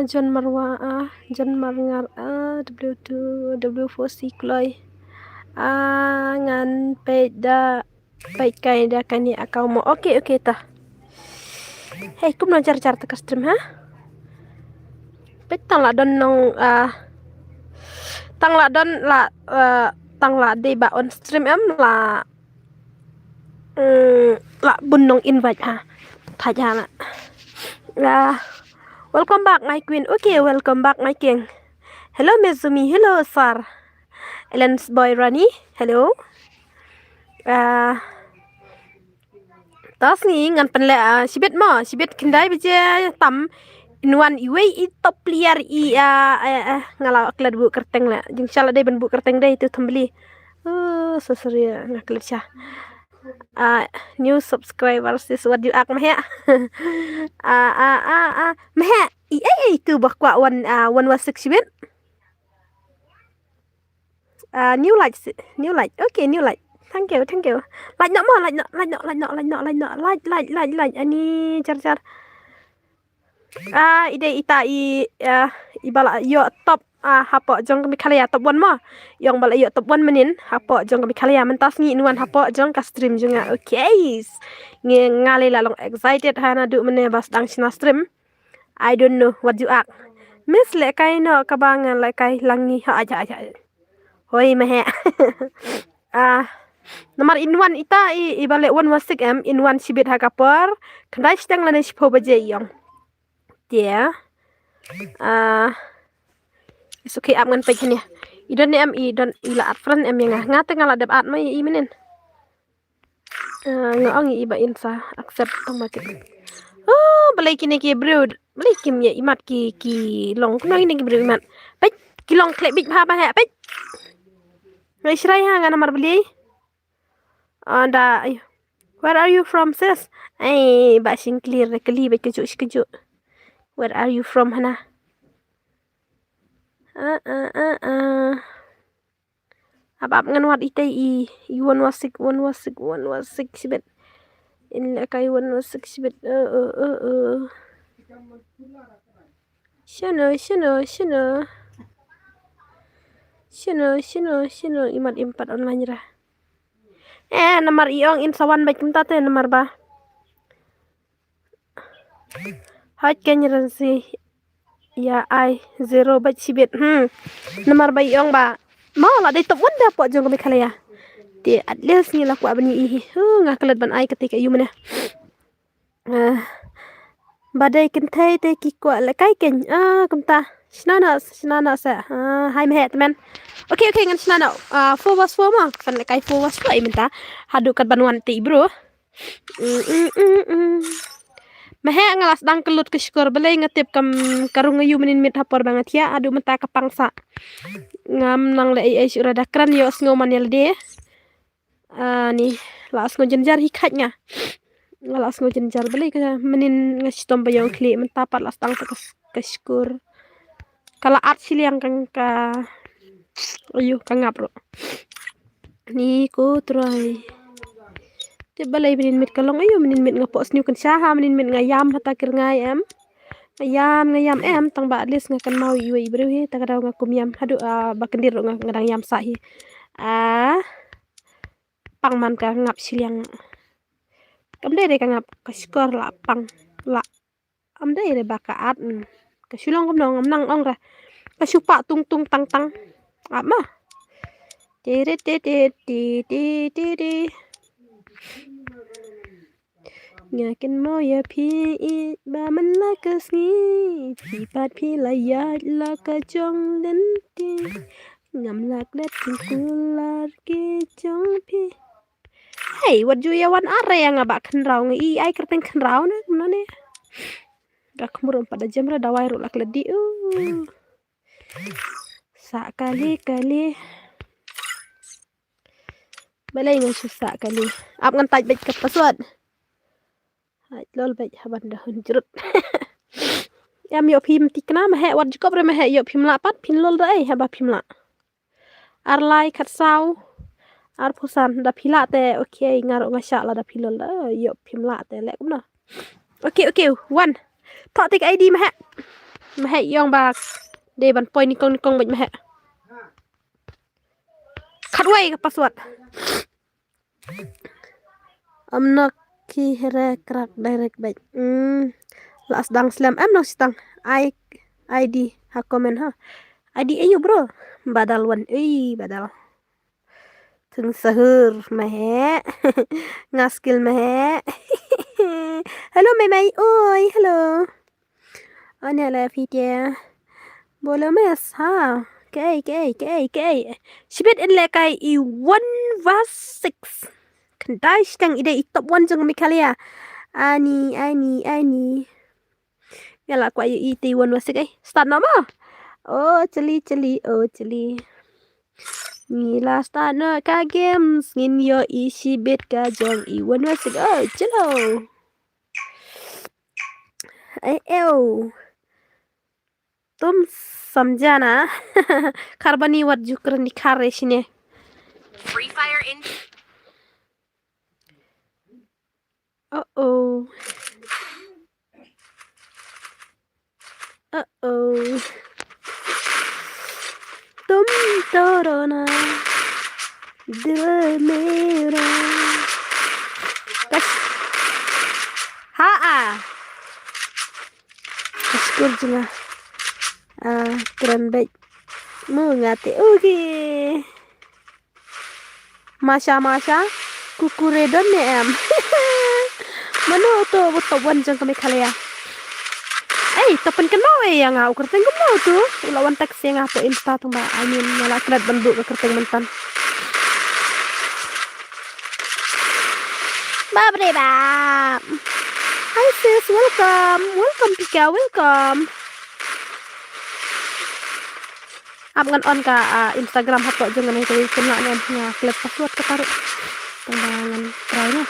John Marwa John Marngar W2 W4C Kloy ngan peda baik kai da kani akau mo oke tah. Hei kum no jar ta stream ha petang la don nong tang la de ba on stream em la bun nong invite ha thajana welcome back my queen. Okay, welcome back my king. Hello Mezumi, hello Sar. Ellen's boy Rani, hello. Tas ni ngan penle sibet kendai beje tam inwan iwe I top liar I ngala akla bu kerteng la jing shala dai ben bu kerteng dai tu thambli seseri ngaklet sha new subscribers is what you ak meh meh tu bakwa one was 6 sibet new light okay new light. Thank you. Like no more, like ani jar. Ide ita ibala yo top hapo jong kami kaliya top 1 mo. Yang bala yo top 1 menin hapo jong kami kaliya mentas ngi nuan hapo jong ka stream juga. Okay. Ngali lalong excited hana du mene bas dang sina stream. I don't know what you act. Miss le kai no kabangan le kai langi ha aja. Hoi mehe. Nomor inwan ita ibale 116 m inwan sibit hakapor kendai stang lane sipo baje yong dia is okay am ngan page ni idon em idon ila at friend em yang ngate ngala dab at mai I menen ngong iba insa accept tong market balai kini ki bro balai kim ya imat ki long kuno ini ki bro imat page ki long klek big ha ba ha page ngai shrai ha ngana mar beli where are you from sis? Basing clear kali ba kejuk. Where are you from hana? Abab ngan wat itai I 116 sibet. In kai 116 sibet. Sino imat impat online ra. Nomor iong insawan baik minta te nomor ba. Hat kenyeran si ya ai 0 baik sibet. Nomor ba iong ba. Mau lah dai top 1 dah po jong kami kala ya. Ti at least ni laku abani ngakalat ban ai ketika yu mana. Badai kentai te ki ko la kai ken kumta snana sa hai mehet men. Okay ngan snana 4 was 4 ma kan kai 4 was 4 minta hadu kat banuan ti bro mehe ngalas dang kelut ke syukur belai ngetip kam karung yu menin mit hapor banget ya adu menta kapangsa ngam nang le ai syura dakran yo ngoman yel de ni las ngojenjar hikatnya ngalas ngojenjar belai ke menin ngastom bayong kli menta pat las dang ke syukur kala art sili yang ka ayo kangap bro ni ko try te balai menin mit kalong ayo menin mit ngapos new kan syaha menin mit ngayam hata kir ngayam em tang ba at least ngakan mau iwe bro he takadaw ngakum yam hadu bakendir ngadang yam sahi pangman ka ngap siliang kamde de ka ngap ka skor la pang la amde de bakaat ka sulong kom nong nang ong ra ka supa tung tang apa Tiri ngakin mo ya pi ba man la ka sni pi pat pi la ya la ka chong den ti ngam lak let kular ke chong pi. Hey, what do you want are yang abak kenrau ngi ai kerteng kenrau na mana gak murum pada jam ra dawai ru lak ledi kali balai ngan susah kali ap ngan taj baik ke password lol baik haban dah hunjrut yam yo phim tikna ma he wat jikob re ma he yo phim la pat pin lol dai haba phim la arlai khat sau ar pusan da phila te okay ngarok ngasha la da philol da yo phimla te lek na okay one thọ tik ID mà hệ yong bạc để bàn point ni kong bệnh mà hệ khát quay cái password nak ki here krak direct bệnh las dang slam no stang ID ha comment ha ID ayo bro badal wan badal Thừng sahur mẹ nga skill mẹ hello mày ơi hello anh là phi tia boleh mes ha cái sibet in le kai I 1 verse 6 kendai stang ide I top 1 jeng mikalia ani yala kwa I ti 1 verse 6 start nama oh chali Ngila start no ka games ngin yo isi bet ka jong I 1 verse 6 oh chalo तुम समझा ना कार्बनी वर जुकर निखार रेशिने Free Fire in uh-oh तुम तो रोना दिल मेरा Kashkur juga keren baik mengate Masha kukuredon ne em mano to botoban jang kami khalia tapan kenal yang ngau kerteng kemau tuh ulawan taksi yang apa insta tuh mbak amin nyala kret benduk ke kerteng mentan bab hi sis welcome Pika welcome Abngan on ka Instagram hato jangan itu kena nya klik password ketarik tembangan try na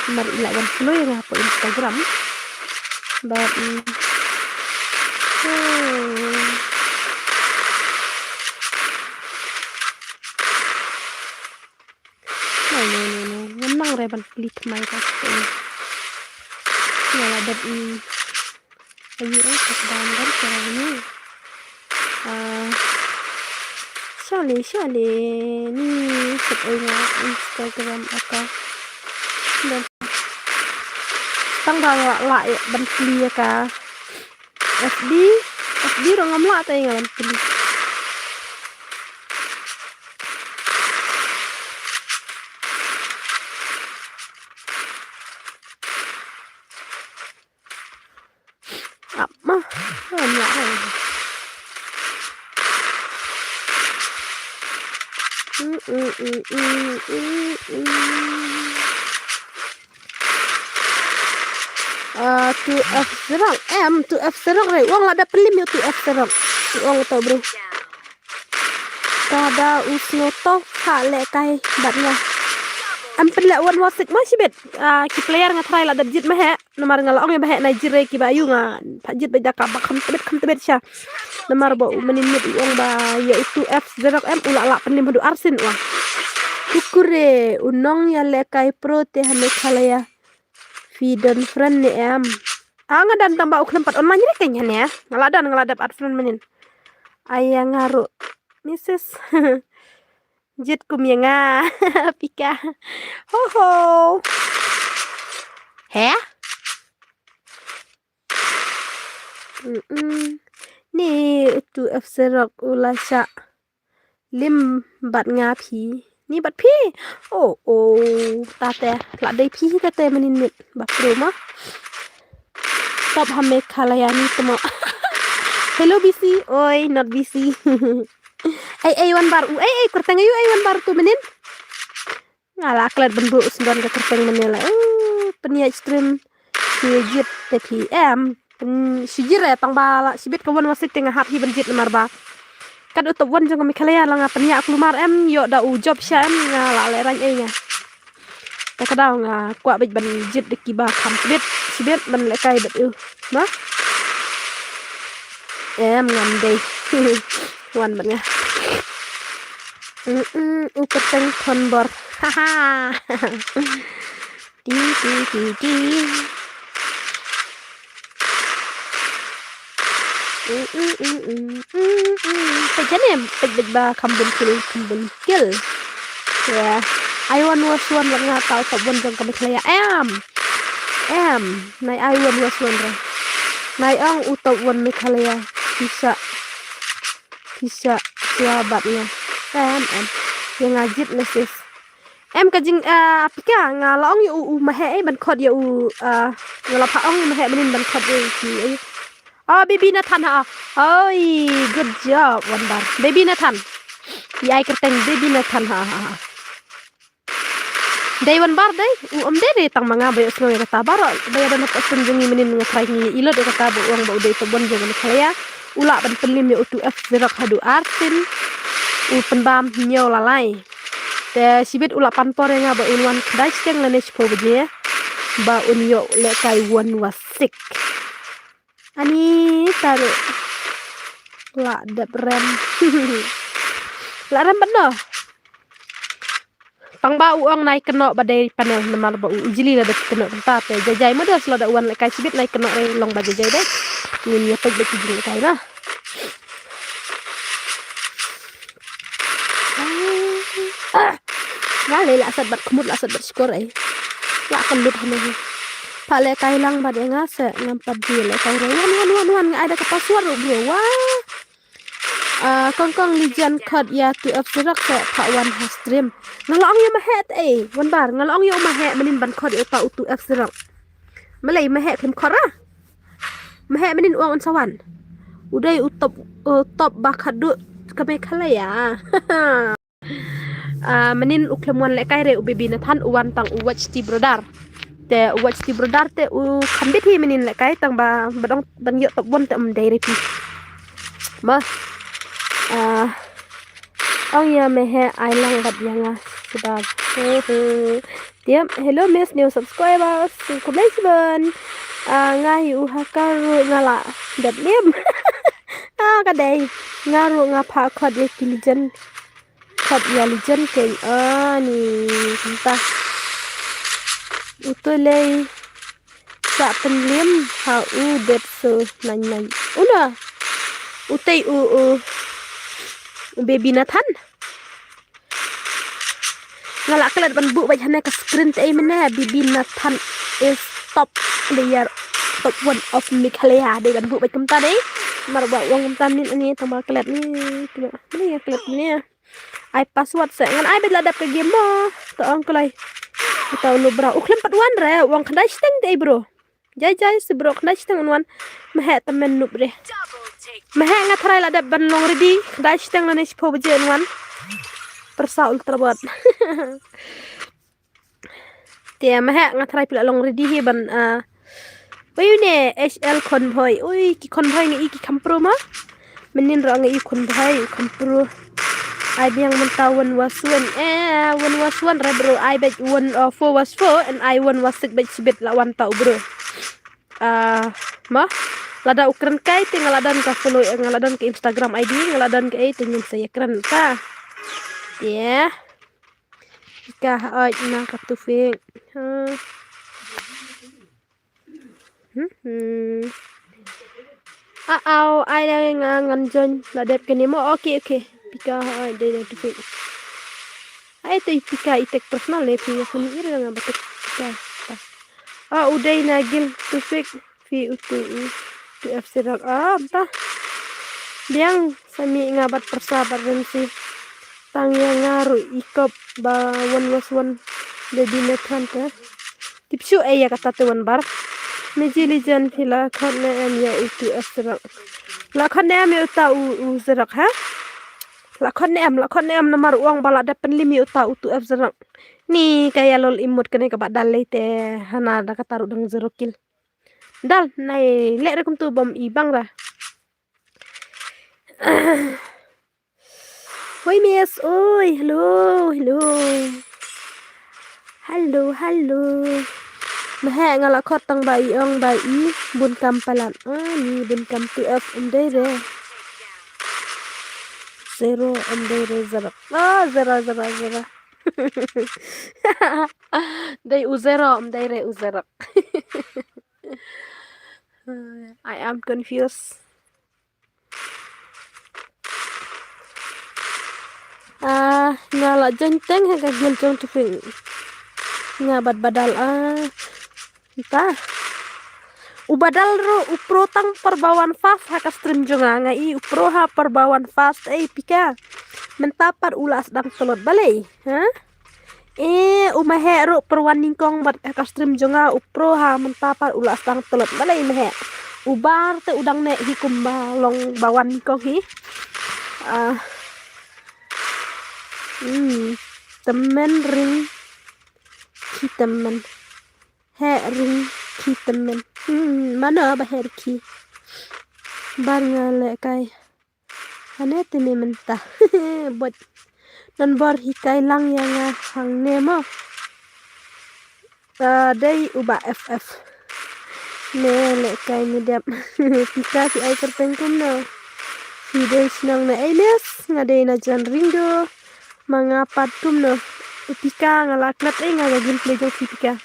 mari ilawan dulu yang apa Instagram bab no menang reban klik mai ka ya ada ayo kebangan caranya Shale ni sebelumnya Instagram apa dan tanggal lại ban clear ka FB rồi ngắm lại tay ban clear apa lại tu F serang M tu F serang re uang ada pelim ya tu F serang uang tau bro kada usno to khale kai batnya am pelak wan wasik masih bet ki player ngatrai la dabjit mah nomor ngalong ya bah Nigeria ki bayu nga pajit beda ka bakam tebet sya nomor ba menimit uang ba yaitu F serang M ulala pelim hadu arsin uang kukure unong ya lekai pro te hane khalaya Fidon friend ni em ngadan tambah uknem 4 on manjre kayaknya nih ya ngeladap ad friend menin ayah ngaru Mrs. Jit kumyenga Pika ho he ni itu F serok ulasha lim bat ngapi ni bat pi tate la dai pi tate menin bat rumah top hame khalayani temo hello busy oi not busy wan baru kerteng ayu wan baru tu menin ngala klat bentuk sembilan ke kerteng menela penia stream sijit TPM sijir ya tang bala sibit kawan masih tengah happy benjit lemar ba kan utop wan jang kami khalaya la ngapenya keluar em yo da job sya em ngala lerang nya ta kadau nga kwa bej ban jit de kiba kham sibit ban le kai bet ma em ngam dei wan ban nga Upeteng konbor. Haha. Di di. Pejane pej ba kambun kil. Ya. I want was one nga tao ta bon jong kami klaya em nai I want was one ra nai ang utop one mi klaya bisa sahabatnya em yang ngajit nesis em kajing apika ngalong yu mahe ban khot yu ngalapa ong mahe benin ban khot yu ki baby Nathan ha oi good job wandar baby Nathan yai kerteng baby Nathan ha day one bar day dere tang manga bayo slow kata baro bayo dan pasun jungi menin ngatrai ni ilo de kata bu uang bau day to bon jangan kaya ula ban pelim ya utu f zerak hadu artin pendam nyaw lalai te sibit ula panpor nga ba unwan dai steng lanes po beje ba unyo le kai one wasik ani taru la dap rem la rem bener pang ba uang naik kena badai panel namar ba ijili la dak kena tempat jajai modal selo da uan le kai sibit naik kena re long ba jajai deh ni ya pek beki jili kai nah ngale la asat bat kemut la asat bat skor la kelut hana pale kai lang ba de ngase ngampat dia le kai wan ada ke password bro wah kong lijan code ya tu abstrak se pak wan stream ngalong yo mahet wan bar ngalong yo mahet menin ban code yo ta tu abstrak malai mahet kim khora mahet menin uang sawan udai utop bakadu kabe khala ya menin uklemwan le kai re ubebi Nathan uwan tang watch ti brodar te watch ti brodar te khambit hi menin le kai tang ba badong ban yo top bon te dai repi ma ông ya mehe ailang bat yanga sudah tiap hello miss new subscribers kumesban ngai uhakaru ngala dat lem kadai ngaru ngapa khod ya kilijan khod ya lijan ke ni entah utulei sa penlim ha det so nan una utei baby Nathan ngalak kelat ban bu bajana ke screen te mana baby Nathan is top player top one of Mikhalaya de ban bu baj kemta de mar ba wong kemta ni tambah kelat ni ya kelat ni ai password se ngan ai bela dap ke game mo to ang kelai kita lu bra uklem patwan re wong kandai steng de bro jai se bro kandai steng wan meh temen nup re meh ngatrai la dap ban long ready kandai steng lanes po bejen wan persa ultra bot dia meh ngatrai pila long ready hi ban bayune HL convoy oi ki convoy ngi ki kampro ma menin ro ngi convoy kampro ai biang mentawan waswan re bro ai bet 1 4 was 4 and I 1 was 6 bet sibit lawan tau bro ma lada ukran kai tinggal ladan ka follow ngaladan ke Instagram ID ngaladan ke tingin saya keren ta ya ka oi na ka tufik ai đang ngan jon la dep ke nemo okay pika de tufik ai tu pika itek personal le pi kun ir nga batek pika uday nagil tufik fi utu tu afsirak entah diang sami ngabat persabaran si tangya ngaru ikop ba wan jadi Nathan ta tipsu ya kata tuan bar meji lijan pila khone em ya utu afsirak la khone em ya uta uzrak ha la khone em namar uang bala dapen limi uta utu afsirak ni kaya lol imut kene ka badal te hana da kataru dang zerokil dal nai lek rekum tu bom ibang ra hoi miss oi hello meh ngala khotang bai ong bai bun kam palan ni bun kam tu f dere Zero amdai re zarak. Ah, zera. Dai uzero amdai re uzarak. I am confused. Ngala jenteng ha gagil jong tuping. Ngabat badal entah. Ubadal ro upro tang perbawan fast ha stream jonga ngai upro ha perbawan fast pika. Mentapar ulas dang telot balai, ha? Umahe ro perwan ningkong bat ha stream jonga upro ha mentapar ulas dang telot balai mehe. Ubar te udang nek hikum balong bawan ningkong hi. Temen ring ki temen. He ring ki temen. Mana bahar ki. Bar ngale kai. Hane tini mentah. Buat dan bar hikai lang yang hang nemo. Day uba FF. Ne kai ni dap. Pika si ai tertengkum no. Si day senang na ailes ngadai na jan ringdo. Mangapa tum no. Pika ngalaklat ngagagin play jong pika.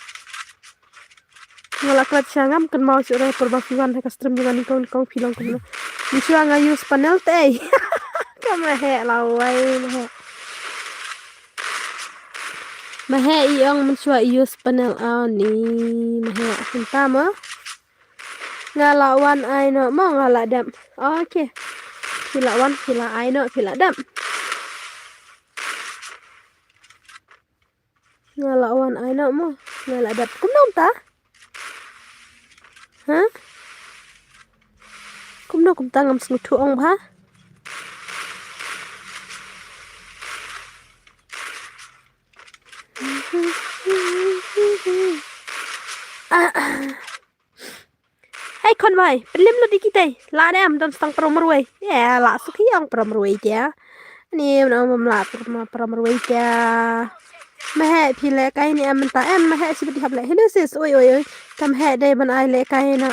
Ngalaklat syangam kan mau sore perbakuan ha stream dengan kong film kan. Misua ngayus panel teh. Kamahe lawai mahe iong mensua use panel ni mahe entama ngalawan aino mo ngaladam. Okay. Silawan sila aino siladam. Ngalawan aino mo ngaladap. Kumnom ta? Ha? Kumno kumta ngam smutu ong ha? Hai konvoi, pelim lo di kita. La dem dan stang peromruai. Ya, la suki yang peromruai dia. Ni nama mla peromruai dia. Mahe pile kai ni amenta mahe sibdi hable. Hello sis, oi. Tam he dai ban ai le kai na.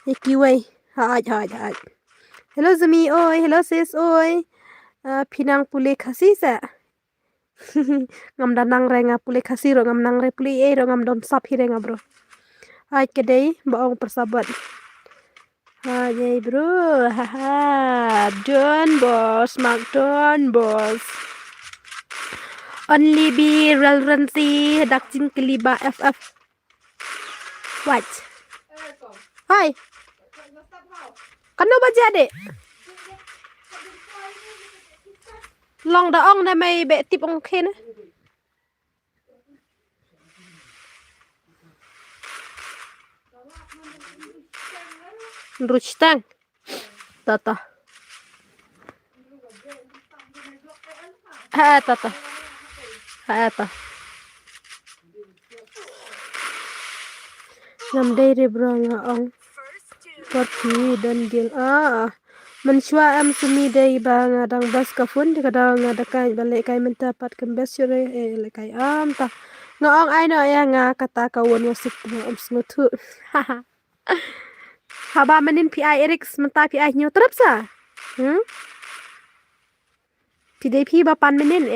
Iki wei. Hai. Hello Zumi, oi. Hello sis, oi. Pinang pule kasih sa. Ngam danang renga pule kasih ro ngam nang re pule ro ngam don sap hirenga bro. Hai kedai baong persahabat. Hai bro. Haha. Don bos, Don bos. Only be relevancy dakjing keliba FF. What? Hai. Kano baca dek? Long daong na may be tip ong kene. Ruchtang. Tata. Tata. Ngam dai bro ngaong. Kopi dan gil. Mensua am sumi dai bang adang bas kafun di kadang ada kai balik kai mentapat kembes yore kai ta. Ngaong ai no ya kata kawan wasik om smutu. Haba menin PI Eric menta PI nyu terap sa. PDP bapan menin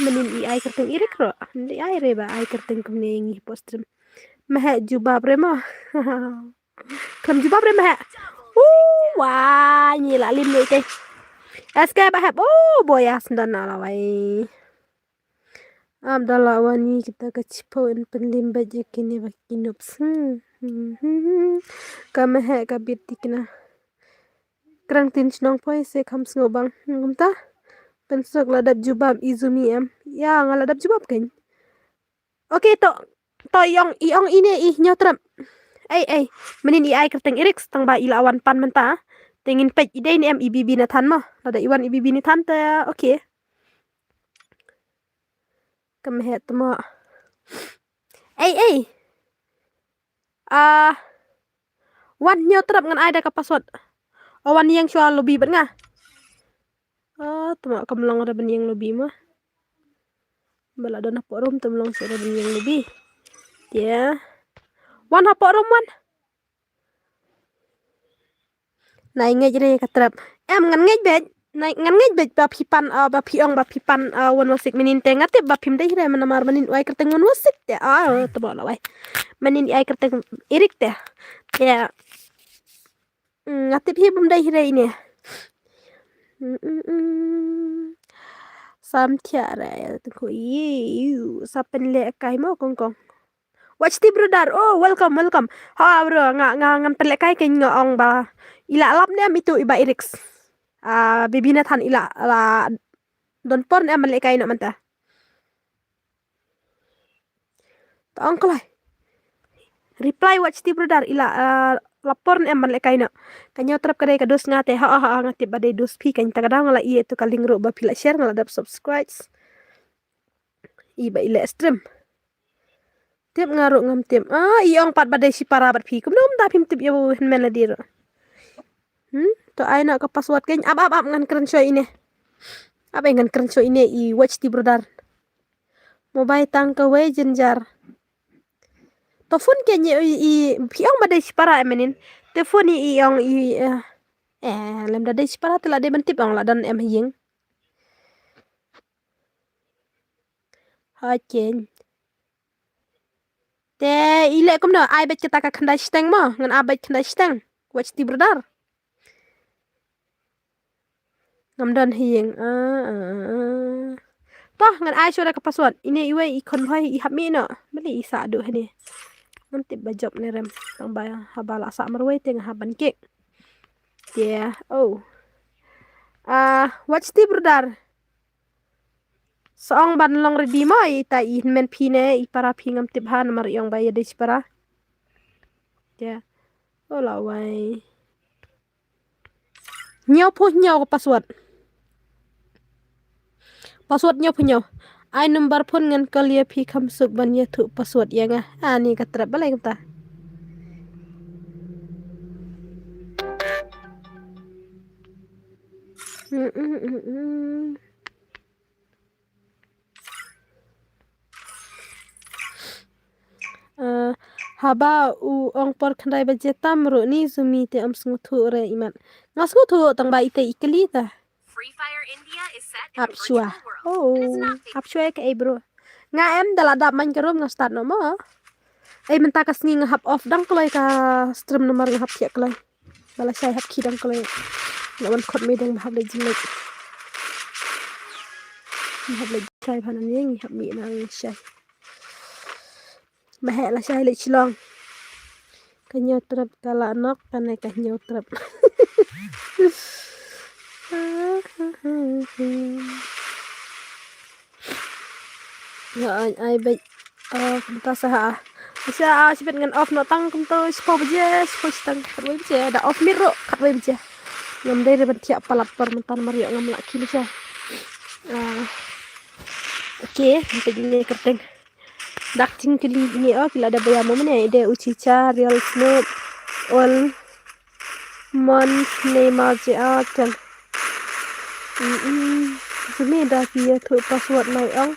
menin AI kerteng Eric ro. Ndi ai re ba ai kerteng kumnengi postrum. Mah jubab re mo. Kam jubab re mah. Wah, ni la lim ni ke. SK bahap. Boyas dan alawai. Abdallah wani kita kecipoin pendim baju kini bakinups. Kamah kabit dikna. Kerang tin chnong poi se kam ngobang. Ngumta. Pensok ladap jubab izumi ya ngaladap jubab kan. Oke to iong ini nyotram. Menin ai kerteng Eric tang ba ilawan pan menta. Tengin pej ide ni IBB na tan mo. Lada iwan IBB ni tan ta oke. Kamhet mo. Wan nyotram ngan ai da kapasot. Wan yang soal lobby bet nga. Tuma kamlong ada ben yang lobby mah. Bala dona porum tumlong ada ben yang lobby. Ya. Wan ha porum wan. Nai ngej re katrap. Ngan ngej bet. naik ngan ngai bet ba pipan wan wasik menin tengat te ba pim dai re manamar manin wai kerteng wan wasik te to bola wai manin ai kerteng irik te ya ngatip hi bum dai re ini sam tiara ya tengko sapen le kai mo kongkong watch ti brother oh welcome ha bro ngan pelek kai ken ngong ba ila lap ne itu iba iriks bibina than ila don porn em le kai no manta to angkolai reply watch ti brother ila lapor em le kai no kanyo trap kadai ka dos ngate ha ngate badai dos pi kan tagada ngala ie to kaling ro ba pila share ngala dap subscribe iba ile stream tiap ngaru ngam tiap iong pat badai si para bat pi kum nom da pim tip yo hen melody ro to aina ka password ken ab ngan keren show ini apa ngan keren show ini I watch ti brother mobile tang ka we jenjar telepon kayaknya piang badai sipara emenin telepon iong lem dadai sipara telah de mentip ang la dan em hiyeng hachen te ile kum no ai bet kita ka khandai steng mo ngan abet khandai steng watch ti brother ngam dan hiyeng toh ngan ai suara ka password ini iwe ikon hoi I hab mi no beli isa adu hene nanti bajop ne rem tang ba habala sa marwai teng haban ke yeah watch ti brother Soong ban long ready mo ita men pine I para pingam tibhan mar yong ba yadis para yeah ola wai nyaw po nyaw ko password nyaw po nyaw ai number pun ngan kalia pi kam suk ban ya tu password ya nga ani ka trap balai ta haba ong por khandai ba jetam ro ni zumi te am sngutu re iman ngasngutu tang ba ite ikli ta Free Fire India is set in the apshua virtual world. It is not fake. apshua ke bro nga em dalada man karom nga start no mo ai menta ka sngi nga hap off dang kloi ka stream nomor nga hap kia kloi bala sai hap ki dang kloi lawan khot me dang hap le jilek hap le sai phanan ye hap mi na sai mahe la sai le chilong kanyo trap kala nok kana kanyo trap ya ai bai kita sah bisa sipet ngan off no tang kum to spo beje spo stang katwai beje da off miro katwai beje ngam dai re bantia palap per mentan mario ngam lak kili sa oke pentingnya kerteng dak ting kili ni kila ada bayam mana ide ucica real snoop all mon nema je atan sumi da kia tu password nai ong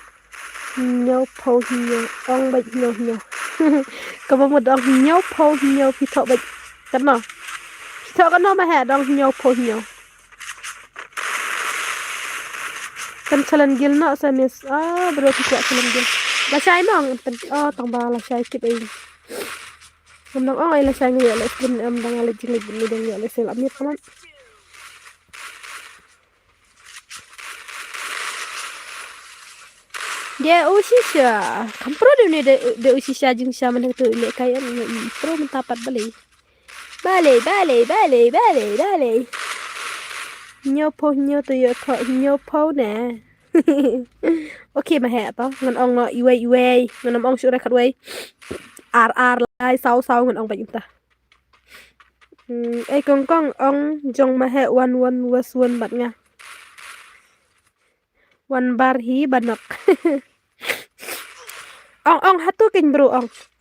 nhau phô nhiều ong bệnh nhiều có một ong nhau phô nhiều thì thọ bệnh cái nào thọ cái nó mà hè ong nhau phô nhiều kan challenge gil na sa miss bro tidak challenge gil la sai mong tong ba la sai tip ai nang ong ai la sai ngi la stream am dang la jing ni dang la sel am kaman dia usisha kan pro de usisha jing sha man tu le kayan pro mentapat balik nyopo nyoto yo tho nyopo nè ok mà hè to ngon ong no iwe ngon ong sure khat wei ar lai sau ngon ong ba ta ai kong ong jong ma he one was one bat nga one bar hi banak ong hatu king bro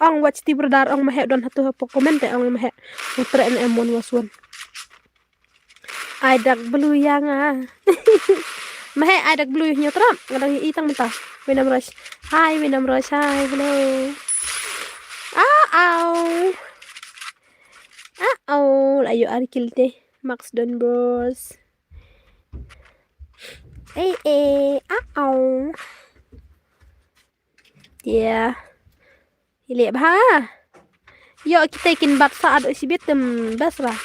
ong watch ti brodar ong ma he don hatu po comment te ong ma he putra en one was one ai dak blue yang mahe ai dak blue nyo tram ngadang itang menta winam rush hi hello ayo ari kilte max don bros Au. Ya. Lihat ha. Yuk kita ikin bat saat sibit bas lah.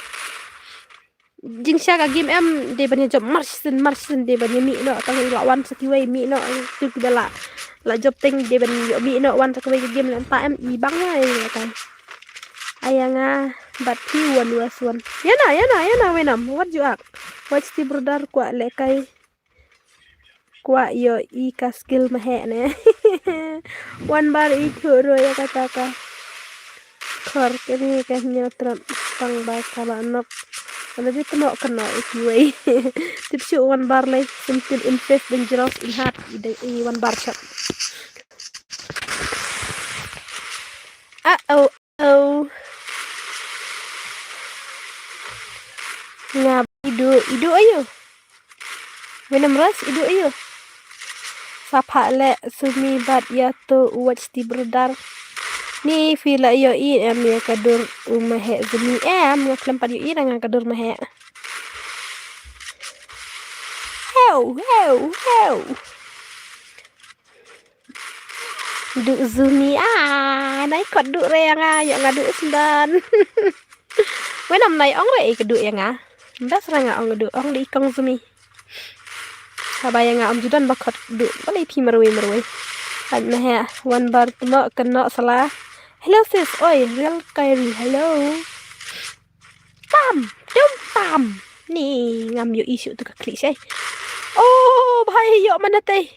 Jing ka game em de banya job marsin de banya mi no tang lawan setiwai mi no tu kita la job teng de ban yo mi no wan sakwai game lan ta em I bang ai kan. Ayanga bat pi wan waswan. Yana wenam what you ak. Watch the brother kwa lekai. Kwa yo I ka skill mahe ne. One bar I thuro ya kata. Kor kini kayaknya trap pang bakal anak. Lebih tenok kena ikiway. Tips one bar lay simple invest dangerous in hard I one bar shot. Oh. Ngab idu ayo. Wenam ras idu ayo. Sapa le sumi bat ya to watch the brother. Ni fila yo I em ya kadur mahe zumi em ngaklam pad yo I nang kadur mahe. Heu. Du zumi nai kot du re nga yo ngadu sendan. Wenam nai ong re kedu ya nga. Bas ranga ong du ong di kong zumi. Sabaya nga om judan bakot du balai pi merwe. Aj mahe one bar temo kena salah. Hello sis, oi, real Kyrie, hello. Pam. Ni ngam yo isu tu ka klik say. Oh, bhai yo mana teh.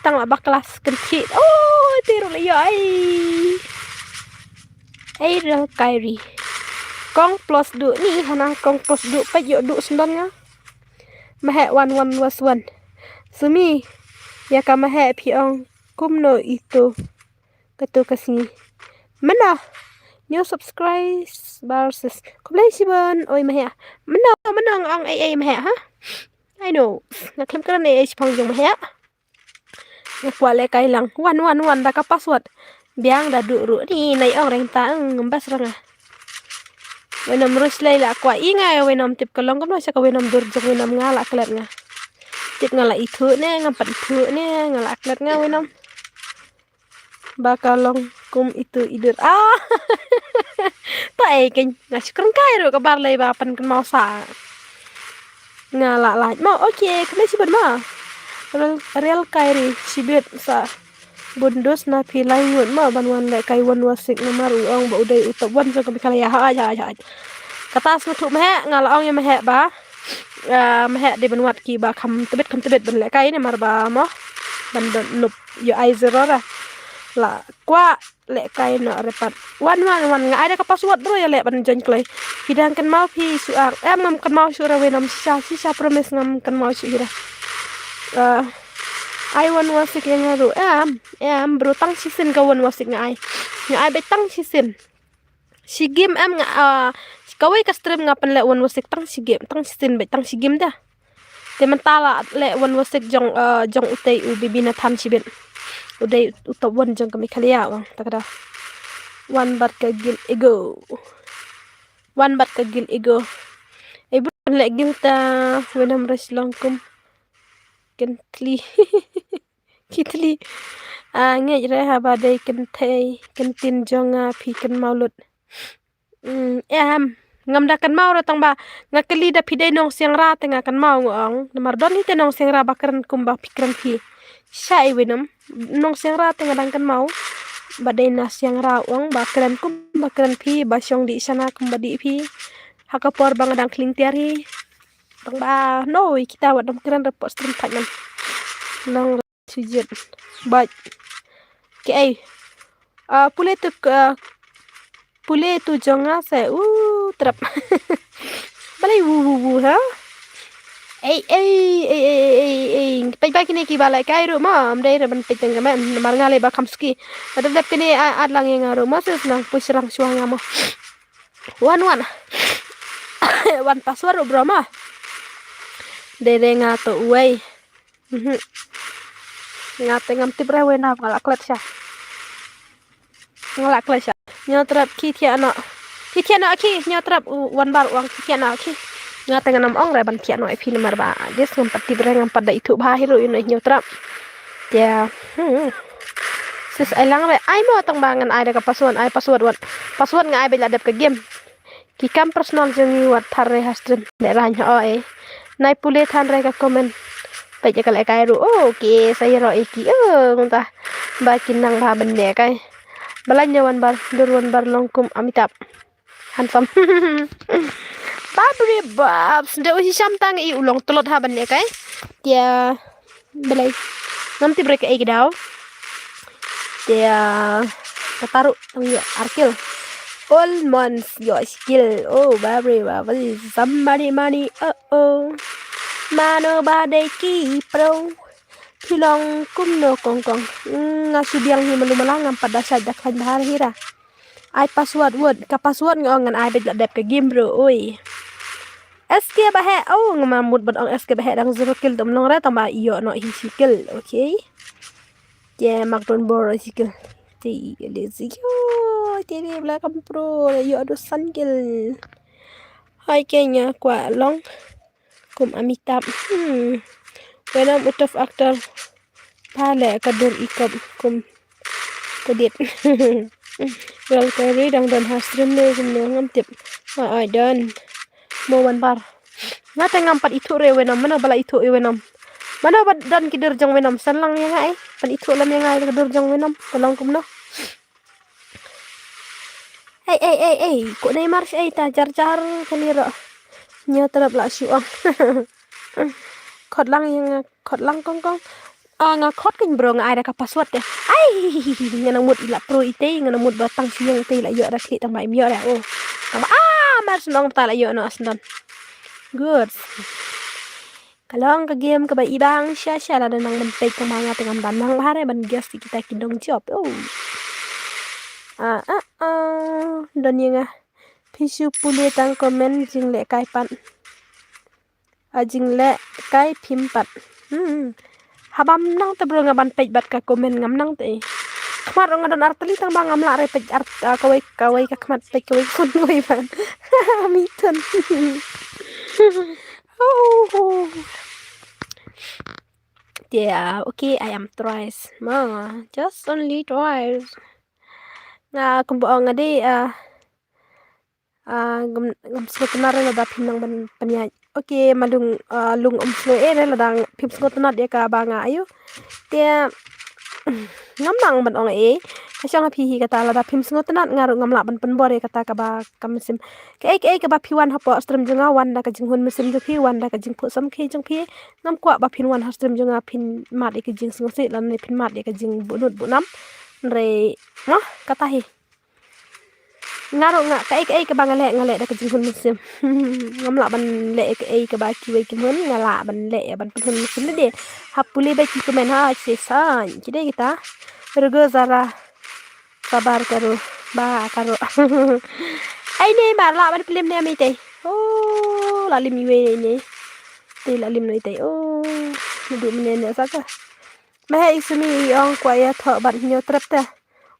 Tang la kelas kecil. Oh, tiru le yo ai. Real Kyrie. Kong plus du ni hana kong plus du pa yo du sendan nga. Mahe one was one. Sumi ya ka mahe piong kumno itu. Katu kasih. Mana? New subscribe versus Kumlaisiban oi mahe. Menang ang ai mahe ha. I know. Ngaklam kan ai pang jong mahe. Ngakwale kai lang. One da ka password. Biang da du ru ni nai ong reng ta ngembas ranga. Wenam rus lai la kwa inga wenam tip kalong kam sa ka wenam dur jong wenam ngala klet nga. Tip ngala itu ne ngampat itu ne ngala klet nga wenam. Bakalong kum itu idur tak ken ngas krengkai ro kabar lay bapan kan mau sa ngala laj mau oke kena sibet ma real Kyrie sibet sa bundos na pilai ngut ma banwan le kai wan wasik nomor uang ba udai utap wan so kami kala ya kata smutu meh ngala ong ya meh ba meh de banwat ki ba kam tebet ban le kai ne mar ba mo ban nup yo ai zero la kwa le kai no repat wan nga ada ka password bro ya le ban jon klai hidang kan mau pi suar ngam kan mau sura wenam sisa promise ngam kan mau sura ai wan wasik yang ngaru bro tang season ka wan wasik nga ai betang season si game nga kawai ka stream ngapan le wan wasik tang si game tang season betang si game dah tementala le wan wasik jong utei bibina tham sibet udah utap wan jong kami kalia bang takada one bat kagil ego ibu lek gilta wenam res langkum kentli kitli ngej re haba dai kentin jonga pi ken maulut ngam da kan mau ratang ba ngakeli da pidai nong siang ra tengah kan mau ngong namar don hite nong siang ra bakaran kumba pikran pi sai wenam nong siang ra tengah dang kan mau badai na siang ra ong bakaran pi basyong di sana kumbadi pi hakapor bang dang kling tiari bang ba no kita wadam kran report stream tagnan nong sujud bat ke pule tu jonga se trap balai wu ha pai kini ki balai kai ru ma amdai re ban piteng ma mar ngale ba kamski adap kini adlang yang ru ma ses nang pusrang suanga mo wan password bro ma dere ngato uai ngate ngam tibre wena ngalak klet sya nyotrap ki nyotrap one bar uang ki ngate nganam ong re ban kia no ip nomor ba des ngam pati bre ngam pada itu ba hiru ino nyotrap ya sis ai lang re ai mo tang bangan ai da password nga ai bela dap ke game ki kam personal jengi wat thare hastrim de ran ho e nai pule than re ka comment pe je kale kai ru okay saya ro iki ngta ba kinang ba bende kai balanya wan bar durwan bar longkum amitab handsome babri babs de usi samtang i ulong telot ha bende kai dia belai nanti break ai gedau dia kataru tang yo arkil all months your skill babri babri somebody money mano badeki pro Pilong kumno kongkong ngasubiang himalumalang pada saja kan bahar hira ai password word ka password ngongan ai bet dap ke game bro oi SK bahe ngamamut bad ong SK bahe dang zero kill dom long ra tamba iyo no hi skill okay je makdon bor skill ti lazy yo ti bla kam pro yo do san kill hai kenya kwa long kum amitab Wenam utaf aktor pale kadur ikap kum kedit Well kari dang dan hastrim ne ngam tip ai dan mo wan bar ngate ngampat itu re wenam mana bala itu wenam mana bad dan kider jang wenam sanlang yang ai pan itu lam yang ai kider jang wenam tolong kum no ko nei mars ai ta jar kanira nya terap la syuang khot lang kong nga khot kan bro nga ai da ka password de ai ngana mut ila pro ite ngana mut batang siang ite ila yo da klik tang bai mio da tang mars nong ta la yo no asdan good kalong ka game ka bai ibang sha la da nang mentai tang manga tengam dan nang hare ban gas kita kidong job dan yang pisu pule tang komen jing le kai pan ajing le kai pimpat habam nang te bro ngaban pej bat ka komen ngam nang te kmar ngadon arteli tang bang ngam la re pej art kawai ka kmat pej kawai kun kawai ban mitun yeah okay I am twice just only twice nga kumbo ngadi ngam sebenarnya ada pinang ban penyanyi okay malung lung sloe ladang pim skotnat ya ka banga ayo dia ngamang ban ong kasang hi kata lada pim skotnat ngaru ngamla ban penbor ya kata ka ba kamsim ke ka ba piwan hapo astrum jenga wanda ka jinghun mesim ju pi wanda ka jingpu sam ke jong pi ngam kwa ba pin wan astrum jenga pin mat ke jing sngose lan ne pin mat ke jing bunut bunam re kata hi ngaru nga ka bangale ngale da ka jinghun mesim ngamla ban le ka ba ki we kimhun ngala ban le ban pun mesim de hapule ba ki komen ha sesan kide kita rego zara sabar karo ba karo ai ne ba la ban film ne mi te lalim we ne te lalim ne te du ne sa ka ma ismi ong kwa ya tho ban nyo trap ta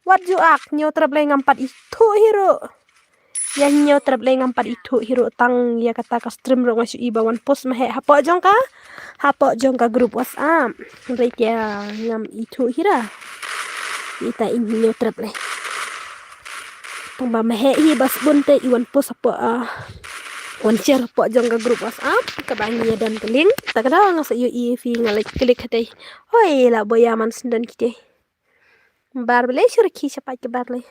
wat ju ak nyo trap le ngampat itu hero ya nyo trap le ngampat itu hero tang ya kata ka stream ro ngasu ibawan post mahe hapo jongka grup WhatsApp re ya ngam itu hira ita in nyo trap le tamba mahe hi bas bunte iwan post hapo wan share hapo jongka grup WhatsApp ka bangi dan link ta kada ngasa yu fi ngalek klik hate hoi la boyaman sendan kite Barbele sur ki siapa ke barle.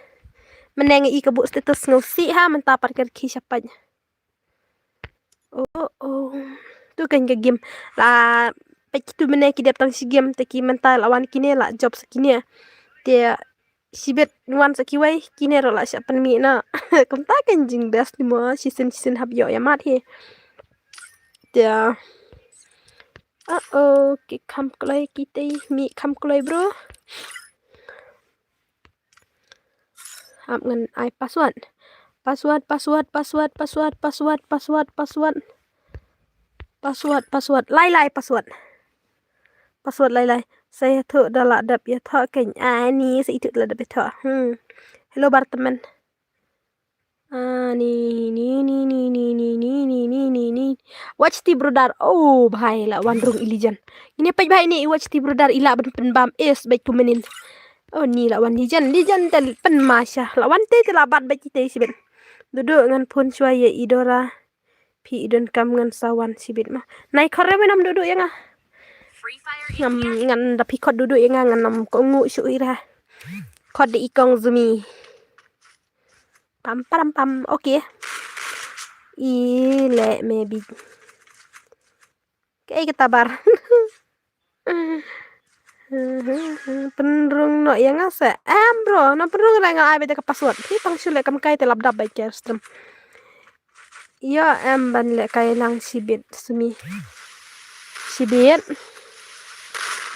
Meneng I kebu status ngosi ha mentapar ke ki siapa. Tu kan ke game. La pek tu meneng ki datang si game te ki mental awan kini la job sekini. Dia sibet nuan sekiwai kini ro la siapa mi na. Kum ta kan jing best ni mo season hab yo ya mat he. Dia ki kam klai kita mi kam klai bro. Ngan ai password lai password lai saya tu dah dap ya tho kan ni saya itu dah dap tho hello bar teman Ni. Watch ti brodar. Oh, bahai la wandrung ilijan. Ini apa bahai ni watch ti brodar ila ben penbam es baik kumenin. Oh, ni la wan lijan tel pen masya. La wan te la bat baik kita sibet. Duduk ngan pun suaya idora. Pi idon kam ngan sawan sibet mah. Nai kore menam duduk yang ah. Free Fire Ngam India. ngan dapi kod duduk yang ngan nam ko ngu su ira. Kod de ikong zumi. Pam. Okay. Le maybe. Kayak kita bar. Penrung no yang asa. Bro, na penrung ra nga ai beta ka password. Hi pang sule kam kai te labdab bai kerstrom. Ya ban le kai lang sibit sumi. Sibit.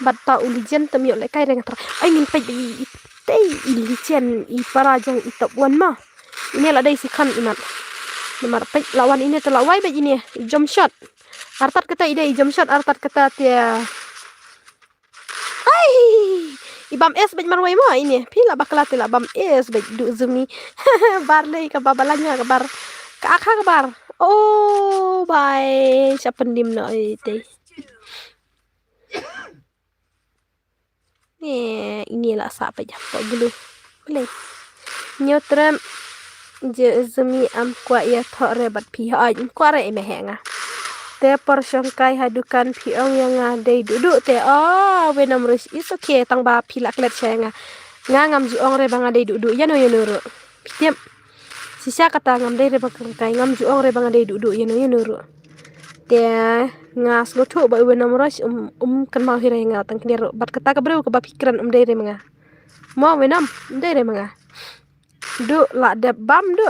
Batta ulijen tem yo le kai reng tra. Ai min pai i tei ilijen i parajang i top one ma. Ini lah dai sikan inat. Nomor pai lawan ini telah wai bai ini. Jump shot. Artat kata ide jump shot artat kata tia. Ai, ibam es bej marwai mo ini. Pila bakla tila bam es bej du zumi. Bar lei ka babalanya ka bar. Ka akha ka bar. Oh, bye. Siapa pendim no ite. Inilah siapa aja kok dulu. Boleh. Nyotrem je zumi am kwa ya thore bat pi ai kwa re me henga. Te por kai hadukan piong yang ngadai duduk te wenam rus is okay tang ba pilak let nga ngam juong re bang adai duduk ya no nuru pitiam sisa kata ngam dai re bang kai ngam juong re bang adai duduk ya no nuru te ngas lo thu ba wenam rus kan mau hira nga tang kner bat kata ka bro ka ba pikiran dai re nga mo wenam dai re nga du la de bam du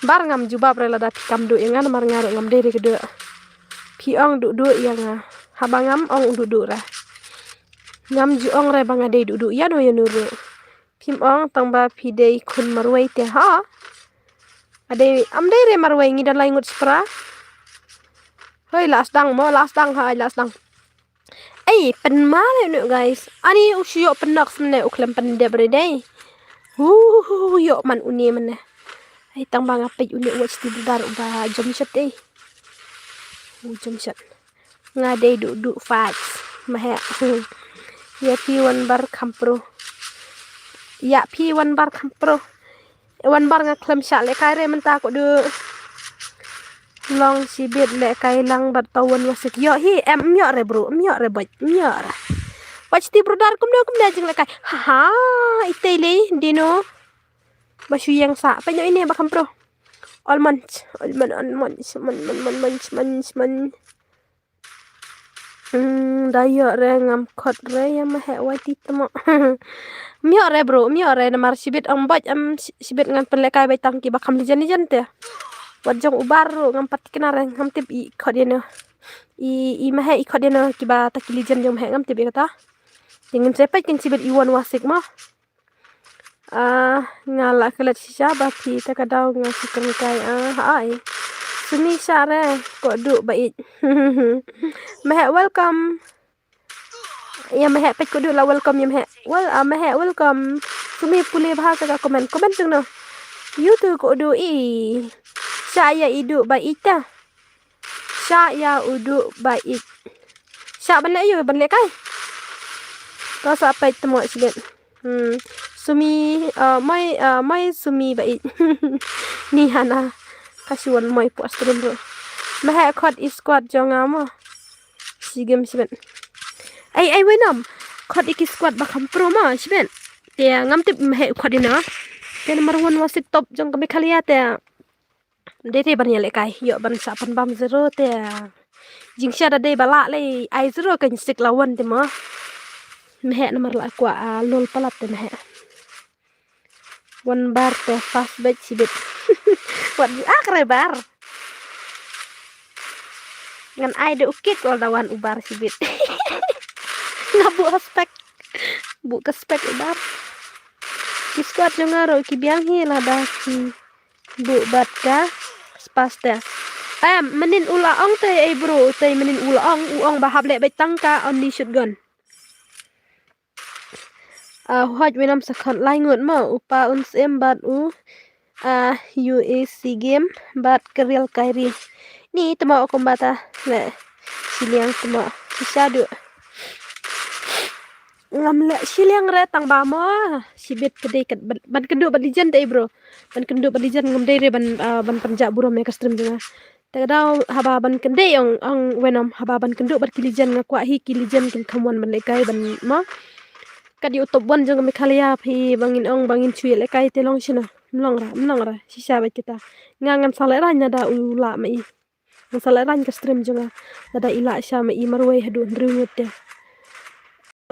bar ngam jubab rela da pikam du yang mar ngaru ngam dere kedu piong du yang habangam ong du ra ngam ju ong re banga de du ya no ya nuru pim ong tang ba pi de kun marwai te ha ade am dere marwai ngi dan laingut spra hoi las dang ai pen male no guys ani usyo penak semne uklem pen de bre dai yo man uni mene ay tang bang apa uni watch ti dar ba jam shot jam shot nga day du fight mahe ya P1 bar kampro one bar nga klem shot le kai re menta ko du long sibit le kai lang bat tawon wasik yo hi myo re bro myo re watch ti bro dar kum da jing le kai ha itele dino basu yang sa penyo ini bakam pro almond dayo re ngam khot re ya ma he wai ti tmo myo re bro namar sibit ang baj am sibit ngan penlekai bai tang ki bakam lijan te wajong ubar ngam patikna re ngam tip i khot yeno i ma he i khot yeno ki ba ta ki lijan jom he ngam tip kata tingin sepai kin sibit iwan wasik ma ngala kelet sisa bati takadau ngasih kai ai suni sare kok du bait meh welcome ya meh pet ko du la welcome ya meh welcome sumi pulih bahasa ka komen jeng no youtube ko du saya hidup baik ta saya udu baik sa balik yo balik kai kau sampai temu sikit sumi mai sumi baik ni hana kasiwan mai puas turun bro mah khot squad jongama sigem siben ai wenam khot squad bakam pro ma siben te ngam tip mah khot dina te nomor 1 wasik top jong kami khalia te dete ban yele kai yo ban sa pan bam zero te jingsha da de bala le ai zero kan sik lawan te ma mah nomor la kwa lol palat te mah one bar te fast back sibit wat akre bar ngan ai de ukit wal dawan ubar sibit ngabu aspek bu ke spek ubar kiskat jongaro ki biang hi la da ki bu batka spaste menin ula ong te bro te menin ula ong bahab le betangka on di shotgun hoj wenam sakhat lai ngut ma upa uns embat UAC game bat keril kairi ni temo aku bata le siliang temo sisadu ngam le siliang re tang ba mo sibit kede kat ban kendu ban lijan deh bro ban kendu ban lijan ngam deh ban penja buro me stream juga tadau haba ban kende yang ang wenam haba ban kendu ban kilijan ngakwa hi kilijan kin khamwan ban lekai ban ma kadi utop bon jong me khalia phi bangin cuy lekai telong sina mlong ra sisa ba kita ngangan sale ra nya da ula mai sale ra ke stream juga da ila sha mai marwai hadu ndrungut ya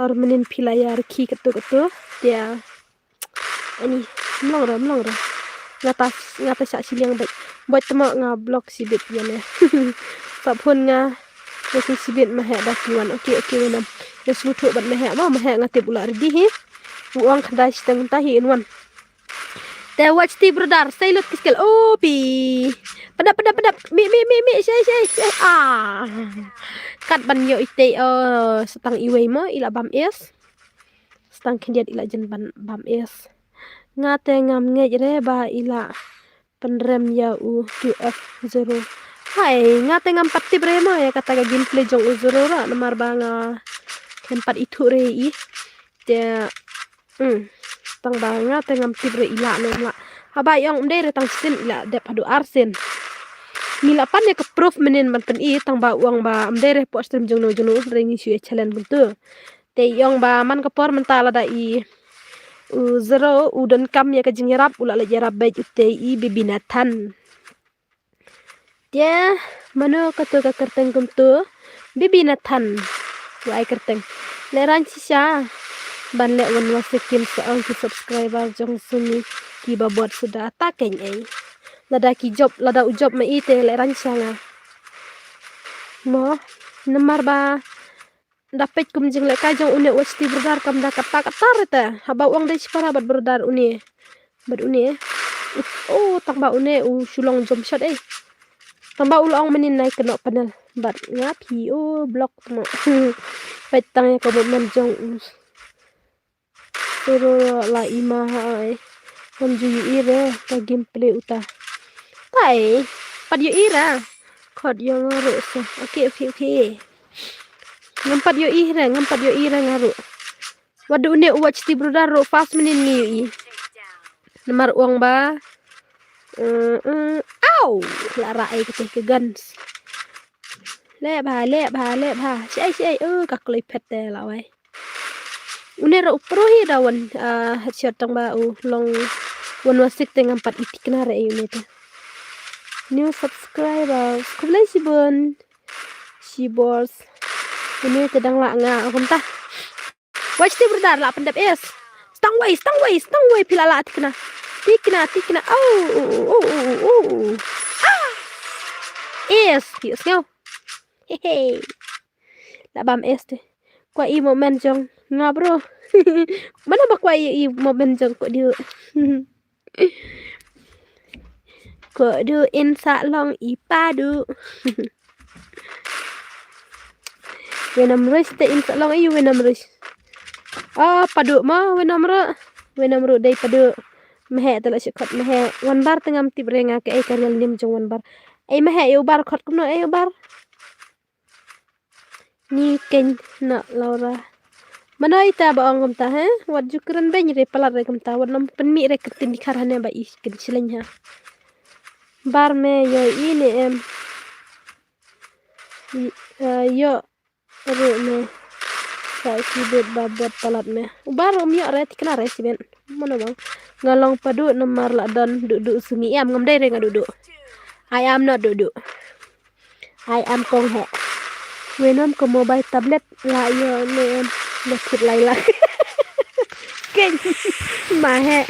or menin pilayar ki ketu dia ini mlong ra ngata sa siliang baik buat temo nga blog sibit ya ne sapun nga nasi sibit mahe dah kiwan oke wenam ya slutu bat mahe ngate bula redi hi uang kandai steng tahi inwan te watch ti brother sailot kiskel opi pedap mi shay kat ban yo ite setang iwei mo ila bam es setang kendiat ila jen bam es ngate ngam ngejre ba ila penrem ya U2F0 hai ngate ngam patti brema ya kata ga gameplay jong U0 ra namar banga tempat itu rei dia tang banga ngam tibre ila no la haba yang ndere tang sin ila de padu arsen mila pan ya ke proof menin ban pen i tang ba uang ba ndere po stream jong no rengi shu challenge buntu te yong ba man kapor mentala da i U0 udan kam ya ke jingrap ula le jarab baik ute i bibinatan dia mano katu ka kerteng kumtu bibinatan wai kerteng leran sisa ban le wan wasikim soal ki subscriber jong suni ki babot sudah takeng ai lada ki job lada ujob ma ite leran sanga mo nemar ba dapat kum jing le ka jong une wasti berdar kam da kata reta haba uang dai para bat berdar une oh tangba une sulong jom shot tangba ulang menin naik kena panel bat ngapi blok mo petang ya ko men jong pero la ima hai konju ire ka gameplay uta tai pad yo ira kod yo ngaro so oke ngampat yo ira ngaru wadu ne watch ti brother ro fast menin ni nomor uang ba au la rai ke guns le ba shay ka klip pette la wai unera upro hi dawan headshot tang ba long wan wasik tengam pat itik na re uneta new subscribers kulai sibors ini tedang la nga akum ta watch ti berdar la pendap es stang way pila la tikna oh es pius ngau hehe la bam es te kwa i moment jong nga bro mana ba kwa i moment jong ko dia ko du insa long i padu wenam res te insa long i wenam res padu ma wenam ro dai padu mehe tala shikot mehe wan bar tengam tibrenga ke karial nim jong wan bar mehe yo bar khot kuno bar ni ken na laura mana ita ba ongom ta wat jukran ben re palar re kamta wat nam penmi re ketin dikarane ba is ken silenya bar me yo ini yo ru me sa sibet babot palat me bar yo re tikna re siben mana bang ngalong padu nomor la don duduk sumi ngam dai re ngaduduk I am not duduk I am kong he wenam ke mobile tablet la yo ne lekit laila ken mahe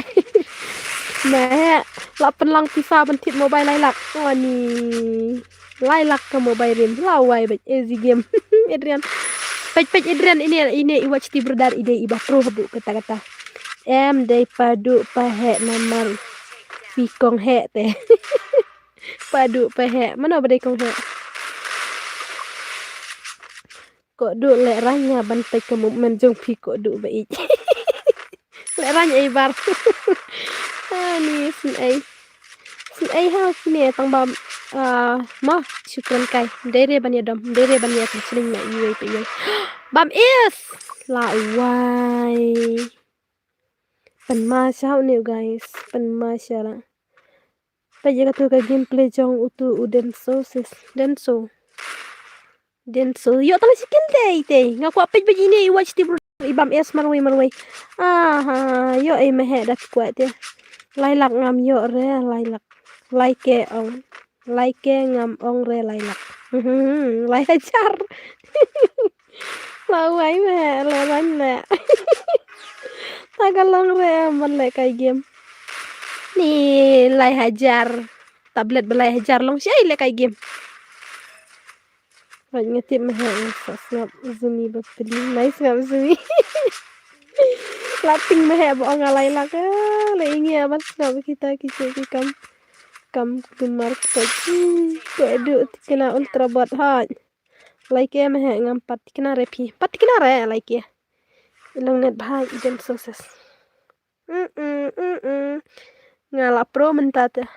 la penlang pisa bentit mobile lailak wani lailak ke mobile rim lawai bet easy game Adrian pej Adrian ini watch ti berdar ide iba pro bu kata-kata dai padu pahe nomor pikong he te padu pahe mana badai kong he kok du le ranya bantai ke momen jong pi kok du baik le ranya ibar ni sin ai ai ha sini tang bam ma syukran kai dere ban ya dam dere ban ya sling na iwe pe ye bam is la wai pen ma sao ne guys pen ma shala pa je ka tu ka gameplay jong utu uden so sis denso yo tala sikil dei te ngaku apa begini watch ti ibam es marwai yo ai mehe dak kuat ya lailak ngam yo re lailak like ong like ngam ong re lailak lai hajar lawai me le ban le tagalong re man le kai game ni lai hajar tablet belai hajar long syai le kai game ngetip mehe ngap zumi bapeli nice ngap zumi laping mehe bo ngalai lak le ingi abat ngap kita kam kumar ko edu kena ultra bot ha like mehe ngam pat kena repi pat kena re like ilong net bhai idem sukses ngala pro mentate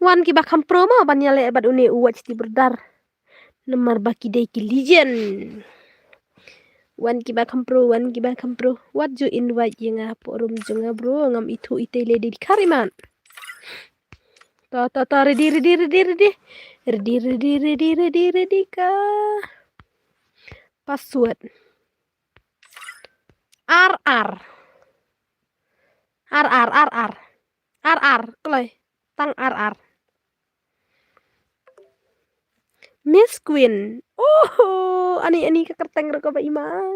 wan ki bakam pro ma ban yale bat uni watch ti berdar nomor baki dei ki legend wan ki bakam pro what you invite yenga porum junga bro ngam itu itele di kariman ta ready ka password RR kelai tang RR Miss Queen ani kekerteng rek ba ima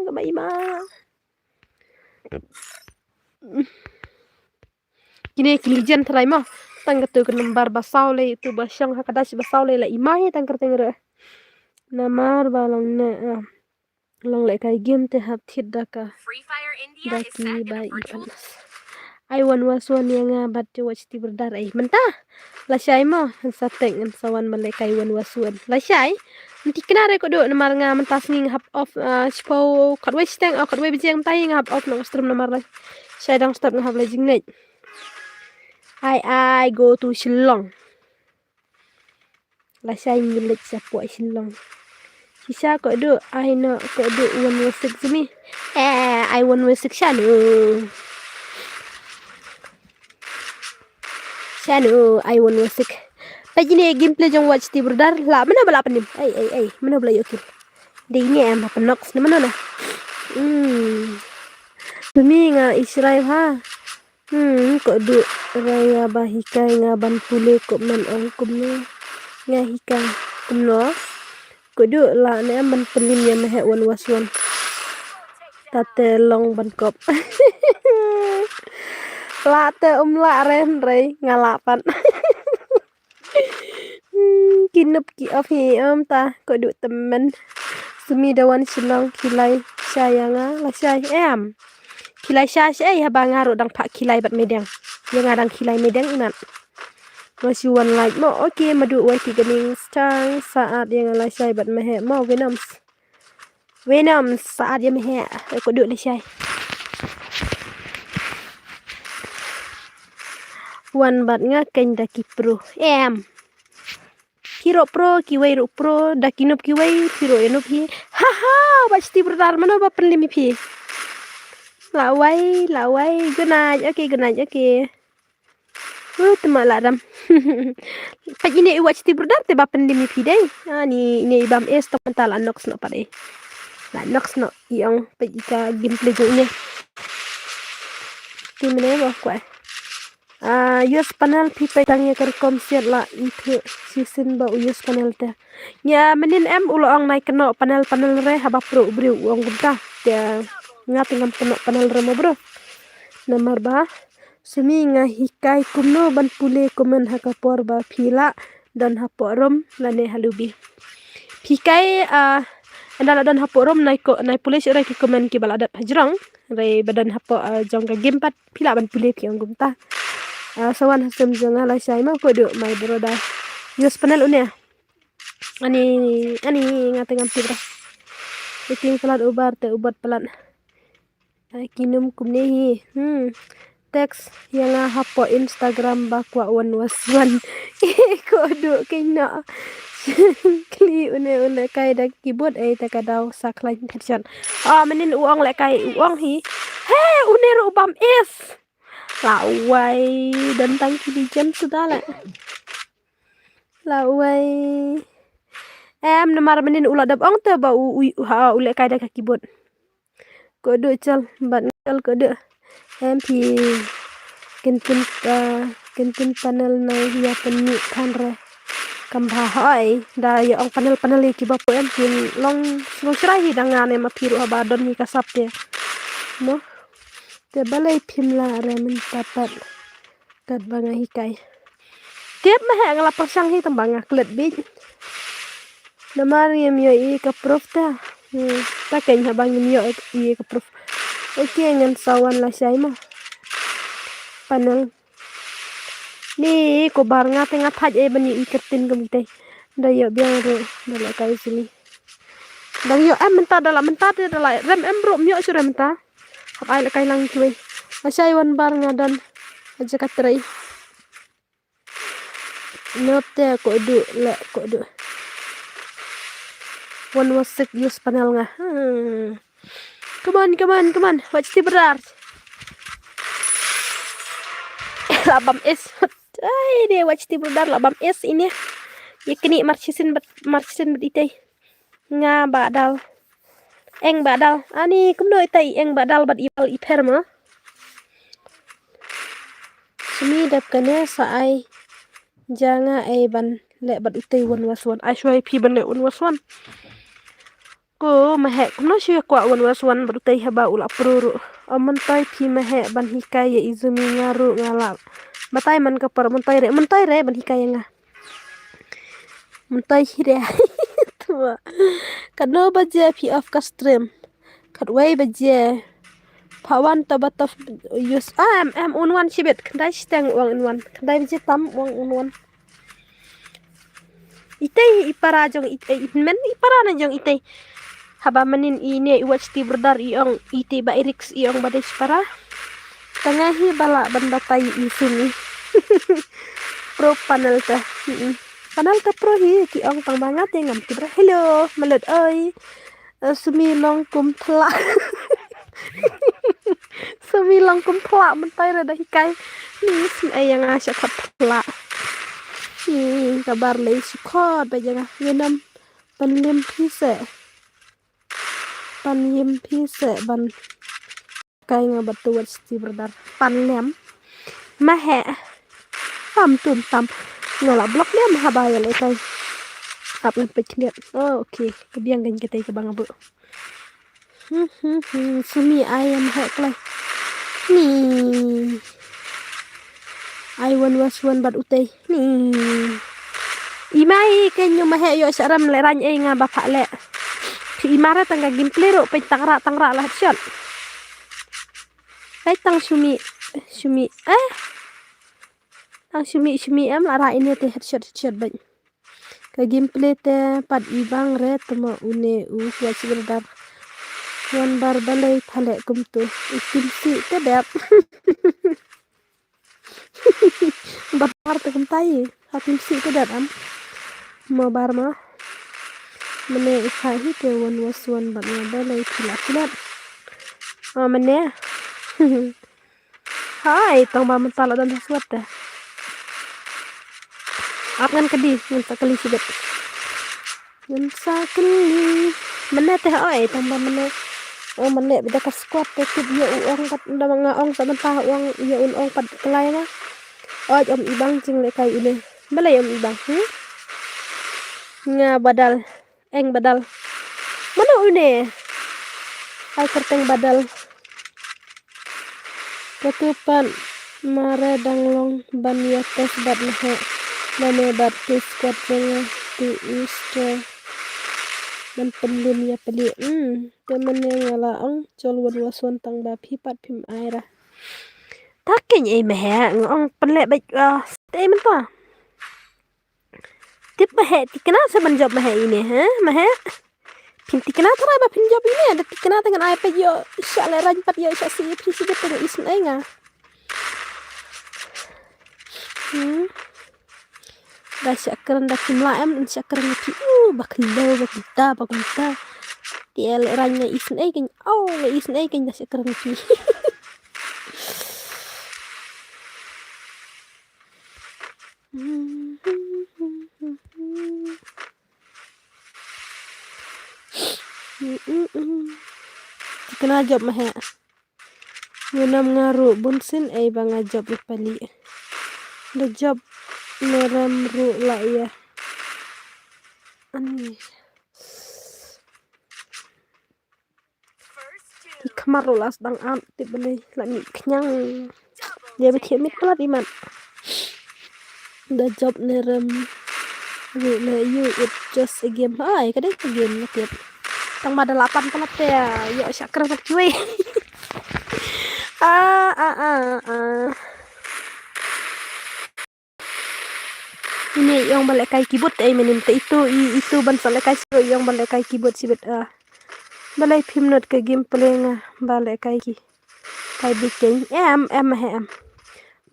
kini kilijan terai mah tang ketu ke lembar basau le itu basyang hakadash basau le la ima he tang kerteng rek namar balong ne long le kai game te hap thit daka Free Fire India is daki set in ba a virtual ipanas ai wan waswan yang bat watch ti berdar ai mentah la syai mo sa teng sawan male kai wan waswan la syai nanti kena re ko do namar nga mentas ning hap off spo khat wai steng khat wai bijeng tai ngap off nang stream namar la syai dang stop ngap la jing net I go to Shillong la syai milik sapo Shillong Sisa ko do I know ko do 116 sini I 116 Shanu I 116 pagi ni gameplay jong watch ti berdar la mana bala penim ai mana bala yokil de ini am penox na mana na tumi nga Israel ha ko do raya bahikai nga ban pule ko men ong kumno nga hika kumno ko do la ne ban pelim ya mehe wan waswan tate long ban kop la te la ren re ngalapan kinup ki ofi ta ko du temen sumi dawan silong kilai sayanga la say kilai syai habang ngaru dang pak kilai bat medang yang adang kilai medang inat masih one like mo okay madu wai ki ganing stang saat yang la say bat mehe mo Venom saat dia mehe ko du la say one bat nga keng daki pro Hero pro kiwai ru pro dakinup kiwai hero enup hi haha pasti berdar mana ba penlimi pi lawai good night okay tema ladam pagi ni watch ti berdar te ba penlimi pi dai ni ibam es to mental anox no pare la nox no yang pagi ka gameplay jo ni ti mene ba kwa US panel pipa tangya kar komsiat la itu season ba US panel te nya menin uloang naik kena panel re haba pro bri uang gudda te ngatingam kena panel re mo bro nomor ba sumi nga hikai kumno ban pule komen hakapor ba phila dan haporom lane halubi hikai andala dan haporom naik pule sira ki komen ki baladat hajrang re badan hapo jong ka game pat phila ban pule ki gumta sawan hasem jonga la sai ma ko do my broda US panel unya ani ngatengam tibra iting pelat ubar te ubat pelat kinum kumnehi teks yang hapo Instagram bakwa wan waswan ko du kina kli une kai da keyboard ta kadau saklain kachan menin uang le kai uang hi une ro bam is lawai dan tang kili jam sudah lah lawai namar menin ula dab ong ta ba ule kai da keyboard ko du chal ban chal ko du thì kintin panel na hiya penni kan re kam bha hai da ya ong panel ki ba em kin long srai hi dangane ma phiru ha ba don ni kasap te no te balai phim la re min tapat kat banga hi kai tiap ma ha ngala pasang hi tambanga klet bi namar yem yo I ka prof ta ta ken ha bangin yo I ka prof oke ngan sawan la sai ma panel ni ko bar nga te nga thaj bani iketin gamite da yo biang ro da kai sini da yo menta da rem bro myo sura menta hak ai la kai lang cuy asai wan bar nga dan aja katrai note ko du one was sick use panel nga come on watch the berar labam es ay dia watch the berar labam es ini yakni marchisin betitay nga badal eng badal ani kumdoy tay eng badal bad ibal iperma sumi dap kane sa ay janga ay ban le bad utay wan waswan ay shoy pi ban le wan waswan ko mahe kumno shoy kwa wan waswan bad utay haba ula pruru amantai pi mahe ban hikay ya izumi ngaru ngalal matay man ka par muntai re ban hikay nga muntai hire tua kado baje pi of custom kadway baje pawan tabataf use am unwan chibet kandai stang uang unwan kandai baje tam uang unwan itay ipara jong men ipara na jong itay haba manin ini watch ti berdar iong iti ba irix iong badai para tangahi bala banda tay isini pro panel ta pro hi ki ong pang bangat ngam tibra hello malut oi sumilong kum thla sumilong kum thla mentai ra da hikai ni sim ayang asya khat thla kabar le sukot ba janga yenam panlim phise ban kai nga batu wat sti berdar panlem mahe tum ngala blok lem habaya le kai tap len pechnet okay kebiang gan kita ke bang abu sumi ayam hek lai ni I was one bad utay ni imai kenyo mahe yo saram le ran nga bapak le imara tangga gameplay ro pe tangra lah shot ay tang sumi tang sumi am lara ini te headshot ban ka gameplay te pad ibang re temo une wa sigerdar wan bar balai thale kumtu itim si te dap bar te kumtai hatim si te dap am mo bar ma mene ikai hi te wan waswan ban balai thilat mene hai tong ba mentala dan sesuatu akan kedi minta kali sibet minta kali mene teh oi tong ba mene mene bida ka squad te kid ya uang kat nda mga ong sa mentah uang ya ong pad kelai na om ibang jing le kai une balai om ibang nga badal eng badal mana une ai kerteng badal ketupan mare danglong ban ya tes bad lehe name bad tes squad dengan tu istre dan pendim ya peli temen yang ngala ong col wan waswan tang ba pipat pim aira takin ai mehe ngong penle baik te menta tip mehe tikena seban job mehe ini mehe pinti kena tara ba pin job ini ada tikena dengan iPad yo sya le ran pat yo sya si dengan isun ai nga Da syakran da kimla em syakran ki baklo bakita tiel ranya isn ai kan le isn ai kan da syakran ki kena job mah ya ngunam ngaru bunsin ai banga job pali da job neram ru la ya ani First two. kamar las dang am ti beli la mi kenyang dia bethi mit pelat iman da job neram ru la you it just a game ai kadai ke game na tiap tang pada 8 pelat ya yo syakran kat cuy ini yang balik kai keyboard menim te itu ban balik kai yang balik kai keyboard sibet balai phimnot ke gameplay nga balik kai ki kai bikin em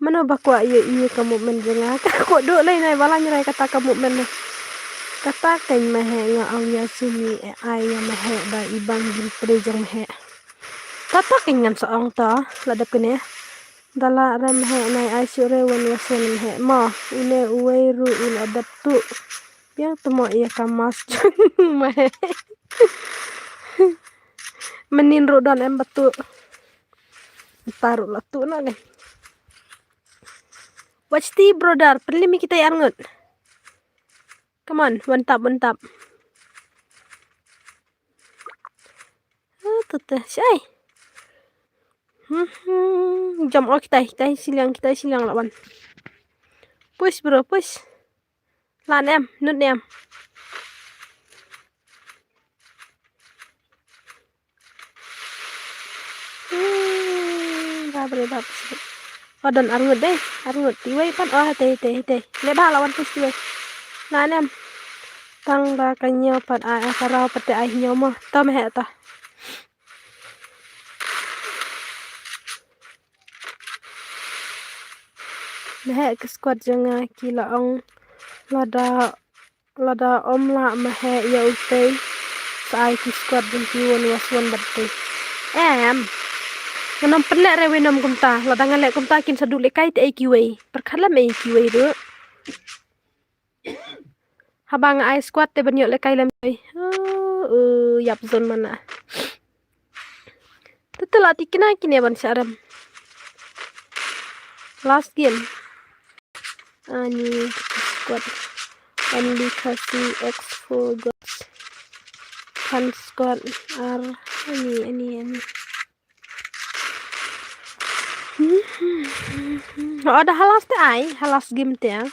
mana bakwa iya kamu menjenga ko do lai nai bala nyrai kata kamu men kata kan mahe nga awnya sumi ai ya mahe ba ibang gameplay jang mahe tata kan ngan saong ta ladap kene dala rem he nai ai sure wan wasen he ma une uweiru un adap tu yang temo iya kamas mahe menin rodan em batu taruh latu na nih watch the brother perli mi kita yarngut come on mantap tuh syai jam kita silang lawan push bro push lan em nut em bab dan arngut tiwai pan te le ba lawan push tiwai lan em tang ba kanyo pat ai karau pate ai nyomo ta me ta mehe ke squad janga kila ong lada om la mehe ya utei sai ki squad jeng ki won waswan batte em nganam pele re wenam kumta lada ngale kumta kin sadule kai te kiwei perkhala me kiwei do habang ai squad te banyo le kai lem yap zon mana tetela tikina kini ban saram last game ani squad only kasih x4 gods kan squad ini ada halas game teh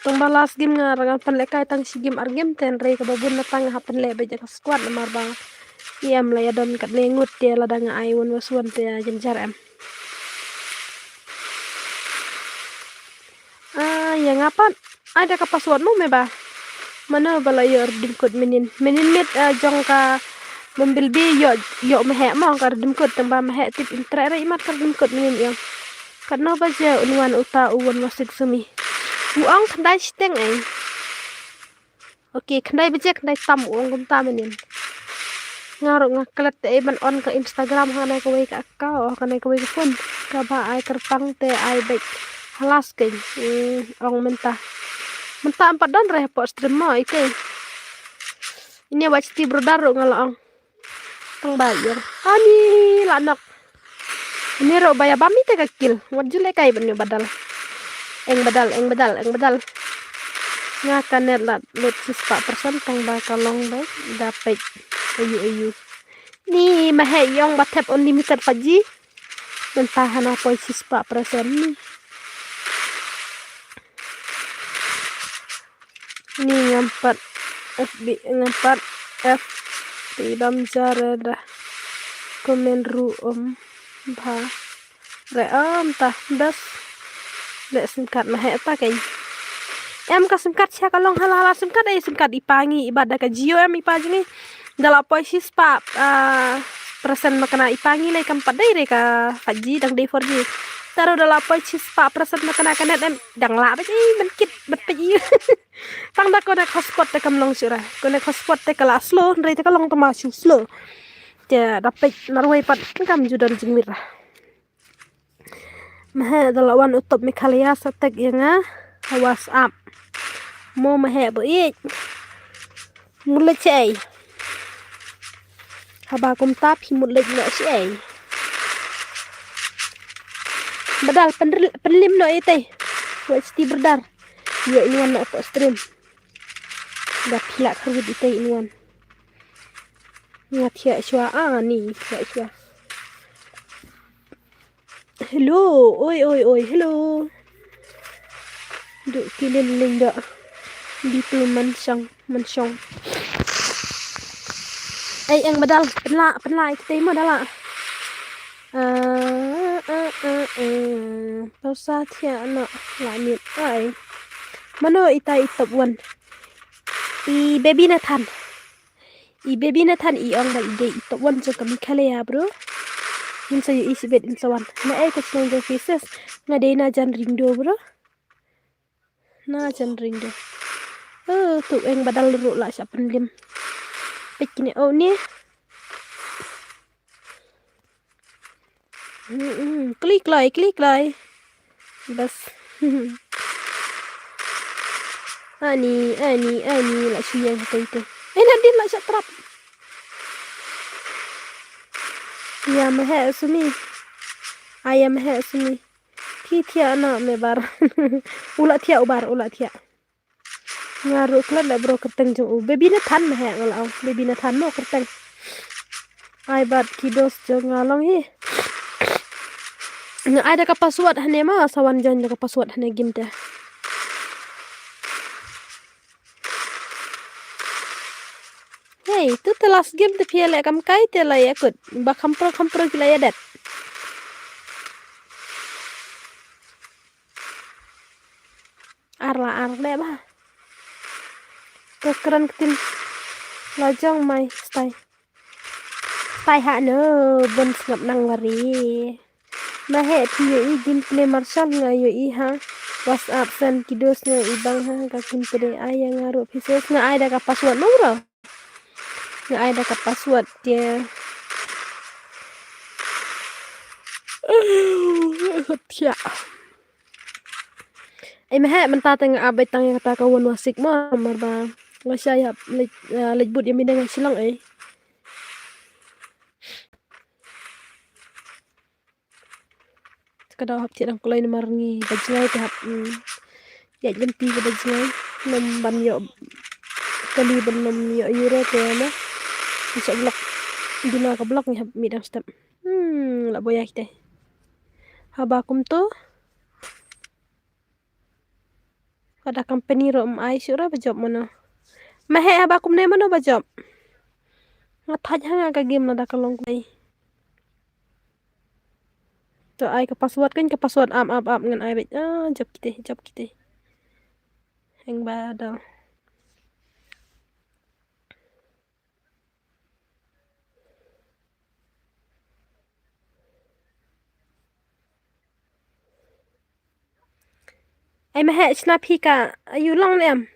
tong balas game ngarangan penlekai tang si game argame ten re kababun natang hapen le beja ka squad lemar bang iam la ya don kat lengut dia ladang ai won waswan teh jenjar em yang apa ada ke passwordmu meba mana balayar dimkod menin mit jong ka mobil bi yo mehe mo kar dimkod tamba mehe tip intra re imat kar dimkod menin yang karena baja unwan uta uwan wasik sumi uang kandai steng ai oke kandai baja kandai tam uang gumta menin ngaru ngaklet te ban on ke Instagram hanai ko wei ka akau kanai ko wei ke phone ka ba ai terpang te ai baik halas keng ong mentah 4 don re po stream mo ike ini watch ti brodar ngalong tang bayar ani lanak ini ro bayar bami te kakil wajule kai banyo badal eng badal ngakanet lat lut 4% tang ba kalong baik dapet ayu ni mahe yong batep unlimited paji mentahan apa 4% ni ini ngampat F tidam jarada komen ru ba re tah das le singkat mah eta kai em ka singkat sia kalong hala singkat singkat ipangi ibadah ka jio em ipangi dala poisi persen makana ipangi le kam padai re ka faji dang day 4G taruh dalam apa sih pak perasaan makan em dang lah apa sih menkit berpeji tang dah konek hotspot te kam long surah konek hotspot te kala slow nrai te kalong tamashu slow dia dapat narway pat kam judan jingmir lah mah dalawan utop mikalia satek yang WhatsApp mau mah bu mulai cai habakum tapi mulai nggak cai bedal penlim no ite wajti berdar ya inuan na apa stream dah pilak kerut ite inuan ngat ya shua ni ya shua hello oi hello duk kilin linda gitu mansong yang bedal penla ite mo dala pasat ya anak langit ay mano ita itop wan i baby nathan i ong ba ide itop wan so kami kale ya bro min sayo isibet in sawan na ko song the faces nga de na jan ringdo bro na jan ringdo tu eng badal ru la sa penlim pikine ni klik like bas ani la suya itu nanti la sa trap ya mah sumi ayam mah sumi thia na me bar ulat thia ngaru klan la bro kerteng jo baby na than mah ngalau baby na than mo kerteng ai bat kidos jo ngalong hi nga ada ka password hane ma sawan jan ka password hane game te hey tu the last game te piele kam kai te la yakut ba kampro kila ya dat arle ba keren ketin lajang mai stay ha no bon ngap nang wari mahe thiyo i game play marshal nga yo i ha WhatsApp san kidos nga ibang ha ka kinpede ay ngaru pieces nga ay da ka password no bro nga ay da ka password dia ya ay mahe menta teng abay tang yang kata kawan wasik mo marba ngasya ya lejbut yang bidang silang kada hap tiang kulai marngi bajngai te hap ya jempi ke bajngai nom ban yo kali benom yo euro te na bisa blok dina ka blok ni hap midang step la boya kita habakum to kada company ro ai sura bajob mono mahe habakum ne mono bajob ngathaj hanga ka game na da kalong kai to ai ka password kan ka password am ngan ai bet job kita heng badal ai mahe snap hi ka ayu long lem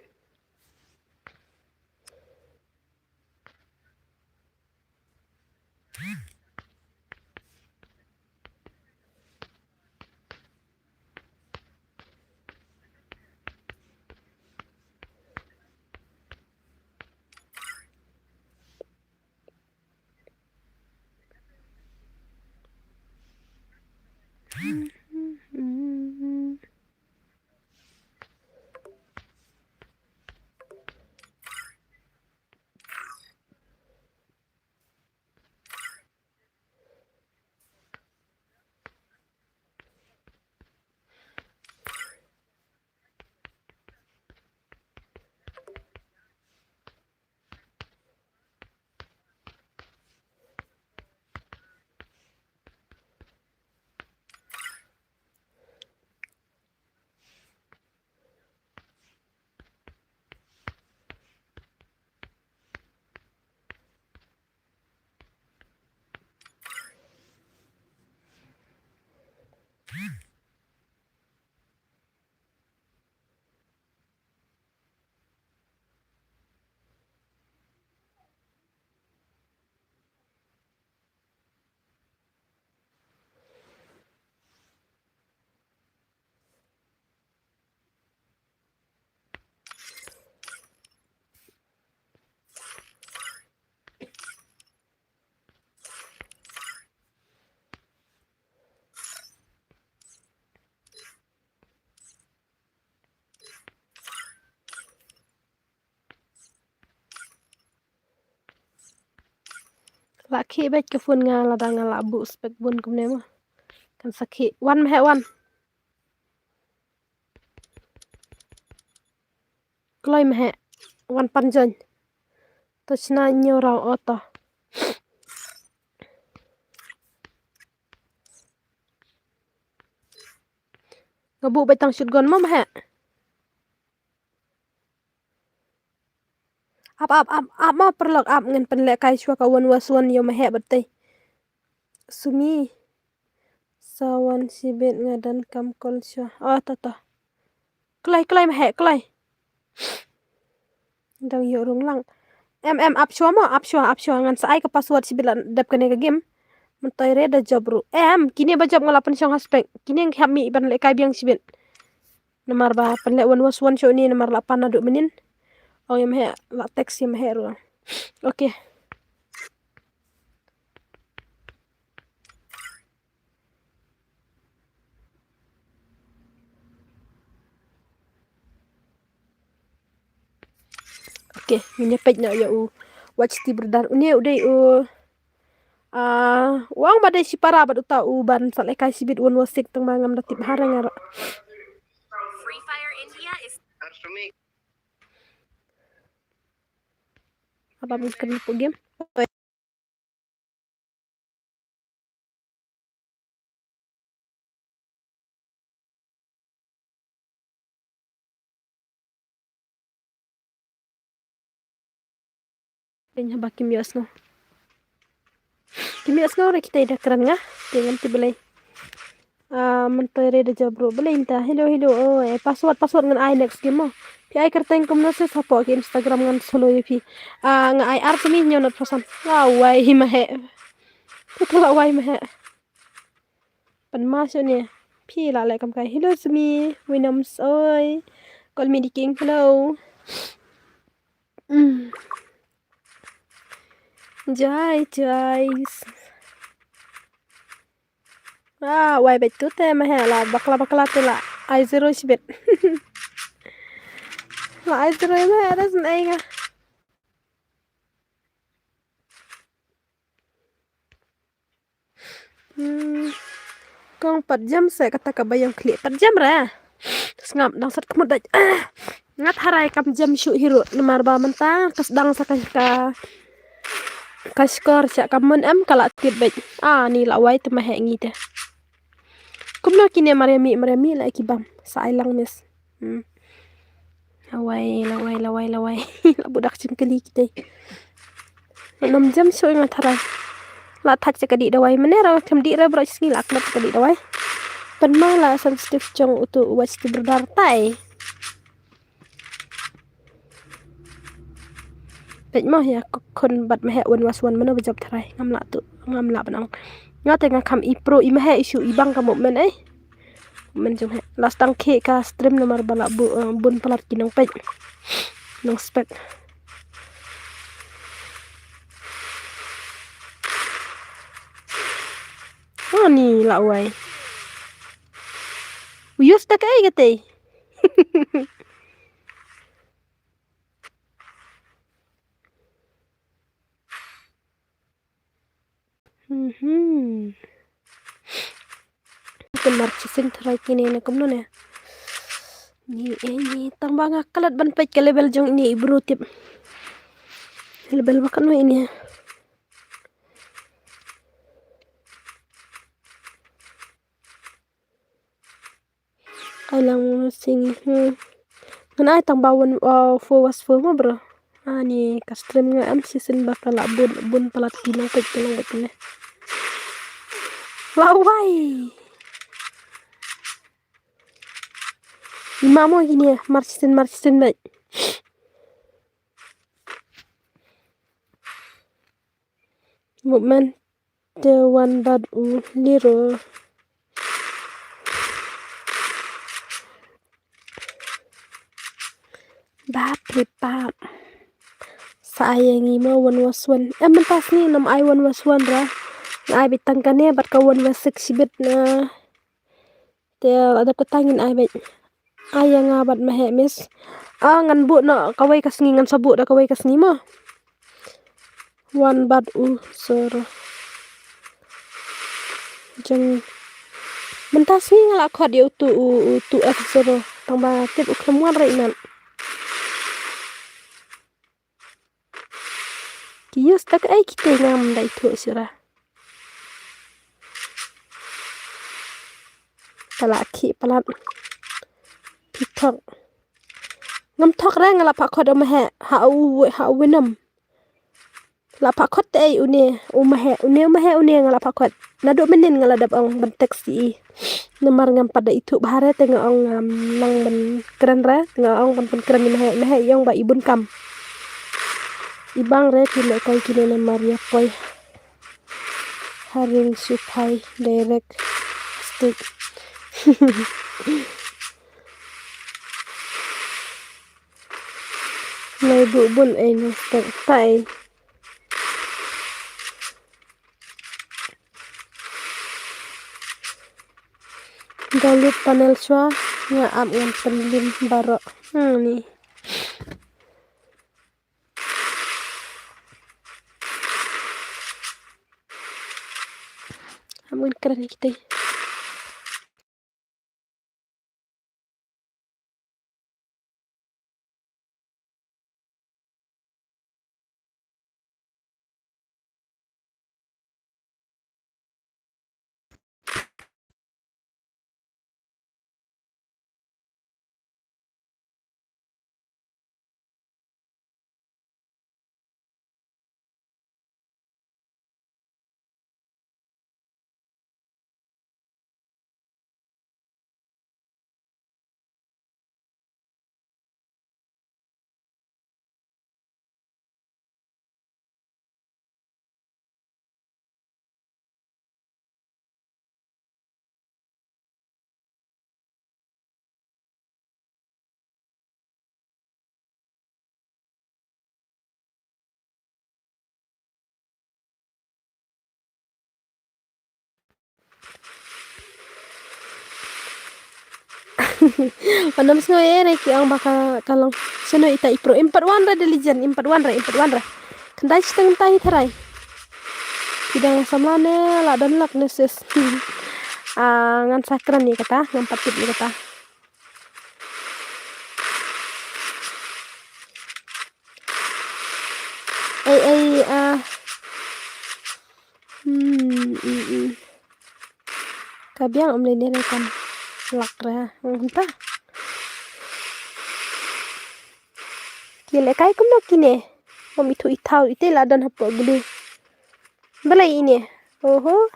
laki bet ke fun ngala da ngala bu spek bun kumne mo kan sakhi wan me wan kloi me wan panjon to chna nyora oto ngabu betang shotgun mo me ap ma perlok ap ngen penle kai shwa ka wan waswan yo me betai sumi sawan sibet ngadan kam kol shwa to kloi me kloi dang yo rung lang em ap shwa ngan sai ka password sibet dap kane ka game mentai re da job ru kini ba job ngala pen shong aspek kini yang kami ban le kai biang sibet namar ba penle wan waswan show ni namar la panadu menin oh yam la teks yam ru oke oke menyepet na ya watch ti berdar uni udah uang badai si para badu ta ban sale kai sibit wan wasik tang mangam datip harang ara Free Fire India is apa mungkin po game Kenya ba kimios no re kita ida keren nga dengan ti belai mentere de jabro belai inta hello oh password ngan ai next game mo pi ai kerteng kumno se sapo ke Instagram ngan solo pi nga ai art ni nyonot pesan wai ma Tutula wai ma pan masuk ni pi la le kam kai hello sumi winams oi kol mi di king hello Jai wai bet tu te ma la bakla tu la ai zero sibet la ai zero ma ada senai ga kong 4 jam saya kata ka bayang klik 4 jam ra ngap dang sat kemut daj ngat harai kam jam shu hiro nemar ba mentang kas dang sa ka skor cha kamun am kala tit bet ni la wai te ma ngi te kumno kine mariami la kibam sa ailang mes lawai la budak cim kali kita 6 jam shu ngat harai la thak cha kadi dawai menera kam di ra bro singi la klap kadi dawai pen ma la sensitif jong utu watch ti berdar tai bet ma ya kon bat ma wan waswan mana bejab tharai ngam la banang ngate nga kam i pro i ma isu ibang kamu men men jong last tang ke ka stream nomor bala bun pelat kinong pet nong spek ni la wai uyus tak ai gate Kan marchisin tharai kini na kumno ne ni tang banga kalat ban pet ke level jong ini bro tip level bakan no ini ailang sing kan ai tang bawon was mo bro ni ka stream nga am season bakal bun pelat kinong pet kinong betne lawai Mamo gini ya, marchisin baik. Movement the one bad liro. Battery pap. Sayangi mo 1 mentas ni nam I 1 ra. Ai bitang kane bat ka 1 sibit na. Tel ada kutangin ai bet. Ayang ngabat mahe mis ngan bu no kawai kasni ngan sabu da kawai kasni mo 1 bat zero jeng mentasi ngalak kod ya utu F0 tambah tip uklemuan reinan kius tak ai kita ngam da itu sirah talaki pelat pitok ngam tok ra ngalak pak kod ha winam la pak kod ai une ngalak pak kod nado menin ngaladap ang bentek si nemar ngam pada itu bahare tengah ong ngam nang ben keren ra tengah ong ben keren mehe yang ba ibun kam ibang re kile kai kile na Maria poi haring supai direct stick nay bu bun ai na stick tai download panel swa nga am ngam penlim baro ni amun keren kita Panam sengo ere ki ang baka kalong seno ita ipro 41 ra delijan 41 ra kendai setengah tahi terai kidang samlane la dan lak neses ngan sakran ni kata ngan patip ni kata kabiang om lene kan lak ra entah kile kai kum no kine om itu itau ite la dan hapo gede belai ini oho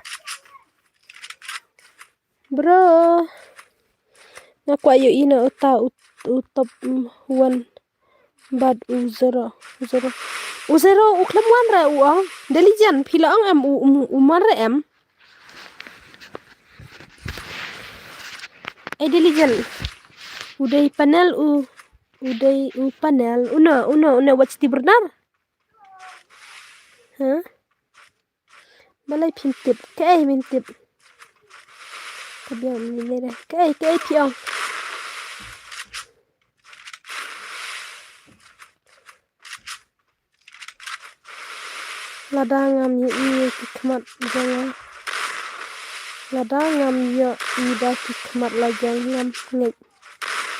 bro naku ayo ina utop 1 bad uzero uklam wan ra uang delijan pilang am umar em delijan uday panel panel una watch di benar balai pintip kai mintip kabiang minere kai piang ladangam ye kikmat jangan ladangam yo ida kikmat la jangan ngai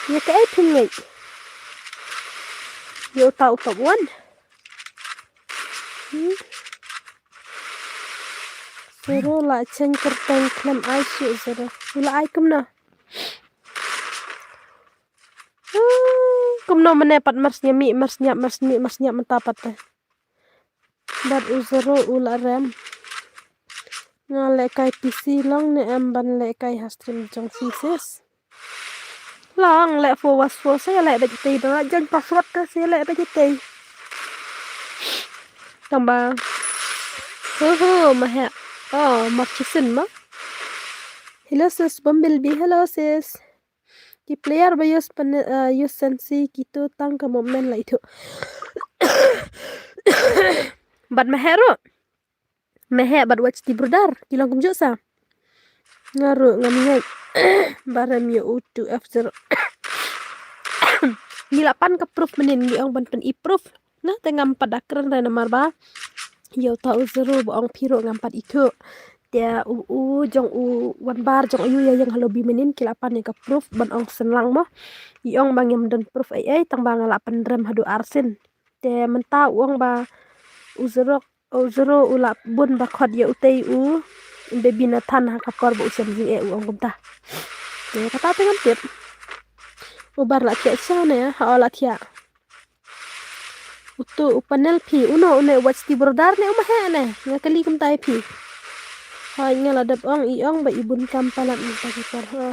ye kai pin ngai yo tau top one zero la chen kertang klam ai su zero ula ai kumna kumno menepat marsnya marsnya mentapat teh bad uzero ula rem ngale kai PC long ne amban le kai hastream jong sises lang le was saya le bejete dong jan password ke saya le bejete tambah maha marchisen ma hello sis bumblebee hello sis ki player ba use sensi gitu tang ka moment la itu bad mehe bad watch di brodar kilang kumjo sa ngaru ngaminya barem yo utu F0 nilapan ke proof menin gi ong ban pen i proof nah tengam pada keren rena marba yo ta uzuru bong piro ngampat itu dia jong wan bar jong ayu ya yang halobi menin kilapan ya ka proof ban ong senlang mo iong bang yam don proof ai tang bang la pandrem hadu arsin te menta uang ba uzuru ula bun ba khod ya utei bebi na tan ha kapor ba usam jing uang gumta te kata pengen tip ubar la tia sana ya ha la tia utu upanel pi uno une watch ti brodar ne umahe ne ngakali kum tai pi hai nga la dap ong iong ba ibun kampalan ta kapor ha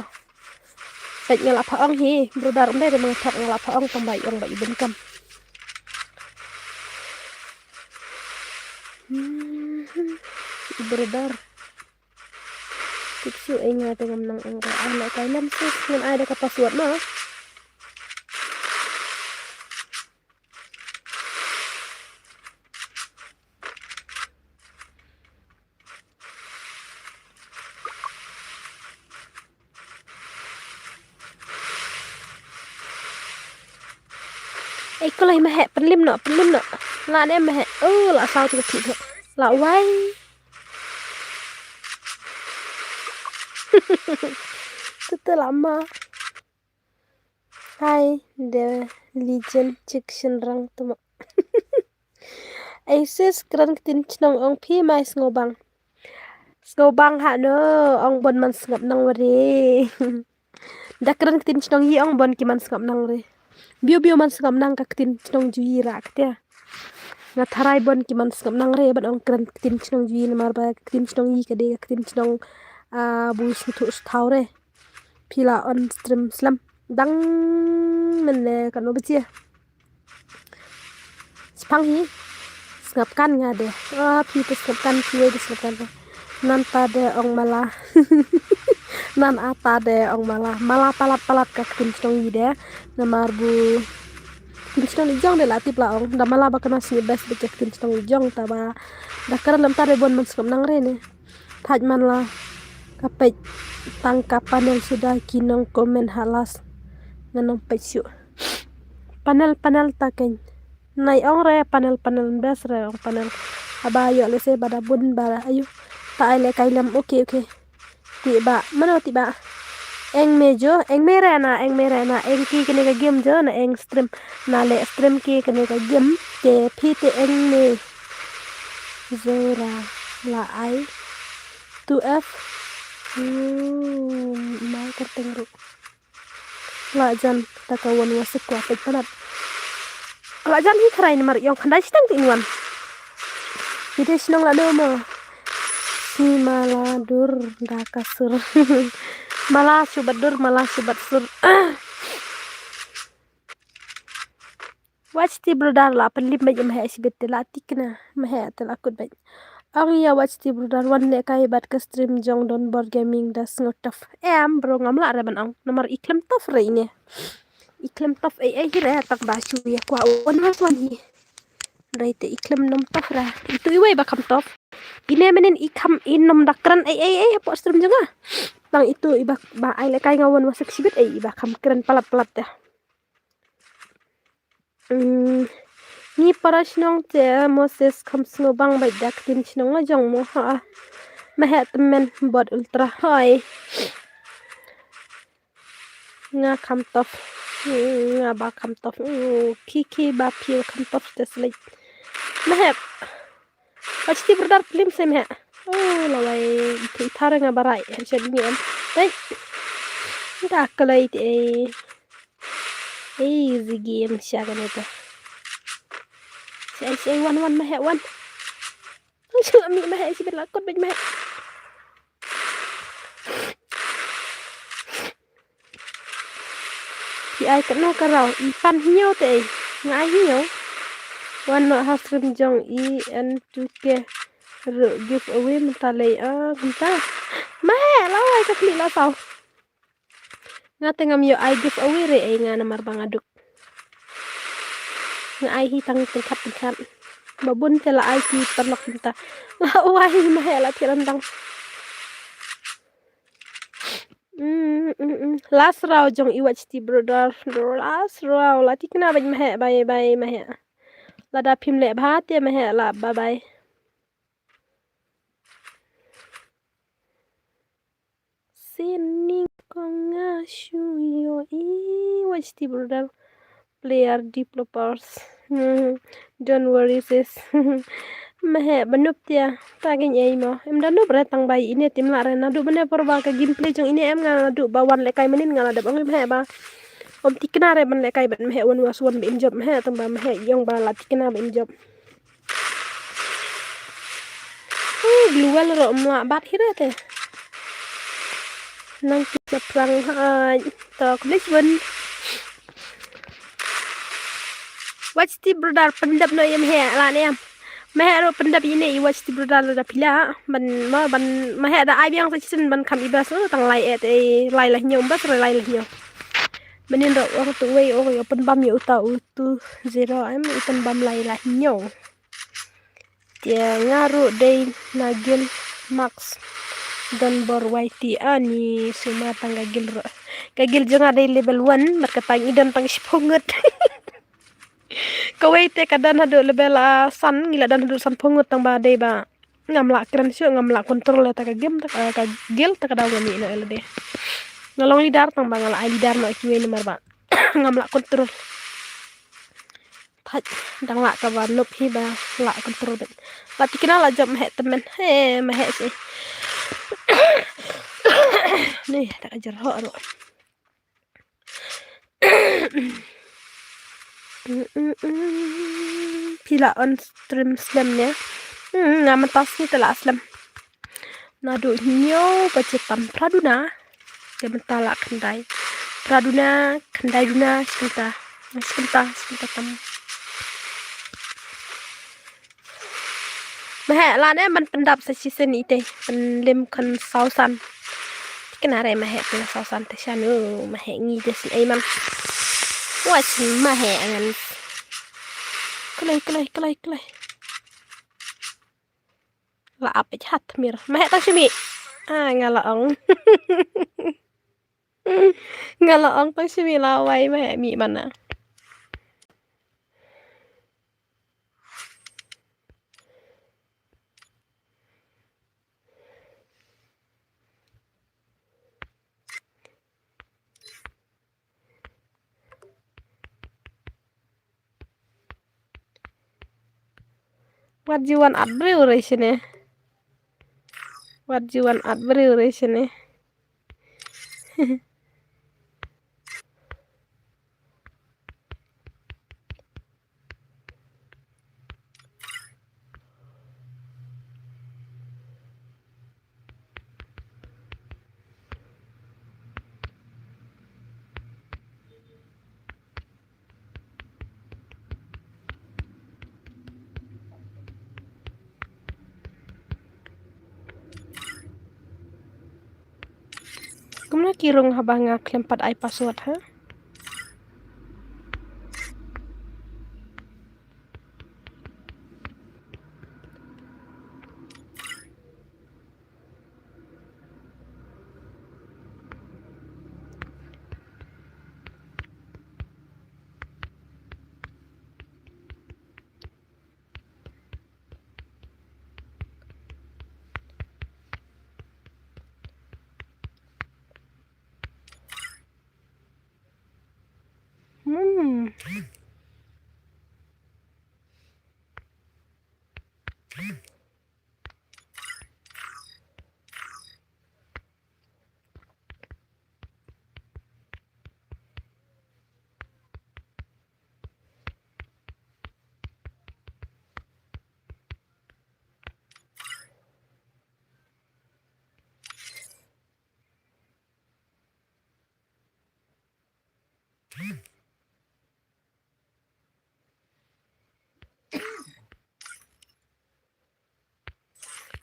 sait nga la pa ong hi brodar umde de mga thak nga la pa ong tang ba iong ba ibun kam brodar tiksu ay nga tengam nang ang ala kay lam sis ngan ay da ka password no ai ko lai ma he penlim no la ne ma he la sao tu ki la wai Tete lama. Hai, the legend chicken rang tuma. Aisis kran tin chnong ong pi mai ngobang. Ngobang ha no, ong bon man ngap nang wari. Da kran tin chnong yi ong bon ki man ngap nang re. Biu man ngap nang ka tin chnong ju yi rak te. Nga tharai bon ki man ngap nang re ban ong kran tin chnong ju yi mar ba tin chnong yi ka de tin chnong bu su thau re. Pila on stream slam dang men le kan obicia spang hi ngapkan nga de pi te ngapkan pi de ngapkan nan ta de ong mala nan ata de ong mala palat ka tin stong yi de na marbu tin stong jong de latip la ong da mala ba kana si best be tin stong jong ta ba da kar lam ta de bon man skam nang re ne thaj man la kapet tangkapan yang sudah kinong komen halas nganong pecu panel taken nai ong re panel bes re ong panel abayo lese bada bun bara ayu ta ele kailam oke tiba mano tiba eng mejo eng merena eng ki kene ka game jo na eng stream na le stream ki kene ka game ke pite eng me zora la ai 2f mai tertengru la jan takawan wasik wa pek panat la jan hi kharai ni mar yong khandai stang tinwan ide sinong la do mo si maladur da kasur malah subat sur watch ti brodar la pen lim bayam ha sibet la tikna ma ha tel akut bay ang ya watch ti brodar wan ne kai bat ka stream jong don board gaming das ngotaf bro ngam la reban ang nomor iklam tof re ini iklam tof ai hira tak ba chu ya kwa wan hi right iklam nom tof ra itu iwai ba kam tof ini menen ikam inom dakran ai po stream jonga bang itu iba ba ai le kai ngawan wasak sibet ai iba kam keren palat ya ni para snong te moses kam sngo bang bai dak tin snong jong mo ha ma het men bot ultra hai nga kam tof nga ba kam tof kiki ba pi kam tof tes like ma het pasti berdar film sem ha lawai thara nga barai chen ni am dai da kalai te zigi em shagan eta say wan ma het wan chu mi ma het sibet la kot bet ma het thì ai cũng nói cái rồi pan hiếu thì ngại hiếu one not have stream jong en tu ke rồi give away mình ta lấy chúng ta mẹ lâu ai cái clip là sao ngã tengam yo ai give away re ai ngã namar bang aduk ngại hi tang tingkat babun tela ai ki perlok kita lah wai mẹ là thiran tang last row jong iwatch ti brother last row la tikna baj mahe bye mahe la da phim le bha te mahe la bye bye sini konga shuyo watch the brother player developers. Don't worry sis. Mehe banup tia tagin ai mo em dan nu beretang bayi ini tim la rena du bene porba ka gameplay jong ini em ngala du bawan lekai menin ngala da bang mehe ba om tikna re ban lekai ban mehe wan waswan be job mehe tamba mehe yong ba la tikna be job gluwal ro ma bat hirate nang kita perang tok Lisbon watch the brother pendap no em he la ne em mehe ro pendap ini watch the brother da pila ban mehe da ai biang season ban kam ibas tang lai et lai la nyom bas lai la nyom menin ro waktu wei open bam yo ta utu zero em open bam lai la nyom dia ngaru day nagil max dan bor waiti ani semua tangga gagil jeng ada level 1 berkatang idan pang sipongut kawai te kadan hadu level san gila dan hadu san pongut tang ba day ba ngamla keren sio ngamla kontrol ta ka game ta ka gil ta kada wani no elde ngalong lidar tang ba ngala lidar no kiwe nomor ba ngamla kontrol thaj dang la ka ba nup hi ba la kontrol bet la tikina la jam he temen he mehe sih nih tak ajar ho ro pila on stream slam nya nama tas ni telah slam nadu nyo pacetam praduna dia mentala kendai praduna kendai duna sebentar tam mehe la ne man pendap sa season ite penlim kan sausan kenare mehe pila sausan te sanu mehe ngi des ai man watch mehe angan kelai la apa chat mir mehe ta simi ngalaong ngalaong pang simi lawai mehe mi mana what you want abbreviation kumna kirong habang klempat ai password ha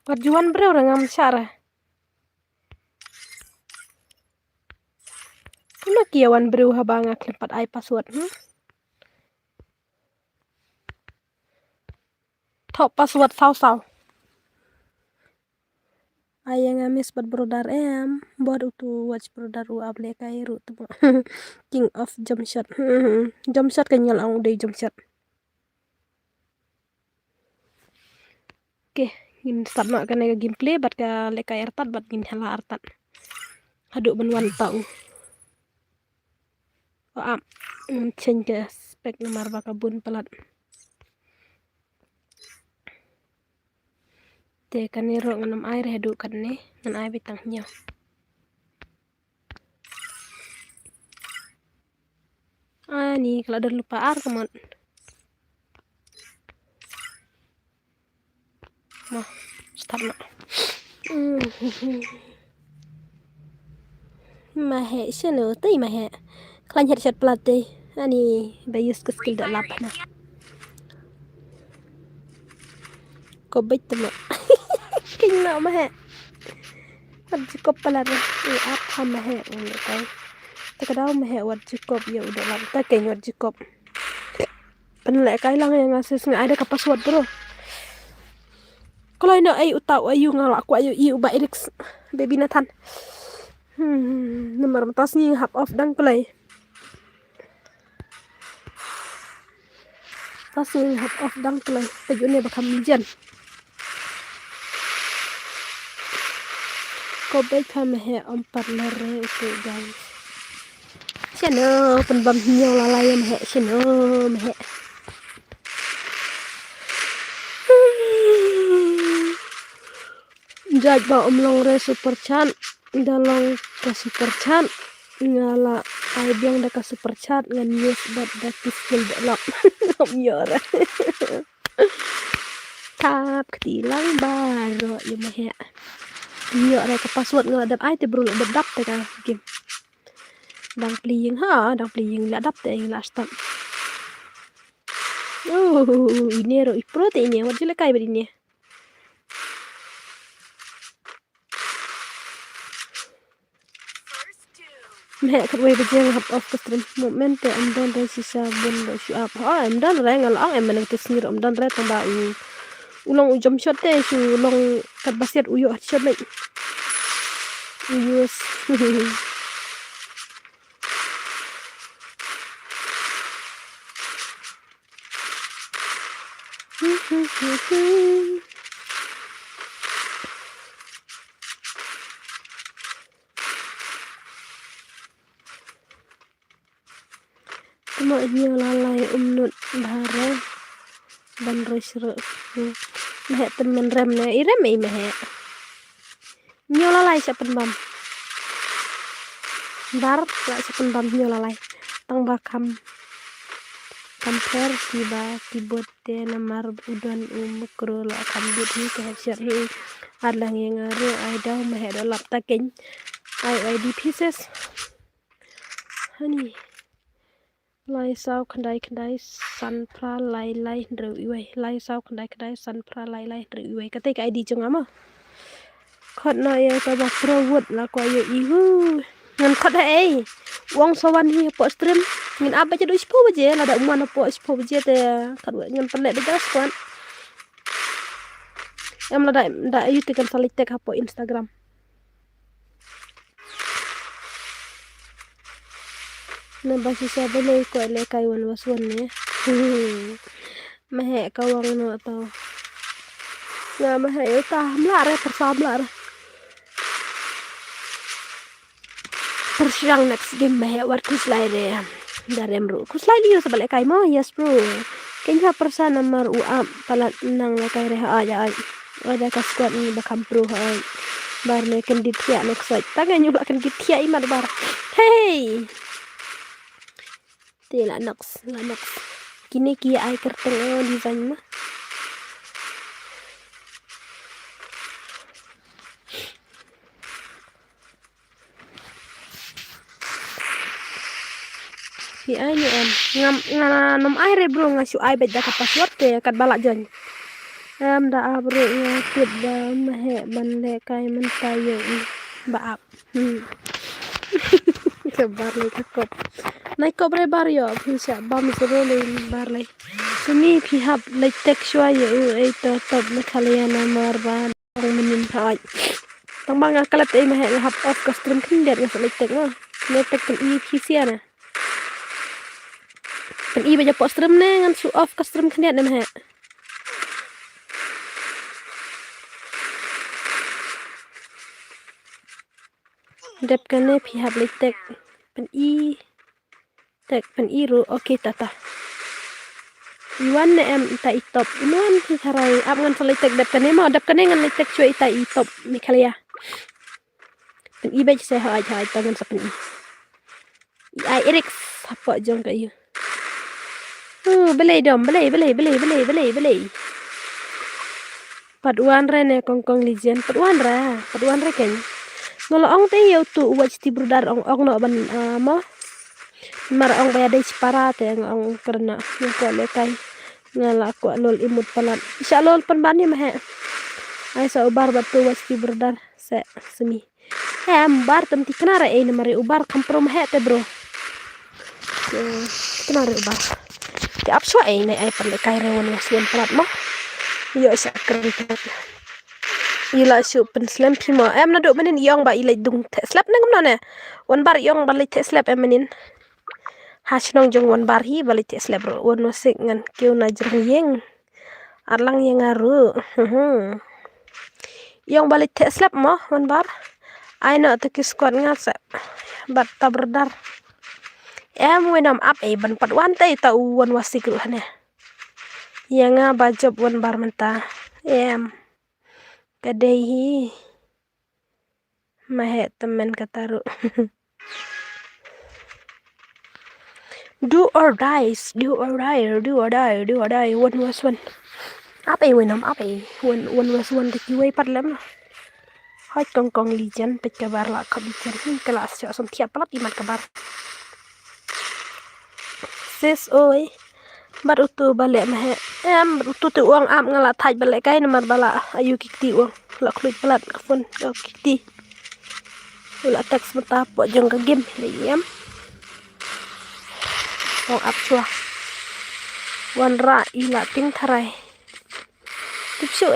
Perjuan bre orang ngam syara. Kuno kiawan bre habang klempat ai password Top password saw. Ayang amis buat brodar buat utu watch brodar able kai ru tu king of jump shot jump shot kenyal ang dei jump shot oke gin start nak kan gameplay bat ka lekai artat bat gin hala artat Haduk benwan tau. Am change ke spek nomor bakabun pelat. Te kan ni ro nganam air haduk kan ni ngan air bitang nyo. Ni kalau ada lupa ar kemot. Nah, start nak. Mahe seno tei mahe. Klan headshot pelat tei. Ani bayus ke skill dak lap na. Ko bet temo. King na mahe. Wat cukup pelat. Apa mahe ngene kai. Takadaw mahe wat cukup ya udah lap ta keng wat cukup. Penlek kai lang yang ngasis nga ada ka password bro. Kalau ina ay utau ayu ngalak aku ayu iu ba Erix baby Nathan. Nomor matas ni hap off dang play. Tas ni hap off dang play. Tajuk ni bakam jen. Ko bay tham he om parlere itu guys. Cheno penbam nyaw lalai he cheno he. Jaj ba long re super chan dalong ke super chan ngala ai biang da ka super chat ngan news bat da skill develop om yora tap ketilang baro ya mah ya yora ka password ngadap ai te bro dap te ka game dang playing la dap te la stop ini ro ipro te ini wat jele kai ini mẹ thật quay video học off cái stream moment te em don re sisa bun do show up em don re ngal ang em menang tesnir em don re tamba ulong jump shot te su long kat basket uyo shot lagi uyus Cuma nyo lalai umnut bare ban resro meh temen rem ne irem i meh nyo lalai sa penbam bar la sa penbam nyo lalai tang bakam kamper tiba tibot te namar udan umukro la kambut ni ke headshot adlang yang aru ai daw meh do lap taken ai di pieces hani lai sao khandai san pra lai ndru iwe lai sao khandai san pra lai ndru iwe kate ka id chung ama khot na ya ka ba pro wot la ko yo ihu ngan khot ai wong sawan hi po stream ngin apa je do ispo je la da umana po ispo je te kad ngan pelek de gas kan em la da yu te kan salik tek po Instagram na basi sa bele ko le kai wan waswan ne meh kawang no to na meh ta mla re persam la persiang next game meh war kuslai re darem ru kuslai liu sa bele kai mo yes bro kenya persa nomor uam palat nang le kai re aja ada ka squad ni bakam pro bar ne kan ditia next fight tangan nyula kan ditia imat bar hey te la nox kini kia ai kerteng design mah si ai ni em ngam air bro ngasu ai bet da ka password te kat balak jon em da bro ngakit da mahe ban le kai mentayo baap kebar le kop nai kop re bar yo bisa bam zero le bar le sini pihap le tek shwa yo ai to top na kalian nomor ban menin hai tang bang kalat ai mahe hap off ka stream kin der ngas le tek no le tek kan i pisia na kan i baja po stream ne ngan su off ka stream kin der na mahe Dep kan ne pi hab le tek pen i tek pen i ru oke tata. Iwan ne em ita itop inuan pi harai ap ngan le tek dep kan ne mo dep kan ne ngan le tek cue ita itop mi kalia. Pen i bej se ha ai tangan sa pen i. Ai erik apa jong ka iu. Belai dom, belai. Paduan re ne kongkong lijen, paduan re ken. Ngolo ong te yau tu watch ti brudar ong no ban mo. Mar ong baya dai para te ong karena yang ko le kai. Ngala ko lol imut palat. Isa lol pan bani mah. Ai sa ubar batu watch ti brudar se semi. Ambar tem ti kenara e mari ubar kampro mah te bro. Kenara ubar. Ti apswa e ne ai perle kai rewon wasian palat mo. Yo sa keren. Ila su pen slam pimo em na do manin yong ba ila dung te slap nang no ne one bar yong ba te slap em manin hasnong jong one bar hi ba te slap ro one no sik ngan keu na jreng yeng arlang yang aru yong ba te slap mo one bar ai no te ki squad ngat sa bat tabrdar em wenam up e ban pat wan te ta one wasik ru hane yang ba job one bar menta em kadai mahe temen kataru do or die one was one apa wenam apa one was one de kiwai pat lem hoi kong lijan pet kabar la kabijan kelas ya som tiap pelat imat kabar sis oi bar utu balik mahe em utu tu uang am ngala thaj balik kai nomor bala ayu kikti uang la klut pelat kafun kikti ula teks mata po jong ke game lem ong ap chua wan ra ila ting tharai tip su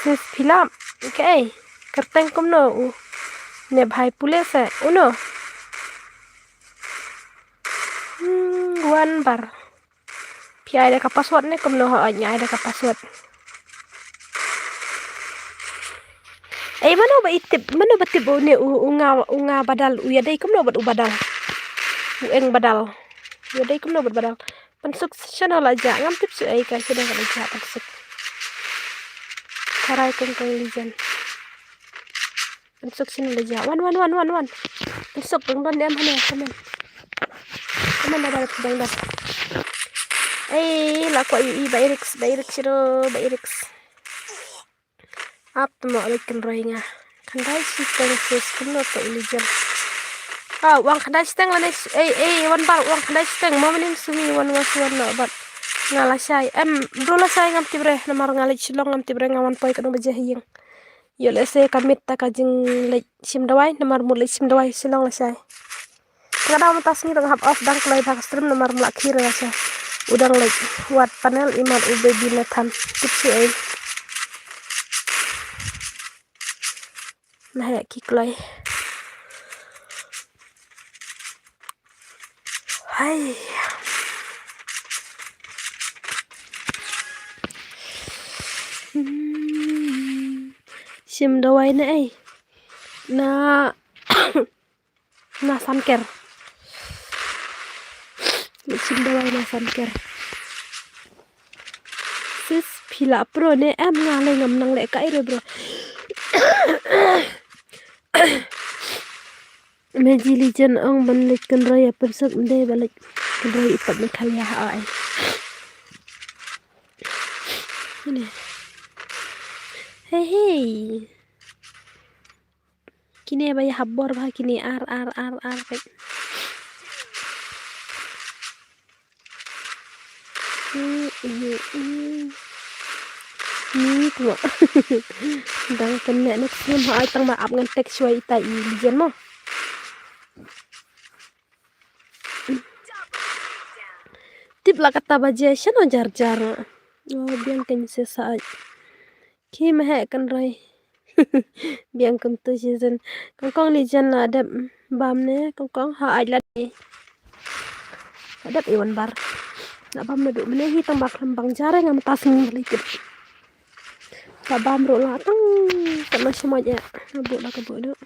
sis film okay kerteng komno ne bhai pulis uno wan bar pi ada ka password ne komno ha nya ada ka password mano ba itip ne unga badal uya dai komno bad ubadal ueng badal uya dai komno bad badal pensuk channel aja ngam tip su ka sudah ka aja pensuk karai kong lijan pensuk channel aja wan pensuk dong dem hane teman ada dong dah la ko i bairix ap mo lekin roinga kandai sistem sis kuno to ilijan uang kandai sistem lane wan bar uang kandai sistem mo menin sumi wan was wan no bat ngala sai bro la sai ngam tibre namar ngala chilong ngam tibre ngawan poi kadang baje hiyeng yo le se kamit ta kajing le sim dawai namar mul sim dawai silong la sai kadang tas ni dang hab off dang klai bak stream namar mla khira la sai udang le wat panel imat ube binatan tipsi nah ya kiklai hai sim dawai na na sanker sim dawai na sanker sis pila pro ne em ngale ngam nang le kai re bro Meji lijan ong balik kan raya persek mde balik kan raya ipat mekhalia ai ini hei kini baya habor bah kini ar kayak ni tuh dang kena nak sim hai tang maaf ngan tek suai tai lijan mo tip la kata baje shano jar biang kan sesa ki mah kan rai biang kan tu season kong lijan la ada bam ne kong ha ai la ada iwan bar na bam na do mene hi tambak lembang jare ngam tas ni likit Sabam ro la tang sama semua aja. Nabuk dah kebuk duk.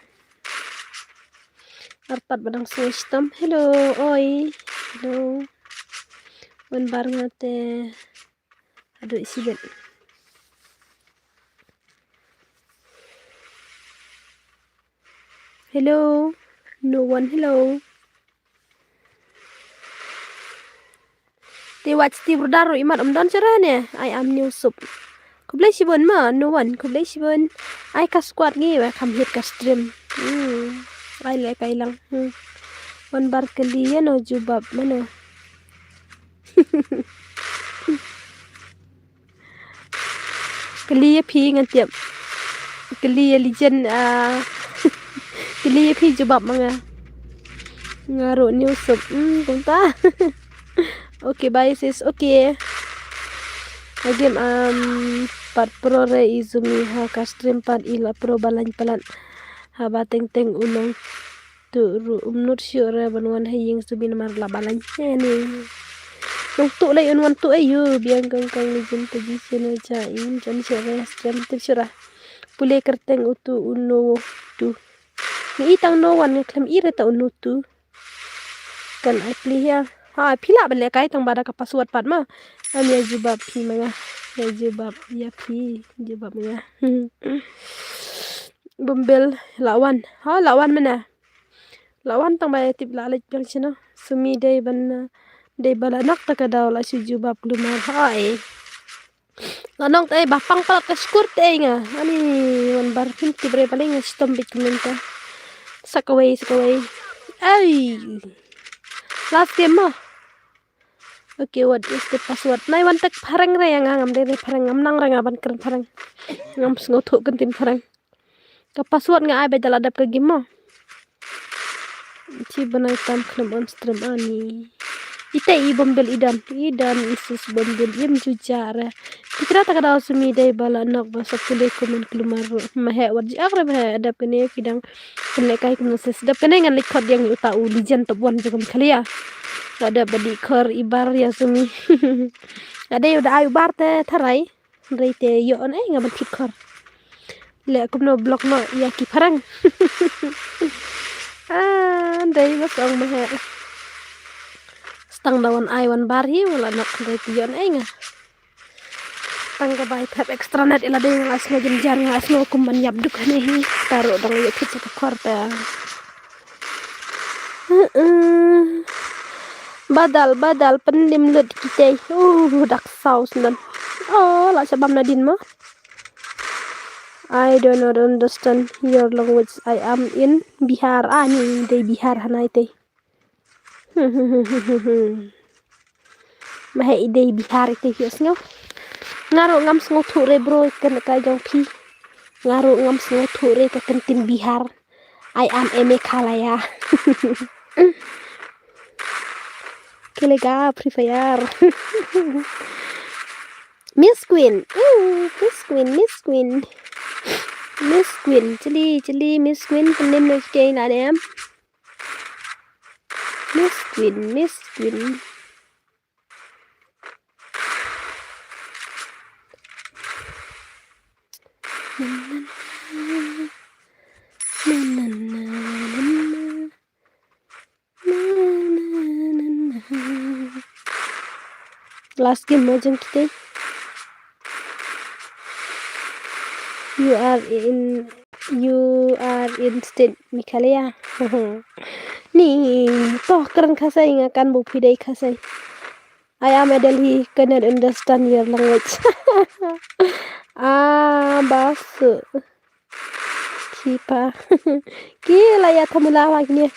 Arpat badang sistem. Hello, oi. Hello. Wan bar ngate. Aduh isi bet. Hello. No one hello. Ti watch ti berdaro imat dan cerah ne. I am new sub. Kau boleh sibun ma? No one. Kau boleh sibun. I ka squad ngi wa kam hit ka stream. I like I lang. Wan bar kalian no jubab mana? Kalian pi ngan tiap. Kalian legend kalian pi jubab manga. Ngaruh new sub. Kunta. Okay, bye sis. Okay. Again part pro re izumi ha ka stream part ila pro balan palan. Ha ba teng unong tu not sure banwan haying subin mar la balan ni. Nung tu lai unwan tu ayu biang kang legend position cha in jan sure stream tu sure. Pule kerteng utu uno tu. Ni itang no one klem ira ta uno tu. Kan I play here. Ha pila bale kai tang bada ka password pat ma. Am ya jubab pi manga. Ya jubab ya pi jubab manga. Bumbel lawan. Ha lawan mana? Lawan tang baya tip la lek jang chino. Sumi day ban day bala nak ta ka daw la si jubab lumar. Hai. Lanong tay bapang pala ka skur tay nga. Ani wan bar pin tibre paling stom bit minta. Sakaway. Ay. Last game mo. Okay, what is the password? Nai wan tak parang ra yang ngam de parang ngam nang ra ngaban keren parang. Ngam sngothuk kentin parang. Ka password nga ai bedal adap ka game mo. Ci banay tam klam on stream ani. Ite I bombel idan isus bombel yem jujara. Tikra ta kada sumi day bala nak ba sapule komen klumar mahe warji akra mahe adap kene kidang kene kai kun ses dap kene ngan likot yang uta u lijan top wan jagam khalia. Ada badi khor ibar ya sumi. Ada udah ayu bar te tharai. Reite yo on ngaban kit khor. Le kumno blok no ya ki parang. Day mas ang mahe. Stang dawan wan bari wala nak reite yo nga. Tang ka bai tap extra net ila day ngas no jenjar ngas no kuman yabduk ni. Taruh dang yo kit sa khor ta. Badal pendim lut kita. Dak saus dan. Oh, la sabam nadin mah. I do not understand your language. I am in Bihar. Ni de Bihar hanai te. Mahe ide Bihar te hios ngau. Ngaro ngam sngo thure bro kan ka jong pi. Ngaro ngam sngo thure ka kentin Bihar. I am Meghalaya. Kelega Free Fire. Miss Queen. Miss Queen. Chili Miss Queen penem no stay na dem. Miss Queen. Last game macam kita. You are in state Meghalaya. Ni toh keren kasai ngakan bu pidai kasai. I am a Delhi, cannot understand your language. Basu. Kipa. Kila ya tamulawa kini.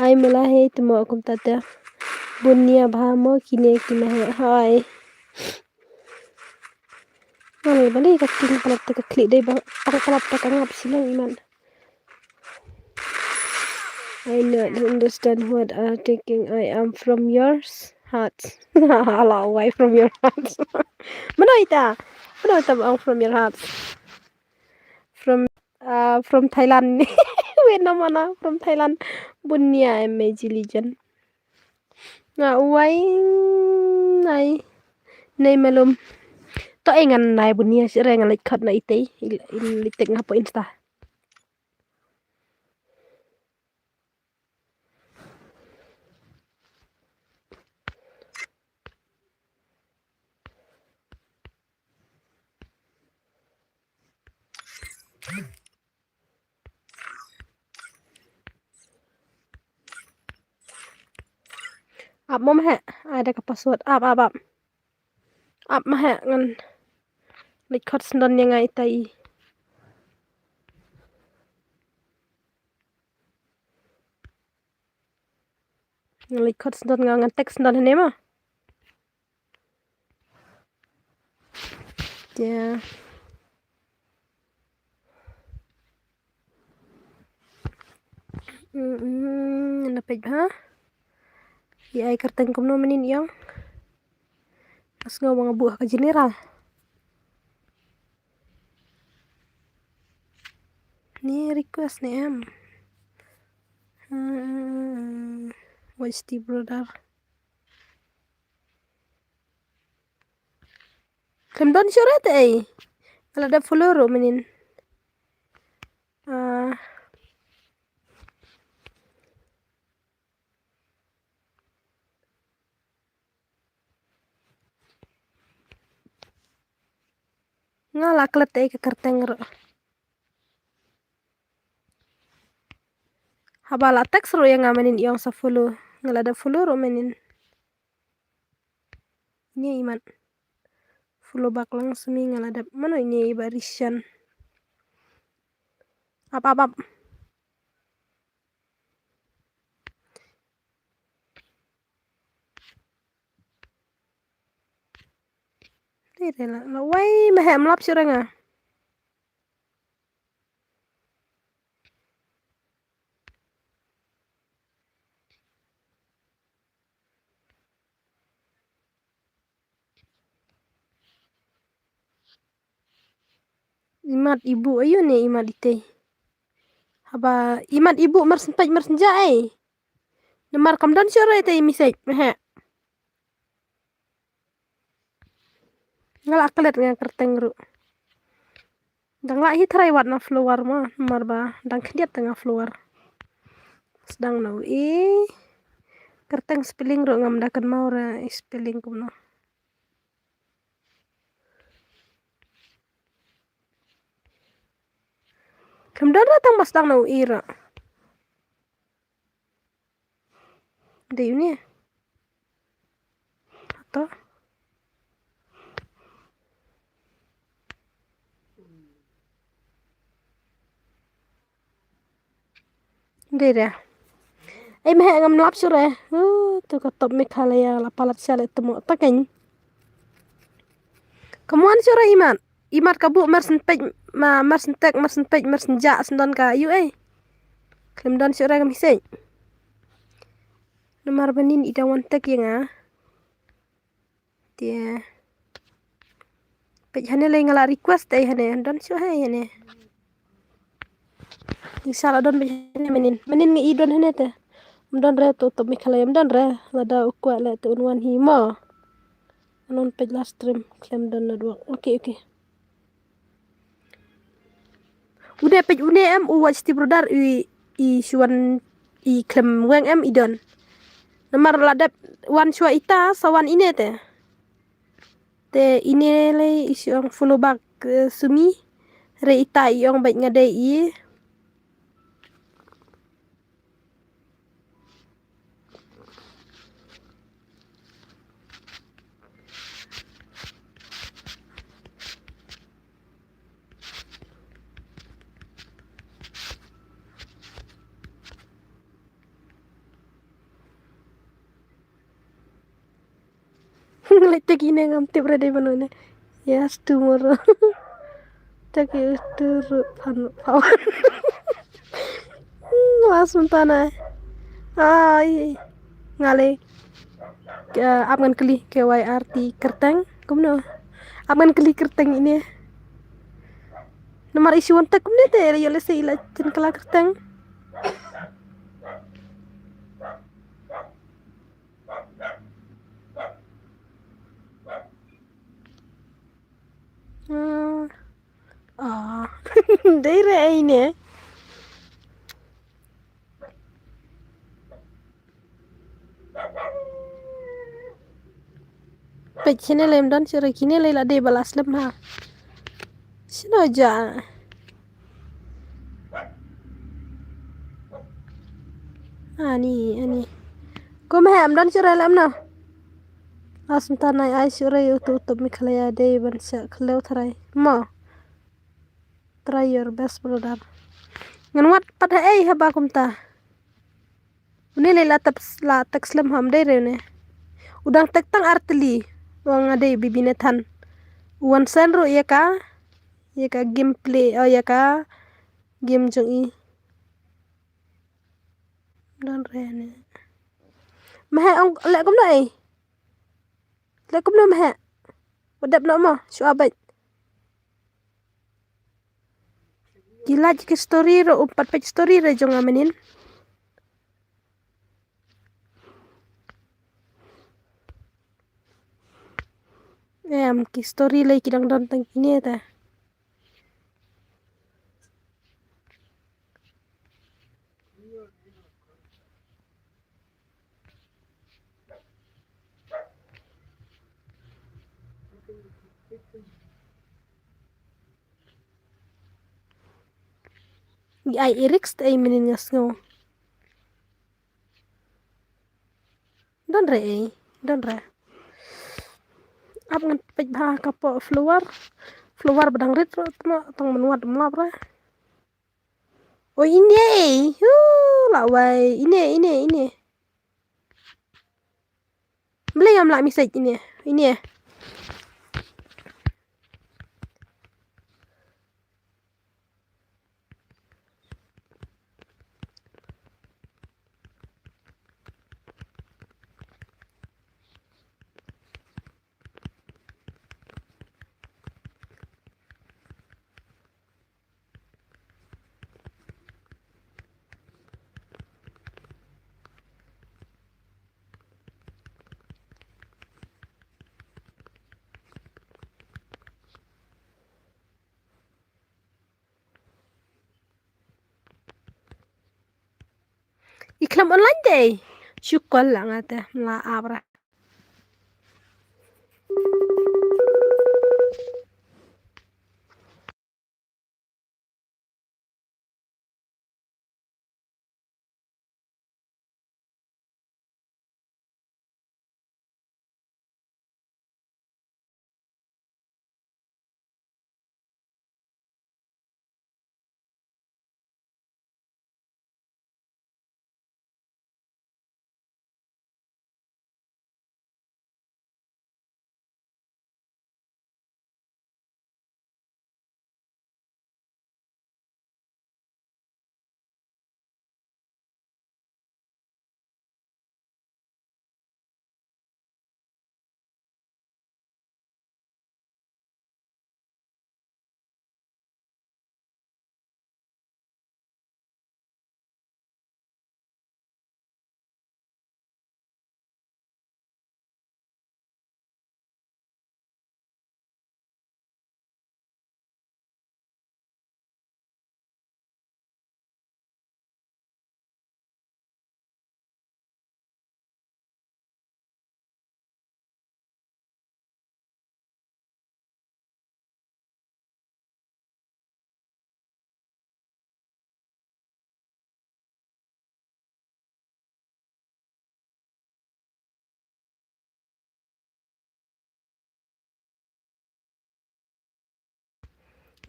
Ai mulahe tumo akum tata. Bunia bahamo kini kinahe. Hai. Mana balik kating palap tak klik deh bang palap tak ngap silang iman. I not understand what are thinking. I am from yours heart. Hello, away from your heart. Mana bang from your heart. From Thailand. Wait mana from Thailand. Bunia Imagilijan. Nga uway nay malum. to ngan nai bunia sire ngan like cut na itei litek ngapo insta. Up mom ha ada ka password up mah ha ngan like cut sendon yang ngai tai. Like cut sendon ngan teks sendon hene mah. Ya. Napej ha. Ya ai kerteng kumno menin yang. Pas ngau mga buah ka general. Ni request ni em. Watch the brother. Kem don syorat ai. Kalau ada follow ro menin. Ngala klet ai ka kerteng ro. Habala teks ro yang ngamenin yang sa follow. Ngala ada follow ro menin. Ini iman. Follow back langsung ngala ada mana ini barisan. Apa. Ini lah. Wai mahem lap syuranga. Imat ibu ayo nih imat ite. Haba imat ibu mersen paj mersen jai. Nemar kam don syura ite misai. Mehe. Ngala aklet nga kerteng ru. Dang la hi try wat na floor ma nemar ba dang kediat tengah floor. Sedang nau kerteng spelling ru ngam dakan mau ra spelling kumno. Kam don datang mas dang nau ira. De ini. Atau de dah. Mehe ngam lap syura. Tu ka top Meghalaya la palat syale temu taken. Kamuan syura iman. Imat kabu mersen pej ma mersen tek mersen pej mersen ja sendon ka yu Klem don syura kam hisai. Nomor benin idawan tek yang dia pej hane lay ngala request ai hane don syura hane. Inshallah don pej hane menin ngi idon hane te. Don re to Meghalaya don re lada ukwa le te unwan hima. Anon pej last stream klem don na dua. Oke. Udah pej une em watch ti brother i suan i klem weng em idon. Nomor ladap wan shua ita sawan ine te. Te ine le isyong follow back sumi re ita iong baik ngadai i. Letek ine ngam tip rede manone. Yes tomorrow. Tak turu pawan. Langsung tanah. Ai ngale apngan keli KYRT kerteng kumno. Apngan keli kerteng ini. Nomor isi wontak kumne te yo lese ila tin kala kerteng. Ah, daerah ini. Pech sini lem dan ciri kini lela deh balas lem ha. Sino aja. Ani. Kau mahem dan ciri lem na. Asum tanai ai ciri utup mikhalaya deh bansa kalau terai. Ma. Try your best brother. Ngan wat pada haba kumta. Ini lela tak slim ham deh rene. Udang tek tang arteli. Wang ade bibinethan. Wan senro ya ka gameplay ya ka game jong i. Dan rene. Mahe ong lek kum dai. Lek kum no mahe. Wadap no mo shu abai. Gila jika story ro 4 page story re jong amenin. Ki story lagi kidang don tang kini ta. Ai Eriks ai menin ngasngo. Don re. Ap ngan pej bah kapo flower badang rit tong menuat melap ra. Oh ini. Lawai ini. Beli yang melak message ini. Ini ya. Iklan online deh. Syukol lah ngata mela abra.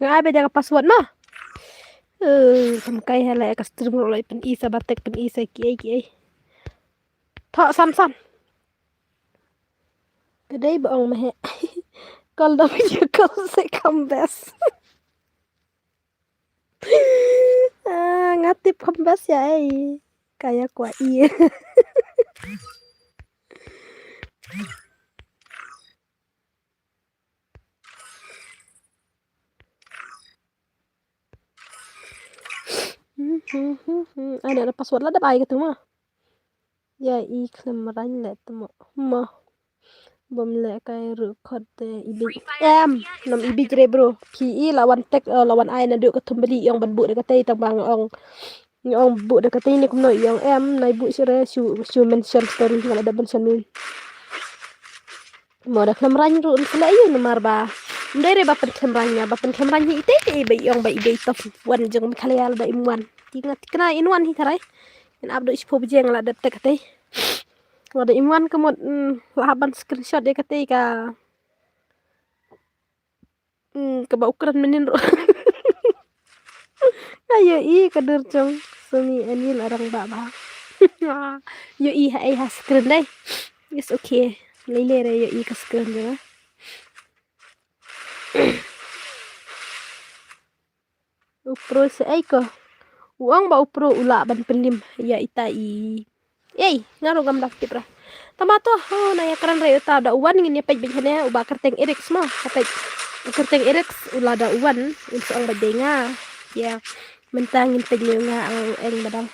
Ngai be jaga password mah. Samkai hala ka stream ro lai pen isa batek pen isa ki ai. Thọ san. Kedai baong mahe. Kal da video call se kambes. Ngatip kambes ya ai. Kayak kwa iya. Ada password lah ada baik tu mah. Ya iklan meran let mah. bom le kai ru khot ibi Free Fire em India is nom set ibi in jre bro PE lawan tek lawan ai na du ka thumbali yong ban bu de ka tei tang bang ong bu de ka tei ni kum no yong em nai bu sure su mention story ngala da mention min mo da klam ran ru sela yu nomar ba ndere ba pen klam ran nya ba pen klam ran hi ite te ba yong ba ibe tof wan jeng khalial ba imwan tinga tikna inwan hi tarai in abdu ispo bjeng la da tek tei wada imwan kemot laban screenshot de ka tei ka ke ba ukuran menin ro ayo i kader jong sumi anil arang ba ba yo i ai has screen dai yes okay lele re yo i ka screen jong upro se ai ko uang ba upro ula ban pelim ya ita i ei ngaro gam dak tipra tamato oh na ya kran re ta da uwan ngin ya pej bin hane uba kerteng erex ma kapej kerteng erex ula da uwan unsa ang badenga ya mentangin pej nga ang eng badang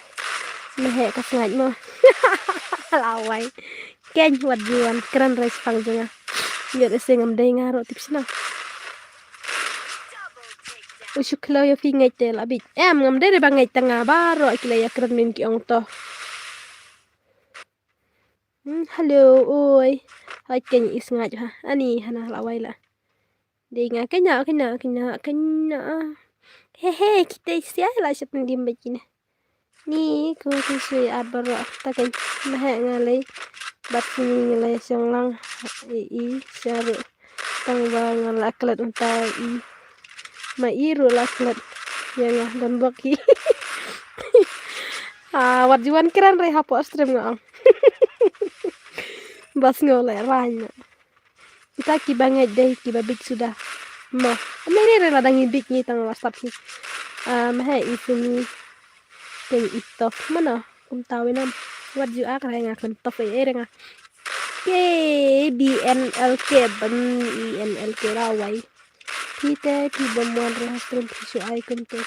mehe ka sngaj mo lawai ken wat juan kran re spang jonga yo de sengam denga ro tipsna double takedown. usuklo yo fi ngai te labit em ngam de ba ngai tanga ba ro akila ya kran min ki ong to hello oi hai ken is ngaj ha ani hana lawai la denga kenya hehe kita sia la shat ndim bajina ni ko sui abaro ta ken mahe ngalai bat ni ngalai songlang i syaru tang ba ngalak klat unta i ma iru laklat yang dan baki wat juan kiran re hapo stream ngong bas ngole ranya kita ki banget deh ki babik sudah mo mere re ladang ibik ni tang whatsapp ni mahe isini ken itof mana kum tawinam wat ju ak re ngakon tof e re nga ke BNLK ban INLK rawai kita pi bamuan re stream pisu ai kum to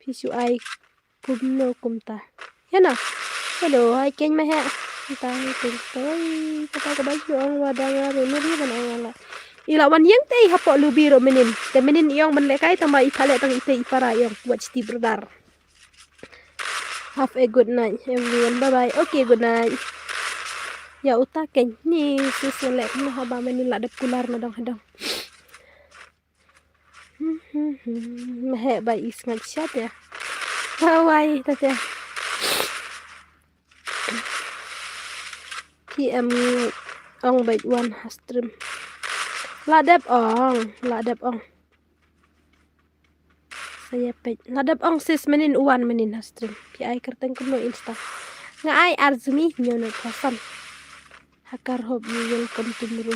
pisu ai kum no kum ta yana hello ai ken mahe ta ken toy kata ka baju ang wadanga re nuri ban angala ila wan yang tei hapo lubi ro menin te menin yong ban le kai tama ipale tang ite ipara yong watch ti brother have a good night everyone bye bye okay good night ya uta ken ni siselek no haba menin la de kular na dong hadong mehe bai is ngat chat ya Hawaii tata PM ong bait one stream ladap ong saya page ladap ong sis menin uwan menin stream pi ai kerteng kuno insta nga ai arzumi nyono pasan hakar hob you welcome to muru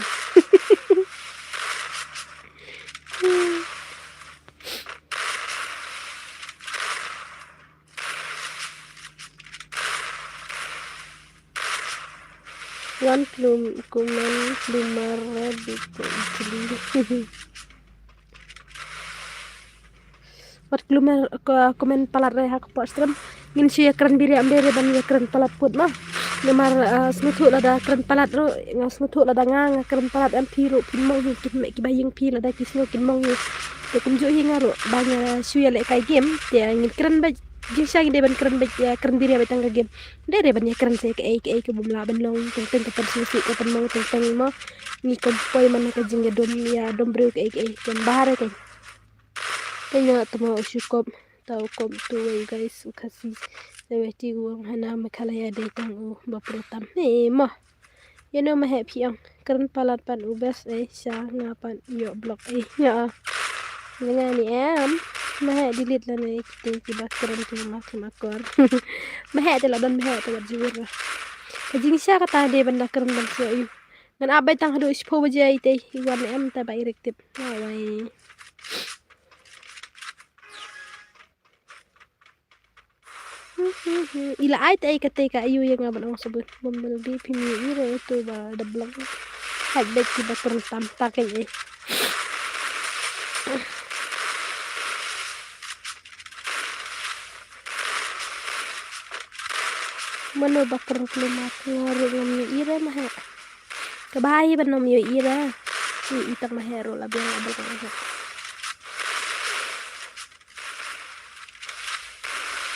Wan kuman lumar rabbit Wat klumer komen palat re hak po stream ngin si kran biri am dere ban kran palat put mah ngemar smutu lada kran palat ro ngas smutu lada nga kran palat am piru pinmong hi kin me ki baying pi lada kisno kin mong hi te kum jo hi ngaro banya suya le kai game te ngin kran ba jisa de ban kran ba kran biri ba tangga game dere ban kran se ke ke bumla ban long teng ke persi ke pan mong teng mo ni kom poi man ka jinga dom ya dom bro ke ken bahare ke kaya tama usyukop tau kom tuwe guys ukasi seweti uang hana makalaya datang baprotam mah you know my happy ang keren palat pan ubes sya ngapan yo blog ya dengan ni mah delete la ne kita kiba keren tu makor mah de la don mah ta jur kajing sya kata de banda keren ban so yu dan abai tang hadu ispo baje ite iwan ta ba erektip awai ila ai tay kate ka ayu yang ngaban ang sabut bombel bi pini iro to ba da blog hak bet ki ba tam taken mano bakar klumat ngaro ngam ira mah Kabahay ba nom yo ira. Itang mahero labi ang abal kang anak.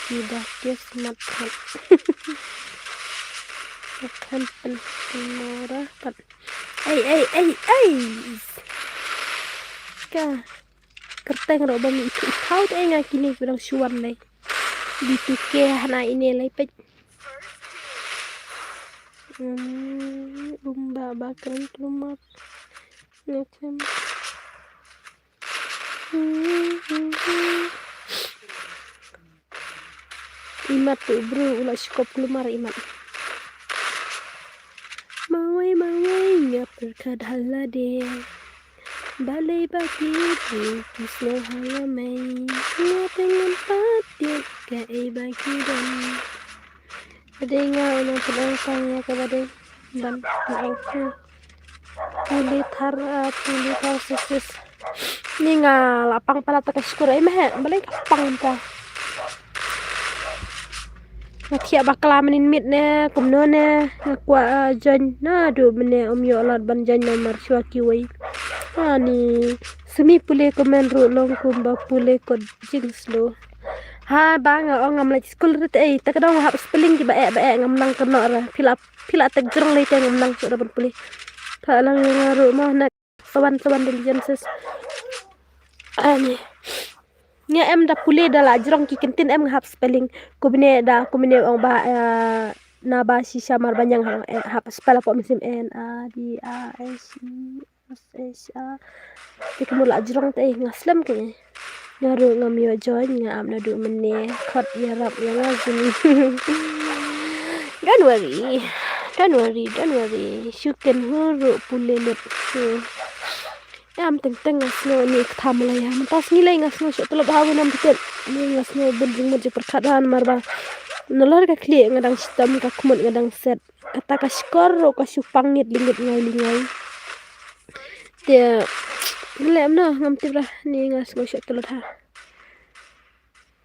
Tidak dia smartphone. Makan penmurah pan. Ay. Ka. Kerteng ro bami itu tahu teh nga kini kurang suan lai. Dituke hana ini lai pet. Lumba bakaran rumah. Macam. Imat tuh bro, ulah skop lumar imat. Mawai nga perkadhala de. Balai bagi kisno halamai. Nga pengen patit kai bagi dan. Ada nga unang penangkanya kepada dan penangkanya. Pulitar susus. Ini nga lapang pala takaskur ay mah balay kapang pa. Nakia bakal menin mit ne kumno ne kwa jan na do mene yo alat ban jan nomor syaki wai. Ni semi pule komen ru long kumba pule kod jings lo. Ha bang ngam la school rit ai takadong hap spelling ki bae ngam nang kena ra pila tak jereng le ngam nang so dapat pule. Ka lang ngaru mah nak sawan diligences. Ani nya em da pule da la jerong ki kentin em hap spelling kubne ong ba na ba si samar banyang hap spell po misim n a d a s e s a tikmu la jerong te ngaslam ke ngaru ngam yo join ngam na du mene khot ya rap ya ngazuni. Don't worry syuken huru pule lut. Am teng ngasno ni khamla ya mentas ngilai ngasno so telop hawi nam bitet ni ngasno bending mo perkadaan marba nolor ka kli ngadang sistem ka kumut ngadang set kata ka skor ro ka supangit lingit ngai dia lem no ngam tibra ni ngasno so telot ha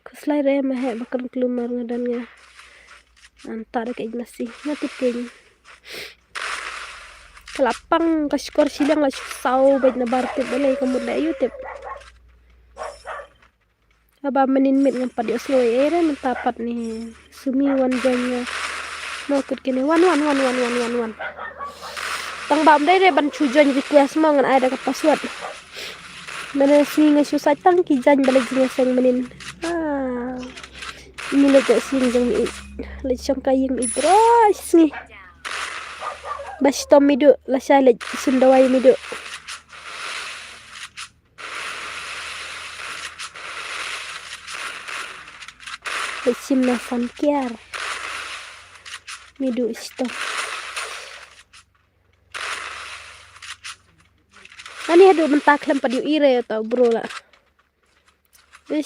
kuslai re mah bakal kelumar ngadan nga antar ka ignasi ngatip keng lapang kaskor silang la sau bait na bartip balay kamud la youtube aba menin mit ngam padios lo era mentapat ni sumi wan janya no kut kini wan tang bam dai re ban chujon request mo ngan ada ka password mana si ngasu satang ki jan balay jinga sang menin ini le tak sing jang le chang kaying idras ni bas tom midu la sale sundawai midu sim na sankiar midu stop ani hadu mentak lem padiu ire atau bro la si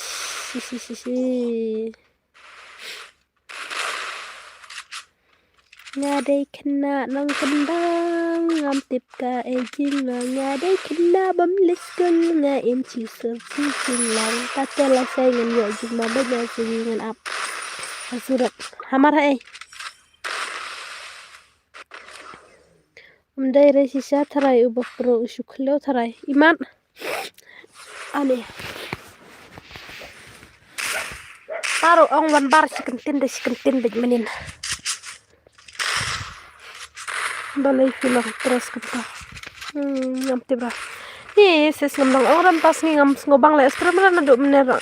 ngadai kena nang kendang ngam tip ka ejing ngadai kena bamlis kun nga em chi ser chi lang kata la sai ngan yo jing ma ba ja si ngan ap surat hamar hai umdai re sisa tharai ubak pro usukhlo tharai iman ani taruh ong wan bar sikentin bej menin balai filang terus kata ngam tibra ni ses ngam orang tas ni ngam ngobang le estra mana nadu menera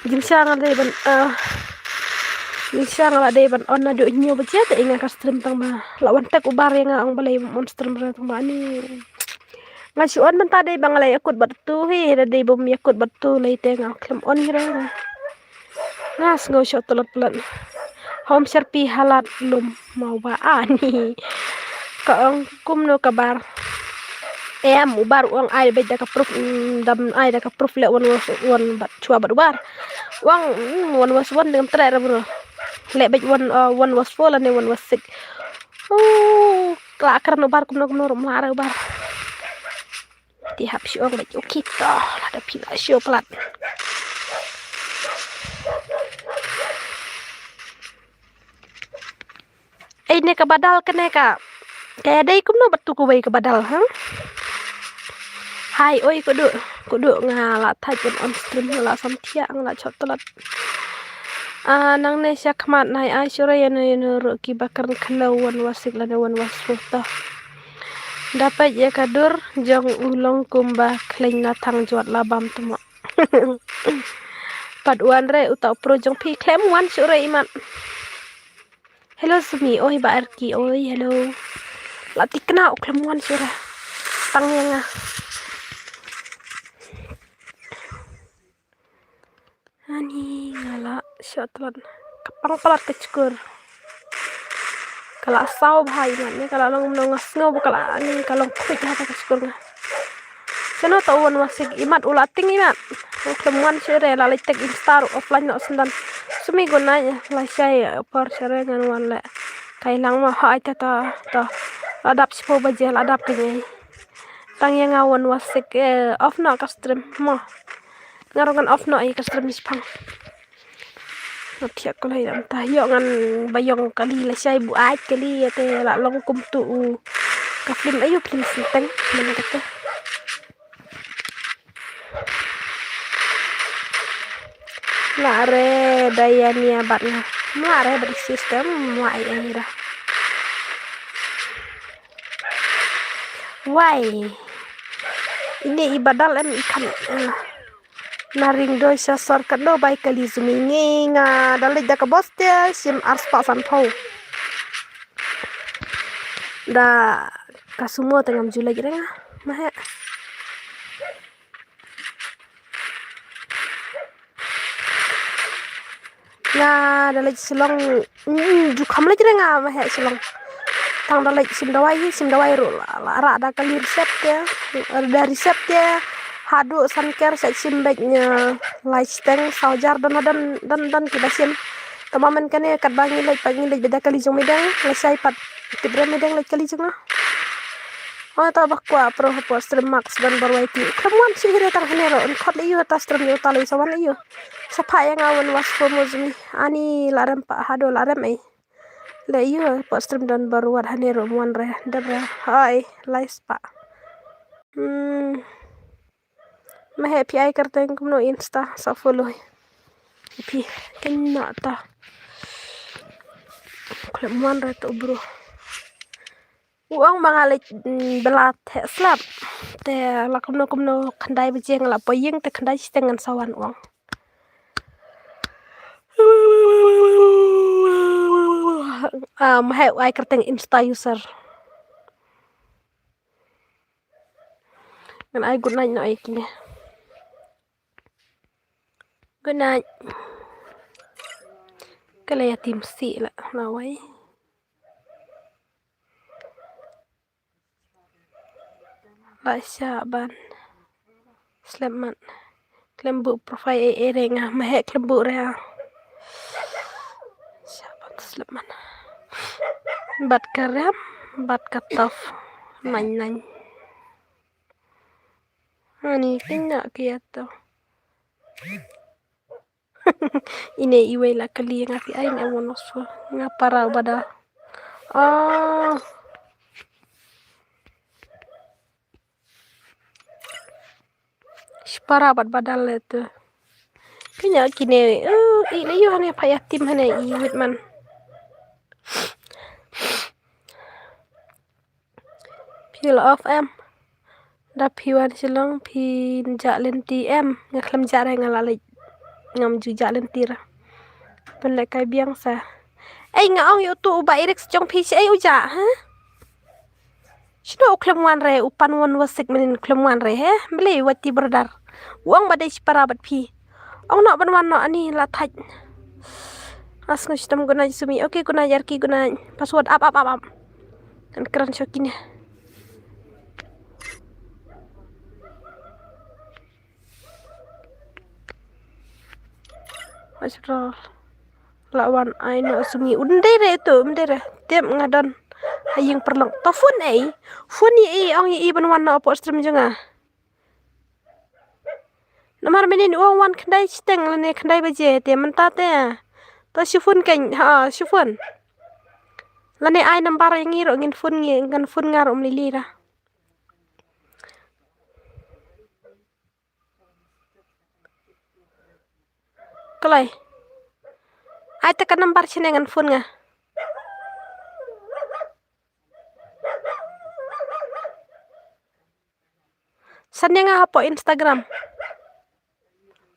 gimsya ngade ban gimsya ngade ban on nadu nyo baca ta inga ka stream tang ba lawan tak ubar yang ang balai monster mera tang ba ni ngasuan man tade bang le akut batu hi dade bom yakut batu le te ngam klem on hira ngas ngo shot telot pelan home serpi halat lum mau ba ani kaong kumno kabar em ubar uang ai beda ka proof dam ai da ka proof le one bat chua bat ubar uang one was one dengan tera bro le bej one was full and one was sick kla karena ubar kumno mara ubar tihap si uang bej kita ada pila sio plat ini ka badal kene ka Kayak day kum no batu ku ke badal, ha? Hai, oi kudu ngala tajun on stream ngala sam tia ngala chot telat. Nang ne syak mat nai ai syura yana ki bakar kelawan wasik lana wan wasruta. Dapat ya kadur jong ulong kumba kleng na thang juat labam temo. Pat wan re utau pro jong pi klem wan syura imat. Hello Sumi, oi ba Arki, oi hello. Lati kena klem wan syura. Tang yang Ani ngala syatlan kapang palat keckur. Kalau sau bhai man kalau long ngau bukala ani kalau quick hata keckur nga. Seno tauan wasik imat ulating imat. Kemuan syere la tek instar offline no sendan. Sumi gunanya la syai por syere ngan wan le. Kailang ma hai ta adap sipo baje adap kene. Tang yang awan wasik off no ka stream mo. Ngarongan off no ai ka stream ispang. Tiap ko lai am ta yo ngan bayong kali la syai bu ai kali te la long kum tu ka film ayu film sinteng mana kata. Lare daya nia batna. Lare beri sistem wai ini dah. Wai. Ini ibadal em ikan. Naring doi sasar kado baik kali zumingi nga dalit jaka bos dia sim ars pak sanpau. Da kasumo tengam jula kira nga mahe. Nga dalit silong jukam lagi nga mahe silong. Tang dalit sim dawai ro la ada kali resep dia. Ada resep dia. Hadu sanker set simbeknya lifestyle saujar dan kita sim tamamen kane kat bangi lek beda kali jong medang lesai pat tibre medang lek kali jong oh ta bakwa pro po stream max dan barwai ki kemuan sihire tar hanero en khot le yo ta stream yo tali sawan yo sapa yang awan was mozmi ani larem pa hado larem ai le yo po stream dan barwat hanero muan re debra hai live pa मैं happy I करते हैं कुमनो इंस्टा सब फॉलो है हैप्पी किन्ना ता kleman re to bro uang mangalai belat slap te la kumno khandai bejeng la poyeng te khandai stengan sawan uang मैं आई करते हैं Insta user kan ai good night no ai kini good night kala ya tim si la nawai la syaban sleman klembu profile renga mahe klembu rea syaban sleman bat karam bat kataf nany ani kenya kiato ini iwe la kali ngapi ai na wonoso ngapara bada Spara bat badal itu kenya kine ini yo hane payatim hane iwit man pil of em da piwan silong pin jalen tm ngaklam jare ngalalik ngam ju jalen tira pen le kai biang sa ai ngaong yo tu ba irek jong pi ai uja ha Shino klemwan re upan wan wasik menin klemwan re he beli wati berdar uang badai spara bat pi ong no ban wan no ani la thaj as ngustam guna sumi oke guna yarki guna password up kan keren shokin ya Masro lawan aino sumi undere itu undere tem ngadan hayang perlang tafun phone ong i ban wan no po stream junga namar menin uang wan khandai steng lene khandai baje te menta te to shifun kan ha shifun Lani ai nambar yang ngiro ngin fun ngaro melilira. Kelai. Ai tekan nambar sini ngan fun nga. San nga hapo Instagram.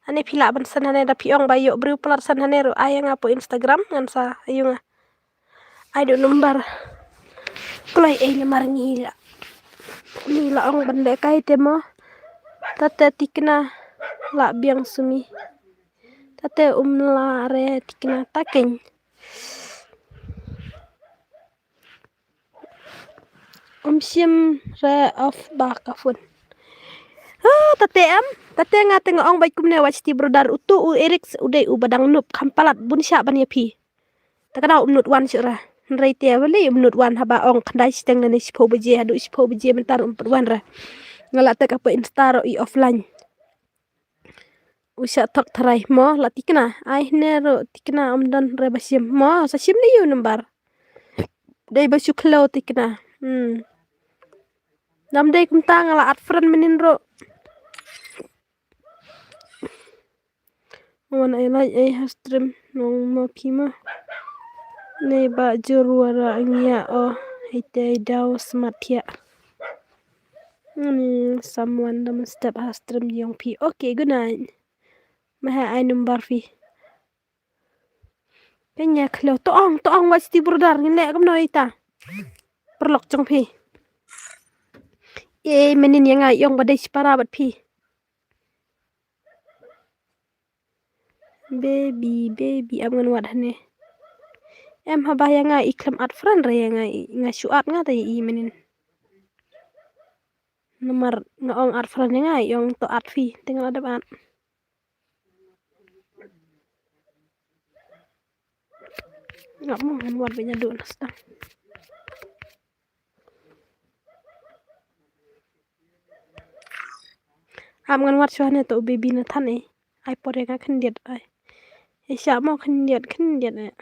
Ane pila ban san hane da piong bayo bru pelar san hane ro ai nga po Instagram ngan sa ayu nga. Ai do nambar. Kelai nambar ngila. Ngila ong bande kai temo. Tate tikna la biang sumi. Tate umla re tikna takeng. Sim re off bakafun. Tate nga tengok ong baik kumne wachti brodar utu u erik uday u badang nup kampalat bun sya ban yapi. Takana umnut wan syura. Nrai te bali umnut wan haba ong kandai steng nani sipo beje hadu sipo beje mentar umpet wan ra. Ngala tak apa instaro i offline. Usya tok tarai mo la tikna ai nero tikna omdan re basim mo sa sim ni yu nambar. Dai basu klo tikna. Nam dai kumta ngala at friend menin ro. Wan ai like ai hastream nong ma pima. Nei ba jorwara ngia o hite daw smatia. Someone dam step hastream yong pi. Okay, good night. Maha ai number fi. Kenya klo to ong wach ti brodar ngine kam no ita. Perlok jong pi. Menin yang ai yong badai spara bat pi. Baby am ngan wat hane. Em haba yang ai iklam at friend re yang ai ngasuat nga tai I menin. Nomor ngaong at friend yang ai yong to at fi tinggal ada ban. Nggak mau ngan wat banyak do nastang. Am ngan wat syahne to baby na than ai pore nga khendiat ai. Sya mau khendiat ai.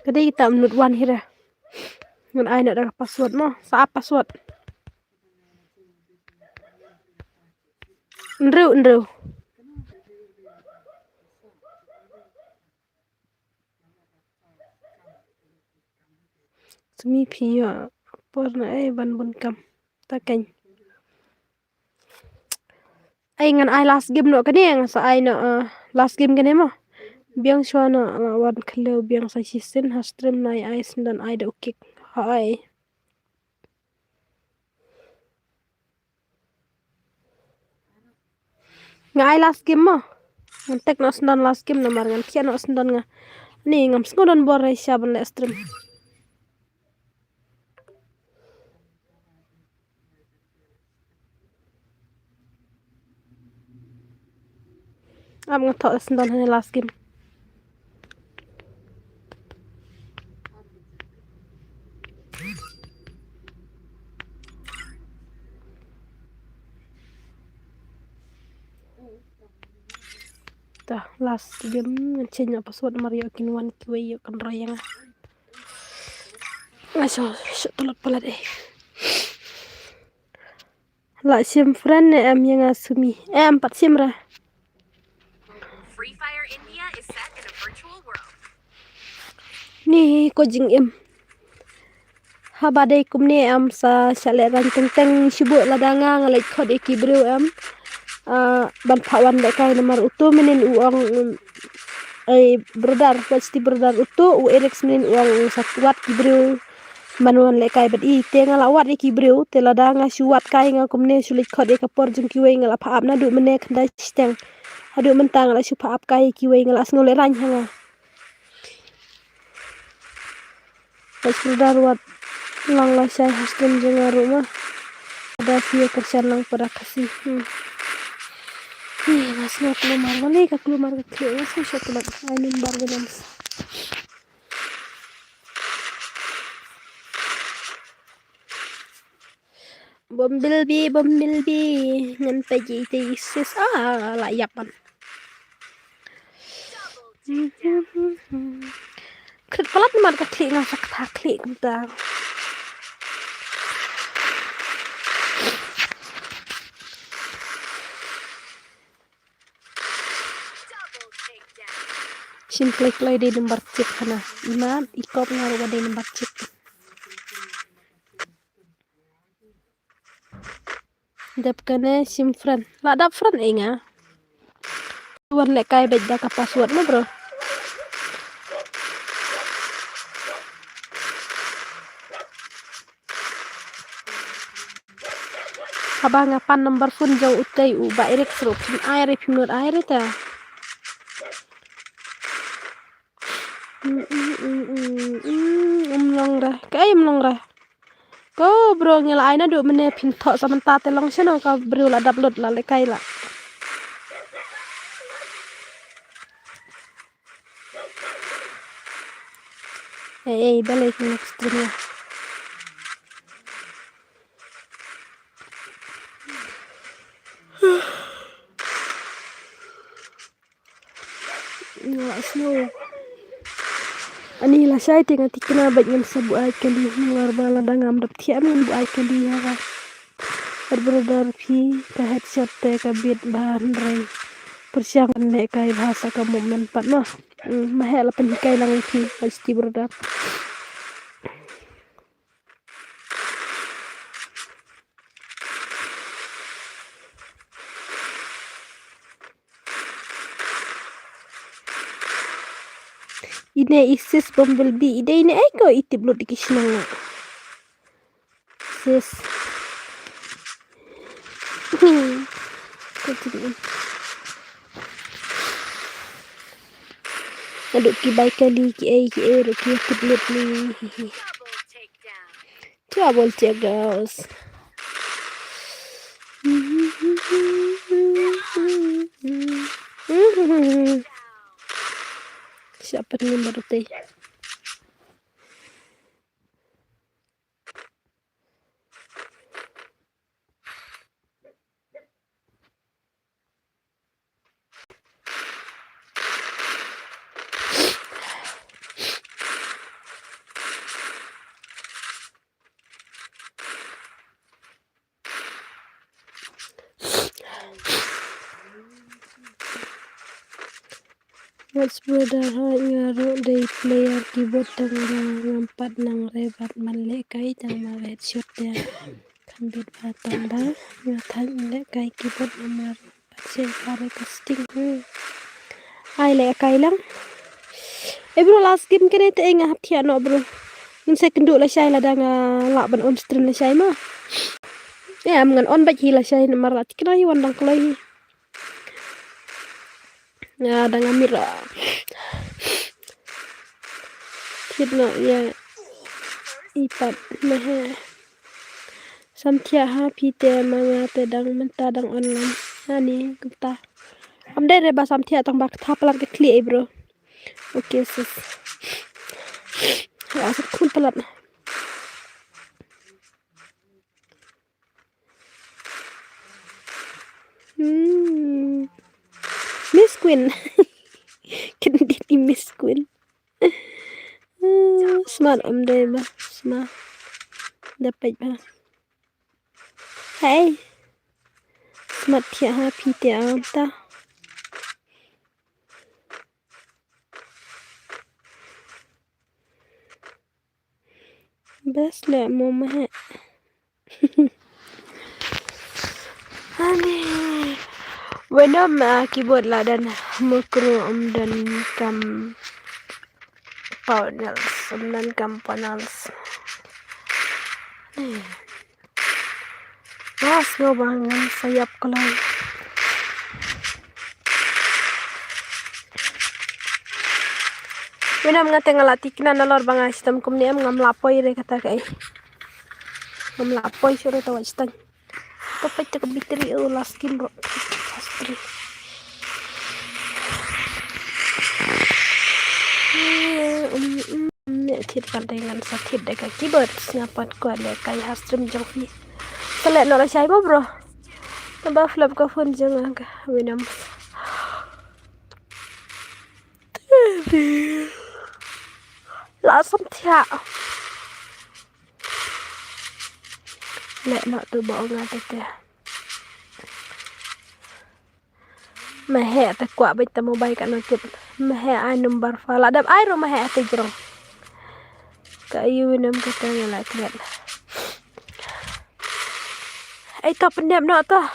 Kadai kita menurut wan hira. Ngan ai nak dah password mo. Saap password. Ndru. Sumi piyo porna ban bun kam takeng. Ai ngan ai last game no kani yang sa ai no last game kani mo. Biang shwana wan klo biang sa sisin hastream nai ai sendan ai do kick. Hai. Ngai last game mo. Ngantek no sendan last game no mar ngan kia no sendan nga. Ni ngam sngodon borai syaban le stream. Am ngatok sendan hane last game. Dah last game ngecenya password Mario kinwan kiwe yo kan royang. Ngaso tulot palat La sim friend em yang asumi. Empat sim ra. Free Fire India is set in a virtual world. Ni ko jing em. Habadai kumni am sa chale ran teng sibuk ladanga ngalai khod ekibru am. Ban pawan dek kai nomor utu menin uang brodar pasti brodar utu u erex menin uang satuat kibru manuan le kai bat I tenga lawat ekibru te ladanga suat kai nga kumne sulit khod ekapor jung kiwe ngala pa apna du mene khanda steng adu mentang la supa ap kai kiwe ngala ngole ran hanga pas brodar wat lang la sai hostem jeng rumah ada via kerjaan lang pada kasih masih keluar ke keluar ngasih satu lagi ini baru Bumblebee ngan pagi sis layapan. Klik pelat ni marka klik ngan sakta klik kita. Double takedown. Simple play di nomor chip kana. Imam ikop ngaruh di nomor chip. Dap kana sim friend. La dap friend inga. Tuan lek kai beda ka password mo bro. Abang ngapan nomor phone jauh utai ba irek serup air pinur air ta. Long dah. Ko bro ngela aina du mene pintok sementara telong sino ka bro la upload la lekai la. Balik next streamnya. Nggak snow. Ani la sai tinga tikna bagyan sabu ay kali luar bala dangam dap tiam bu ay kali ha. Berbrodar pi ka headshot te ka bit bahan rai. Persiangan le kai bahasa ka momen pat no. Mahela penyikai lang pi pasti brodar. Ine isis bumblebee ide ay ko itiblo dikisnang sis aduk ki baik kali ki ro ki tiblo ni Double takedown. trouble checkers siapa nih baru teh Mas berdarah ngaruh dari player keyboard tangga ngampat nang rebat malekai tang malet shot dia kambit batang dah ngatan malekai keyboard nomor pasien pare casting ai lekai lang bro last game kene te inga hati no bro min second la shay la danga laban on stream la shay ma ya ngan on baj hila shay nomor atikna yi wandang klai ya danga mira Kidna ya ipat mehe samtia ha pite manga te dang menta dang online ani kita amde re ba samtia tang bak tha pelat ke kli bro oke sis ya asal kun pelat Miss Queen kena di Miss Queen smart deh bah smart dapat bah hai smart ya happy te anta bas le mau mah aneh Bueno, keyboard lah dan mukru dan kam panels dan kam panels. Mas bangun sayap kelai. Bueno, mengate ngalati kina nalor bang sistem kum ni ngam lapoi re kata kai. Ngam lapoi suruh tahu sistem. Kapag cakap biteri last skin bro. Thiệt bản đây ngắn sa thiệt đại cái keyboard snapat ko le kai ha stream jong phi Selek nak lah syai bro. Tambah flap ka phone jangan ka winam. Langsung thia. Lek nak tu bawa ngata teh. Mahe ta kwa bai ta mobile ka nakit. Mahe ai number fala dap ai ro mahe ta jrong. Ka yu winam ka ta ngala kret. Ai ta pendam nak ta.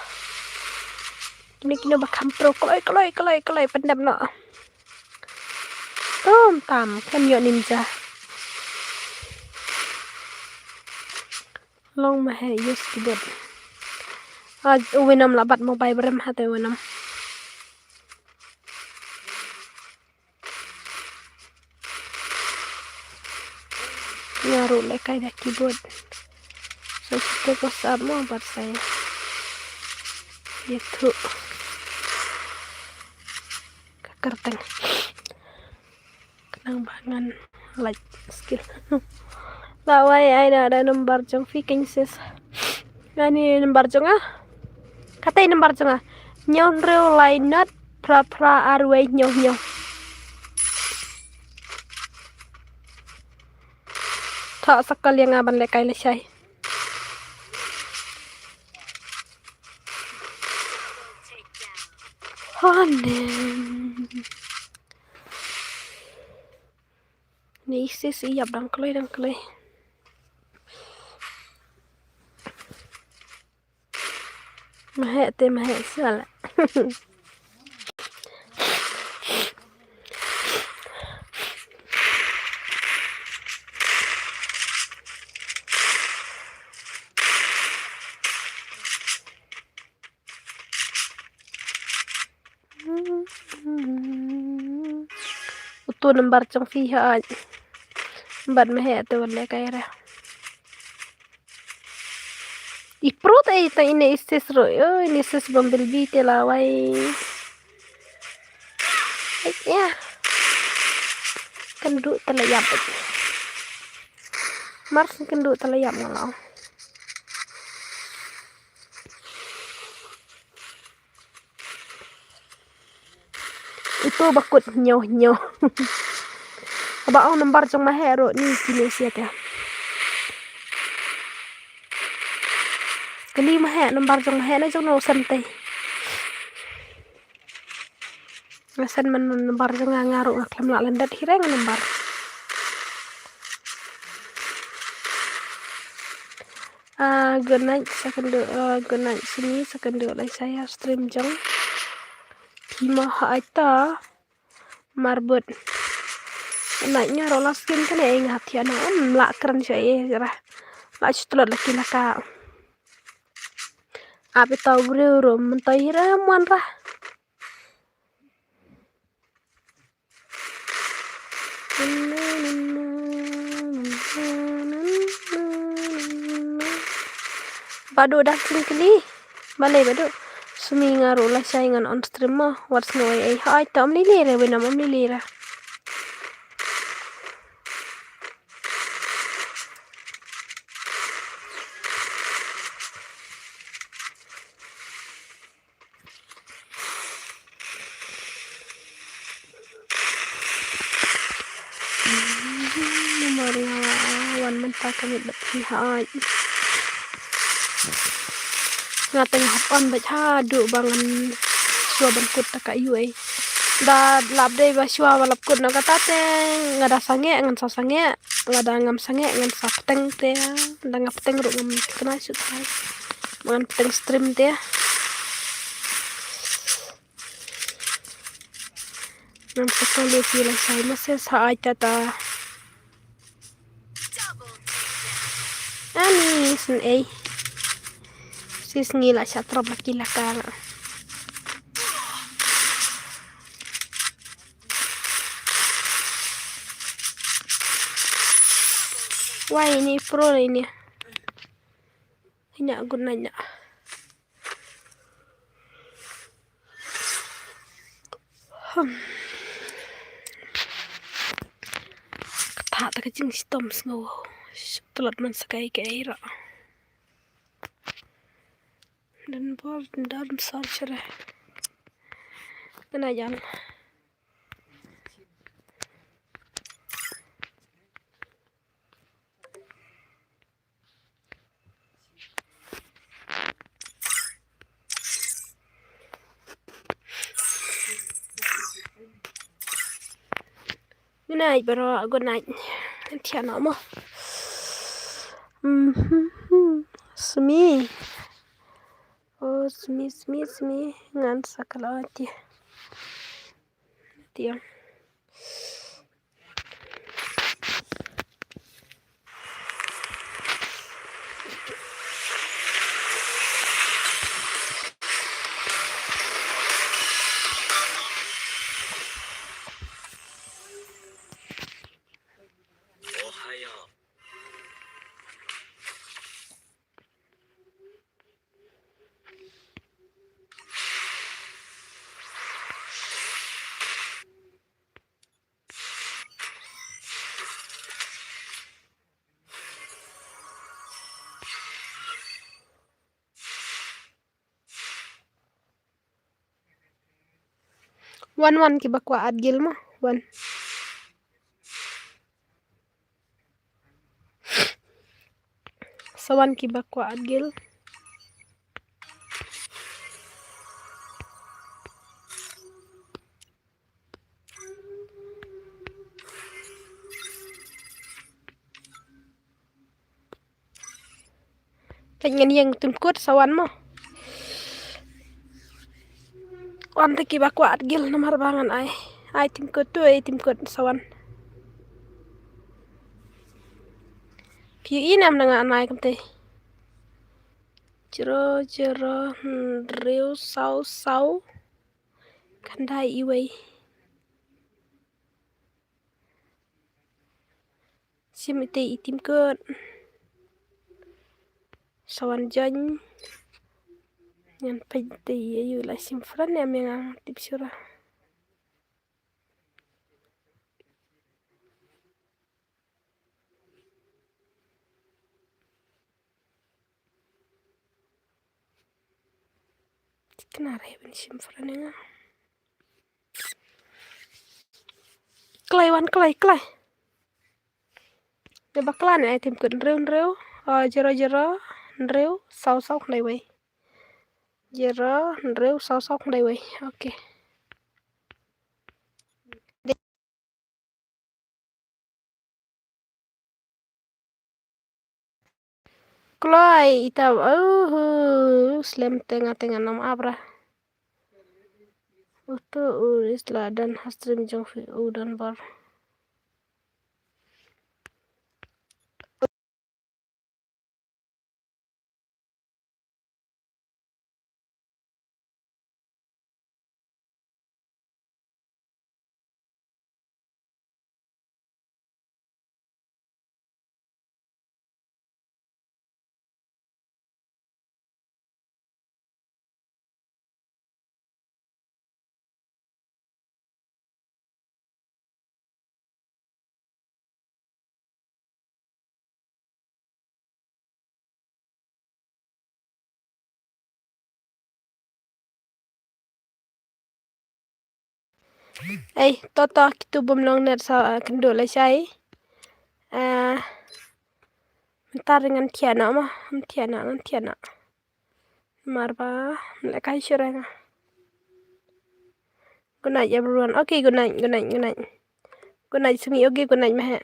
Ni kena bakam pro kelai pendam nak. Tam kan yo ninja. Long mahe use keyboard. Winam labat mobile berem hate winam. Ngaruh lekai dah keyboard. So kita ko sama buat saya. Itu. Kekerteng. Kenang bangan like skill. Lawai ada nomor jong fiking sis. Ini nomor jong Katai nomor jong Nyon real line not pra arway nyoh. Tak sakal yang aban lekai lesai. Ni sis iap dang kelai. Mahek salah. Utu nomor jong fiha. Bad mahek tu wala kaira. Iprot ay ta ini isis ro. Ini isis bambilbi telawai. Ya. Kenduk telayap. Mars kenduk telayap ngalau. Itu bakut nyoh. Abang nomor jong mahek ro ni kini siat ya. Kali mahek nomor jong mahek na jong no santai. Ngasan man nomor jong ngaruh ngaklam lak landat hirang nomor. Good night sini second like saya stream jong. Kima haita marbut. Naiknya roller skin kan ingat ya lak keren saya cerah. Lak setelah laki laka. Apa tahu bro mentahira muan rah. Bado dah kali. Balai bado. Sumi ngaruh lah saingan on stream mah. What's no way. Hai tam lilira benam lilira. Wan mentah kami berpihak. Ngateng hapan baca duk bangan sua bangkut tak UI. Da lab dei ba sua balap kut na kata te ngada sange ngan sa sange ngada ngam sange ngan sa peteng te da ngap peteng ru ngam kena sut hai. Ngan peteng stream te. Nam sekali pilih saya masih saat tata. Ani sen sis ngila siya trop laki laka. Wah ini pro ini. Ini gunanya. Kata kecing si Tom snow. Telat man sakai ke aira. Dan bol dalam sarjana. Kena jalan. Good night, bro. Good night. Tiana mo. Semi. Oh, semi. Ngan sakala dia. Dia. Wan ki bakwa adgil mo. Wan. Sawan ki bakwa adgil. Pengen yang tunkut sawan mo. Wan ki bakwa adgil nomor bangan ai. Ai timkut tu ai timkut sawan. Piu inam na nga anai kamte. Jero riu sau kandai iway. Simite itimkut. Sawan jan. Yan pagte ayu la simfran ya mengang tipsura. Kenapa ya ini simfran ya? Klay. Baklan ya timkut riu. Jero riu sau kandai way. Jero riu sau kandai way. Oke. Klay ita slam tengah nama abra. Itu isla dan hastrim jong dan bar. Toto kitu bumlong net sa kendo la syai. Mentar dengan Tiana mah, Tiana. Marba, lekai syuranga. Good night everyone. Okay, good night. Good night Sumi. Okay, good night Mehe.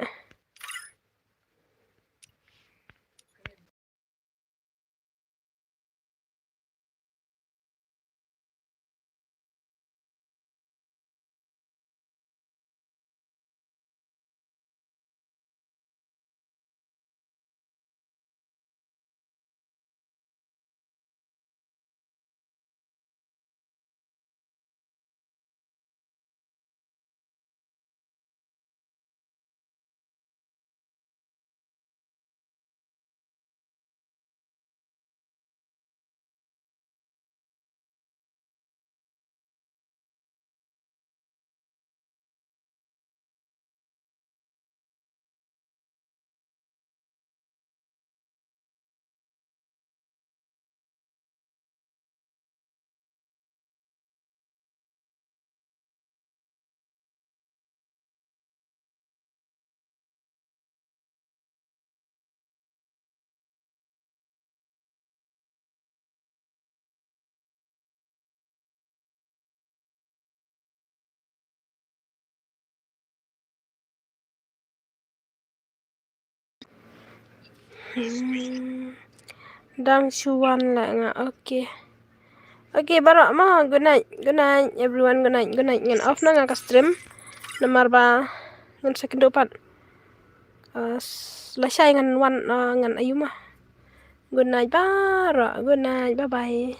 Hmm. Dang cuan lah nga. Okay. Okay, baru mah good night everyone, good night ngan off na nga ka stream. Namar ba ngan second opat. Selesai ngan ngan ayu mah. Good night, bye bye.